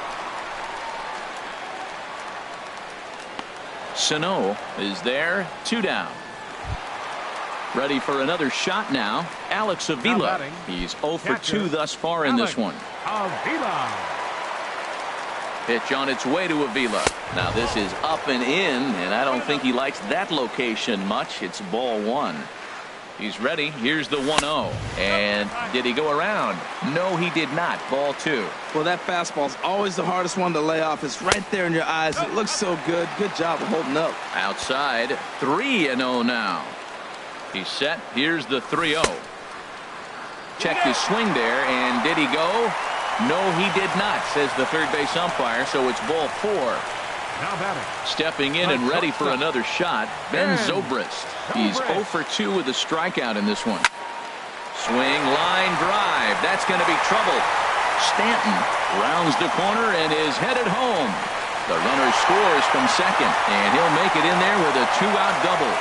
Sano is there. 2 down. Ready for another shot now. Alex Avila. He's 0 for 2 thus far in this one. Avila. Pitch on its way to Avila. Now this is up and in, and I don't think he likes that location much. It's ball 1. He's ready. Here's the 1-0. And did he go around? No, he did not. Ball 2. Well, that fastball's always the hardest one to lay off. It's right there in your eyes. It looks so good. Good job of holding up. Outside. 3-0 now. He's set. Here's the 3-0. Checked his swing there, and did he go? No, he did not, says the third base umpire, so it's ball 4. Now batting. Stepping in and ready for another shot, Ben Zobrist. He's 0 for 2 with a strikeout in this one. Swing, line drive. That's going to be trouble. Stanton rounds the corner and is headed home. The runner scores from second, and he'll make it in there with a 2-out double.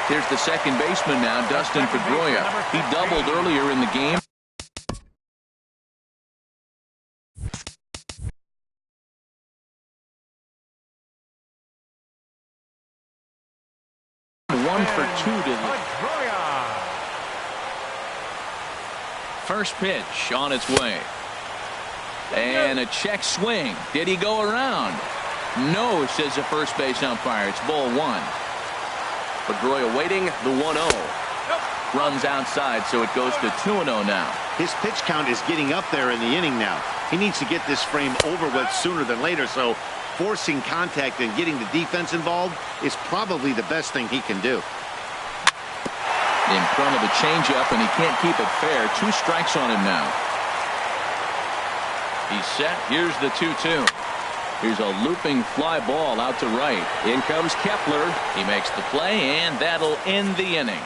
Here's the second baseman now, Dustin Pedroia. He doubled earlier in the game. One for 2 to the first pitch on its way. And a check swing. Did he go around? No, says the first base umpire. It's ball 1. Pedroia waiting the 1-0. Runs outside, so it goes to 2-0 now. His pitch count is getting up there in the inning now. He needs to get this frame over with sooner than later, so forcing contact and getting the defense involved is probably the best thing he can do. In front of the changeup, and he can't keep it fair. 2 strikes on him now. He's set. Here's the 2-2. Here's a looping fly ball out to right. In comes Kepler. He makes the play, and that'll end the inning.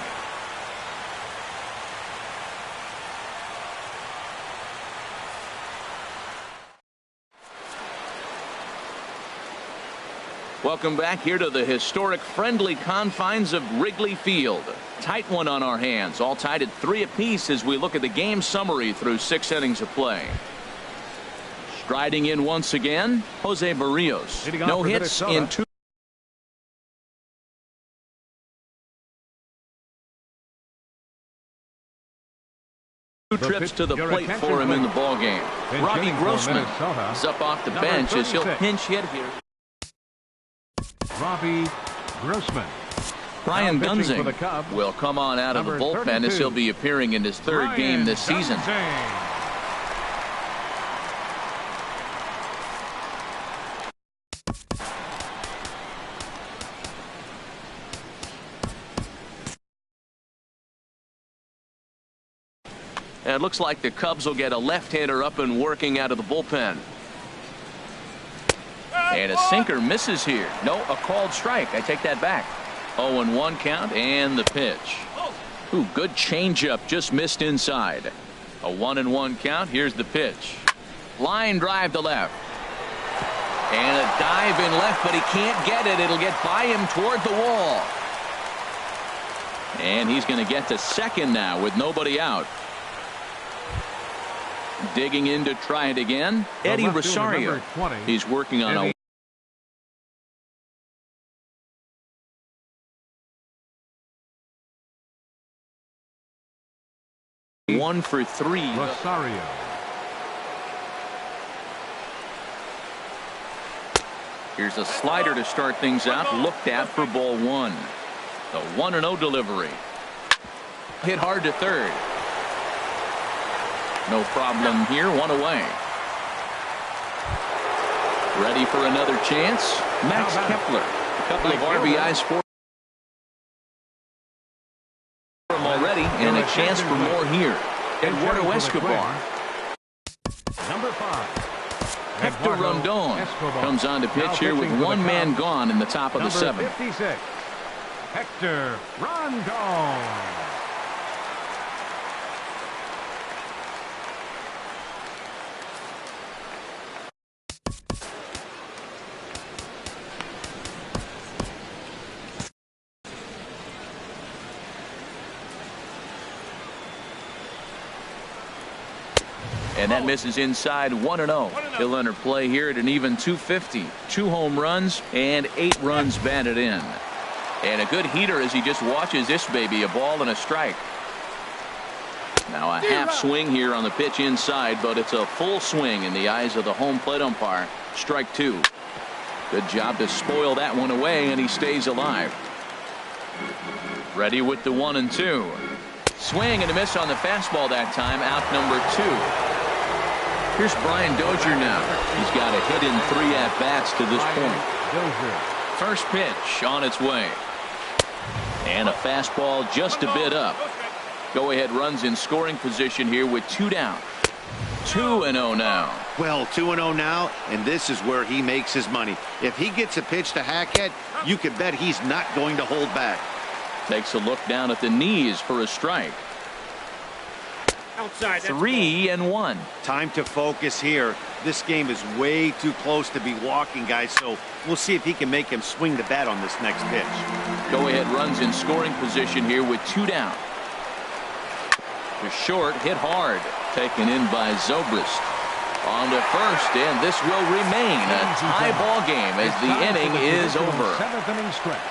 Welcome back here to the historic friendly confines of Wrigley Field. Tight one on our hands, all tied at 3 apiece as we look at the game summary through 6 innings of play. Striding in once again, Jose Barrios. No hits in 2 trips to the plate for him in the ballgame. Robbie Grossman is up off the bench as he'll pinch hit here. Robbie Grossman. Brian Gunzing will come on out of the bullpen as he'll be appearing in his 3rd game this season. And it looks like the Cubs will get a left-hander up and working out of the bullpen. And a sinker misses here. No, a called strike. I take that back. 0-1 count and the pitch. Ooh, good changeup, just missed inside. A 1-1 count. Here's the pitch. Line drive to left. And a dive in left, but he can't get it. It'll get by him toward the wall. And he's going to get to second now with nobody out. Digging in to try it again. Eddie Rosario. He's working on a 1 for 3. Rosario. Here's a slider to start things out. Looked at for ball 1. The 1-0 delivery. Hit hard to third. No problem here. 1 away. Ready for another chance. Max Kepler. A couple of RBIs for him already, and a chance for more here. Eduardo Escobar. Number 5. Hector Rondon comes on to pitch here with one man gone in the top of the 7th. Number 56. Hector Rondon. And that misses inside 1-0. He'll enter play here at an even 250. 2 home runs and 8 runs batted in. And a good heater as he just watches this baby, a ball and a strike. Now a half swing here on the pitch inside, but it's a full swing in the eyes of the home plate umpire. Strike 2. Good job to spoil that one away, and he stays alive. Ready with the 1-2. Swing and a miss on the fastball that time. Out number 2. Here's Brian Dozier now. He's got a hit in 3 at-bats to this point. First pitch on its way. And a fastball just a bit up. Go-ahead runs in scoring position here with 2 down. 2-0 now. Well, 2-0 now, and this is where he makes his money. If he gets a pitch to hack at, you can bet he's not going to hold back. Takes a look down at the knees for a strike. Outside. 3-1. Time to focus here. This game is way too close to be walking, guys, so we'll see if he can make him swing the bat on this next pitch. Go-ahead runs in scoring position here with 2 down. To short, hit hard. Taken in by Zobrist. On to first, and this will remain a tie ball game as the inning is over. 7th inning stretch.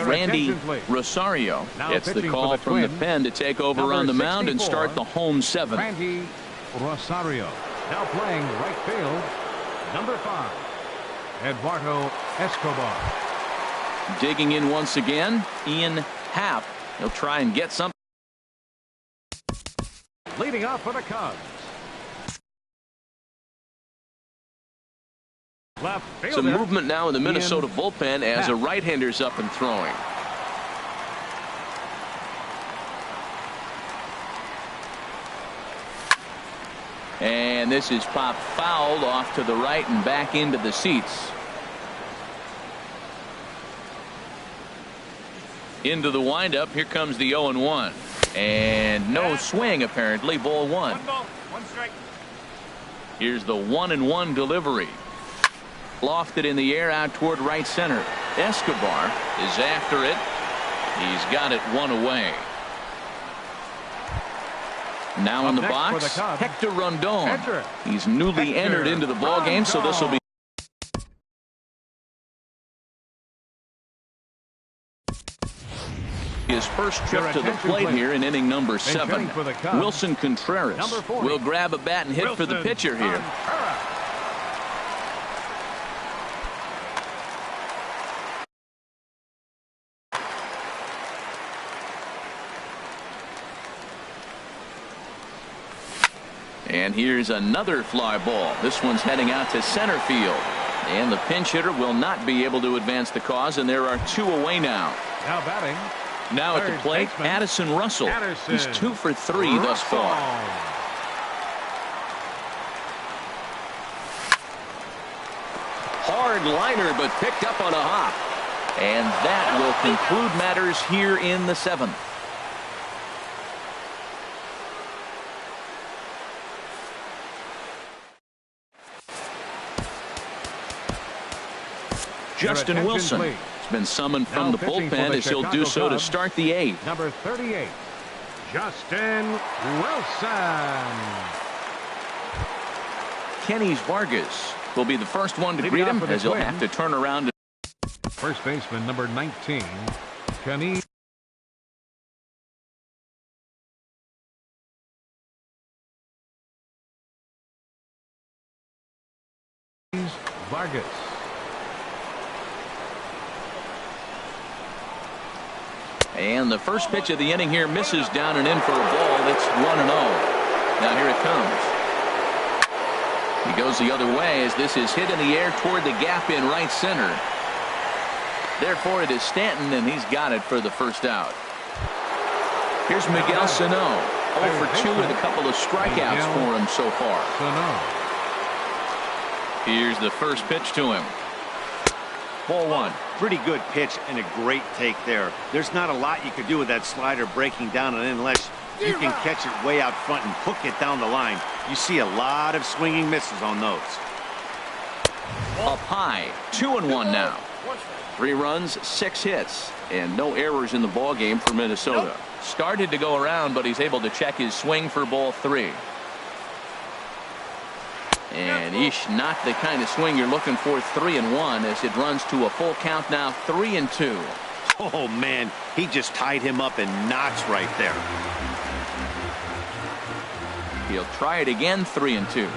Randy Rosario gets the call from the pen to take over on the mound and start the home 7th. Randy Rosario now playing right field. Number 5, Eduardo Escobar. Digging in once again, Ian Happ. He'll try and get something. Leading off for the Cubs. Left fielder. Some movement now in the Minnesota bullpen as a right-hander's up and throwing. And this is popped fouled off to the right and back into the seats. Into the windup. Here comes the 0-1. And no swing, apparently. Ball 1. 1 ball, 1 strike. Here's the 1-1 delivery. Lofted in the air out toward right center. Escobar is after it. He's got it 1 away. Now in the box, Hector Rondon. He's newly entered into the ball game, so this will be his first trip to the plate here in inning number 7. Wilson Contreras will grab a bat and hit for the pitcher here. And here's another fly ball. This one's heading out to center field. And the pinch hitter will not be able to advance the cause, and there are 2 away now. Now batting. Now at the plate, Addison Russell. He's 2 for 3 thus far. Hard liner, but picked up on a hop. And that will conclude matters here in the 7th. Justin Wilson has been summoned from the bullpen as he'll do so to start the 8th. Number 38, Justin Wilson. Kenny Vargas will be the first one to greet him as he'll have to turn around. First baseman number 19, Kenny Vargas. And the first pitch of the inning here misses down and in for a ball. That's 1-0. Now here it comes. He goes the other way as this is hit in the air toward the gap in right center. Therefore, it is Stanton, and he's got it for the first out. Here's Miguel Sano. 0 for 2 with a couple of strikeouts for him so far. Here's the first pitch to him. Ball 1. Pretty good pitch and a great take there. There's not a lot you could do with that slider breaking down and unless you can catch it way out front and hook it down the line. You see a lot of swinging misses on those. Up high, 2-1 now. 3 runs, 6 hits, and no errors in the ball game for Minnesota. Started to go around, but he's able to check his swing for ball 3. And not the kind of swing you're looking for. 3-1 as it runs to a full count now. 3-2. Oh man, he just tied him up in knots right there. He'll try it again. 3-2.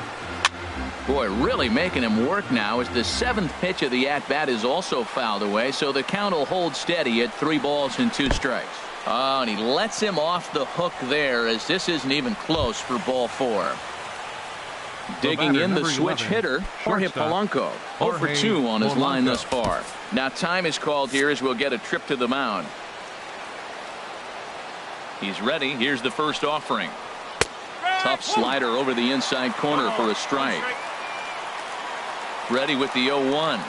Boy, really making him work now as the 7th pitch of the at-bat is also fouled away, so the count will hold steady at 3 balls and 2 strikes. Oh, and he lets him off the hook there as this isn't even close for ball 4. Digging in the switch hitter, Jorge Polanco. 0 for 2 on his line thus far. Now time is called here as we'll get a trip to the mound. He's ready. Here's the first offering. Tough slider over the inside corner for a strike. Ready with the 0-1.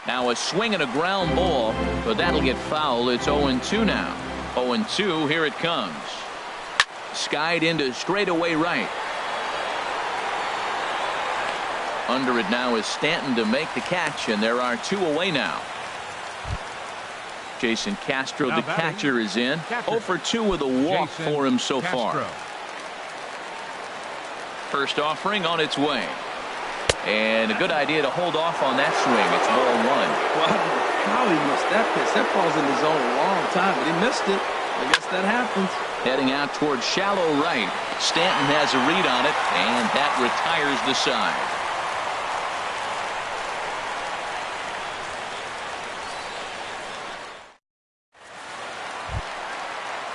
Now a swing and a ground ball, but that'll get foul. It's 0-2 now. 0-2, here it comes. Skied into straightaway right. Under it now is Stanton to make the catch, and there are 2 away now. Jason Castro, the catcher, is in. 0 for 2 with a walk for him so far. First offering on its way. And a good idea to hold off on that swing. It's ball 1. Wow, how he missed that pitch. That ball's in the zone a long time, but he missed it. I guess that happens. Heading out towards shallow right. Stanton has a read on it, and that retires the side.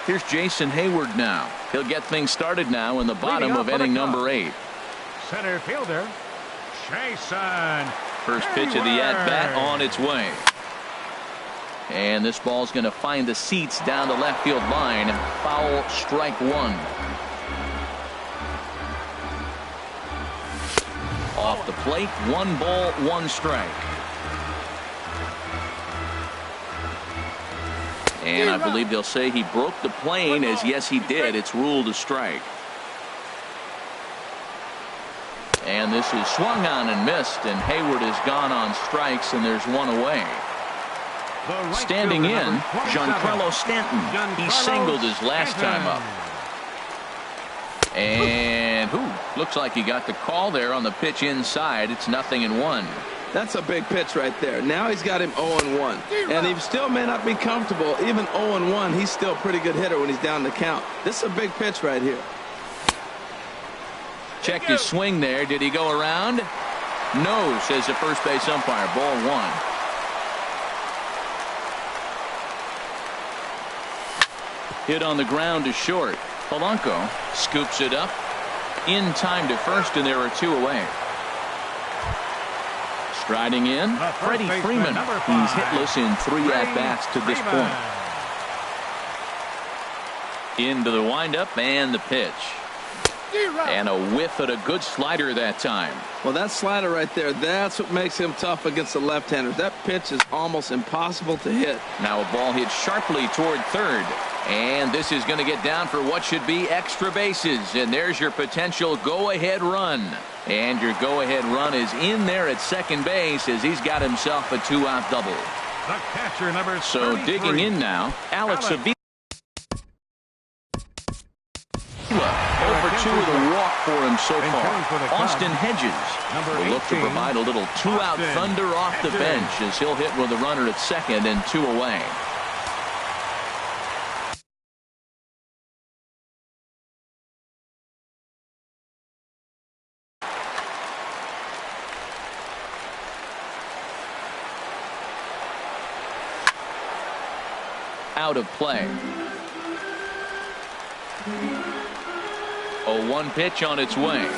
Here's Jason Hayward now. He'll get things started now in the bottom of inning number 8. Center fielder, Jason. First pitch of the at-bat on its way. And this ball's going to find the seats down the left field line. Foul, strike 1. Off the plate, 1 ball, 1 strike. And I believe they'll say he broke the plane, as yes he did. It's ruled a strike. And this is swung on and missed, and Hayward has gone on strikes, and there's 1 away. Standing in, Giancarlo Stanton. He singled his last time up. And looks like he got the call there on the pitch inside. It's 0-1. That's a big pitch right there. Now he's got him 0-1. And he still may not be comfortable. Even 0-1, he's still a pretty good hitter when he's down the count. This is a big pitch right here. Check his swing there. Did he go around? No, says the first base umpire. Ball 1. Hit on the ground to short. Polanco scoops it up in time to first, and there are 2 away. Striding in, Freddie Freeman. He's hitless in 3 at-bats to this point. Into the windup and the pitch. And a whiff at a good slider that time. Well, that slider right there, that's what makes him tough against the left-handers. That pitch is almost impossible to hit. Now a ball hit sharply toward third. And this is going to get down for what should be extra bases. And there's your potential go-ahead run. And your go-ahead run is in there at second base as he's got himself a 2-out double. The catcher, number 33. So digging in now, Alex Avila. 0 for 2 with a walk for him so far. Austin Hedges will look to provide a little 2-out thunder off the bench as he'll hit with a runner at second and 2 away. out of play. 0-1 pitch on its way.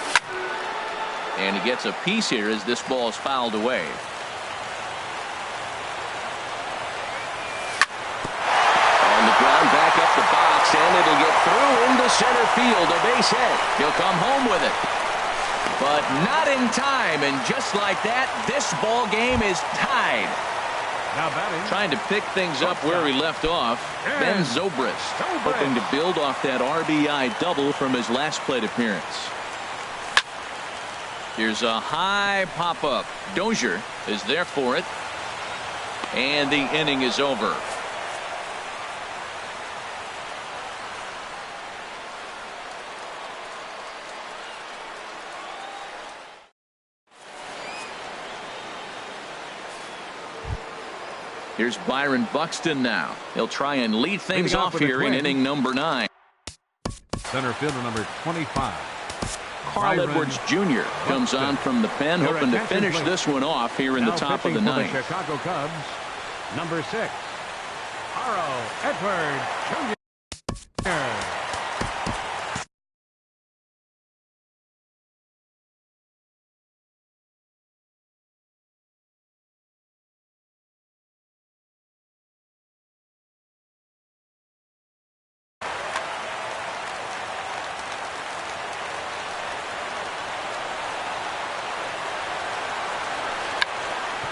And he gets a piece here as this ball is fouled away. On the ground, back up the box, and it'll get through into center field. A base hit. He'll come home with it. But not in time, and just like that, this ball game is tied. Now batting. Trying to pick things up where he left off. Ben Zobrist, hoping to build off that RBI double from his last plate appearance. Here's a high pop-up. Dozier is there for it. And the inning is over. Here's Byron Buxton now. He'll try and lead things off here in inning number 9. Center fielder number 25. Carl Edwards Jr. comes on from the pen, hoping to finish this one off here in the top of the ninth. Chicago Cubs, number 6, Carl Edwards Jr.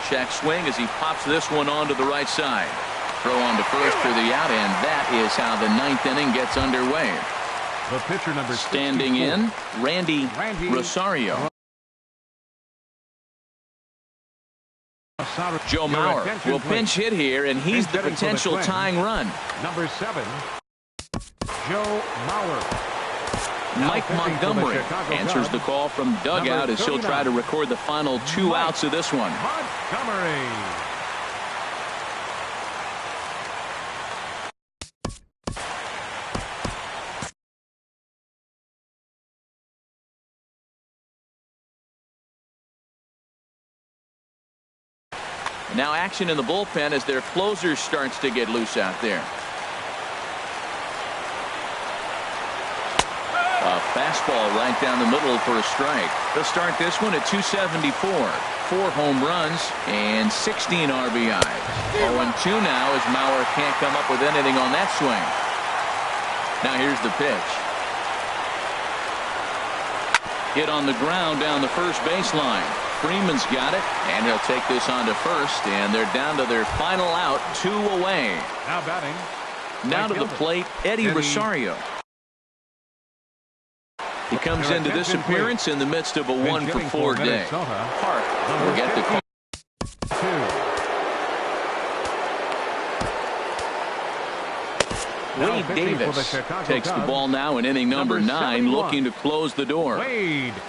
Check swing as he pops this one onto the right side. Throw on to first for the out, and that is how the 9th inning gets underway. The pitcher number standing 64. in, Randy Rosario. Joe Mauer will pinch hit here, and he's the potential tying run. Number 7, Joe Mauer. Mike Montgomery answers the call from dugout as he'll try to record the final 2 outs of this one. Montgomery. Now action in the bullpen as their closer starts to get loose out there. A fastball right down the middle for a strike. They'll start this one at 274. 4 home runs and 16 RBIs. 0-2 now as Mauer can't come up with anything on that swing. Now here's the pitch. Hit on the ground down the first baseline. Freeman's got it, and he'll take this on to first, and they're down to their final out, 2 away. Now batting. Now to the plate, Eddie Rosario. He comes into this appearance in the midst of a 1-for-4 day. Park will get the call. Wade Davis takes the ball now in inning number 9, looking to close the door. Wade Davis.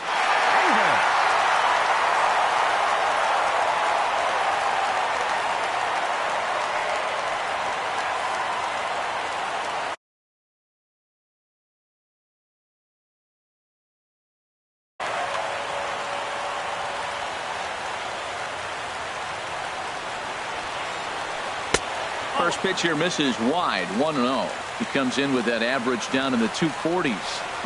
First pitch here misses wide, 1-0. He comes in with that average down in the 240s.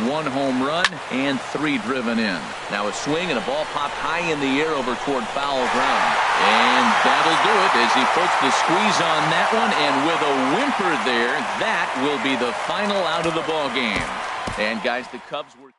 1 home run and 3 driven in. Now a swing and a ball popped high in the air over toward foul ground. And that'll do it as he puts the squeeze on that one. And with a whimper there, that will be the final out of the ball game. And guys, the Cubs were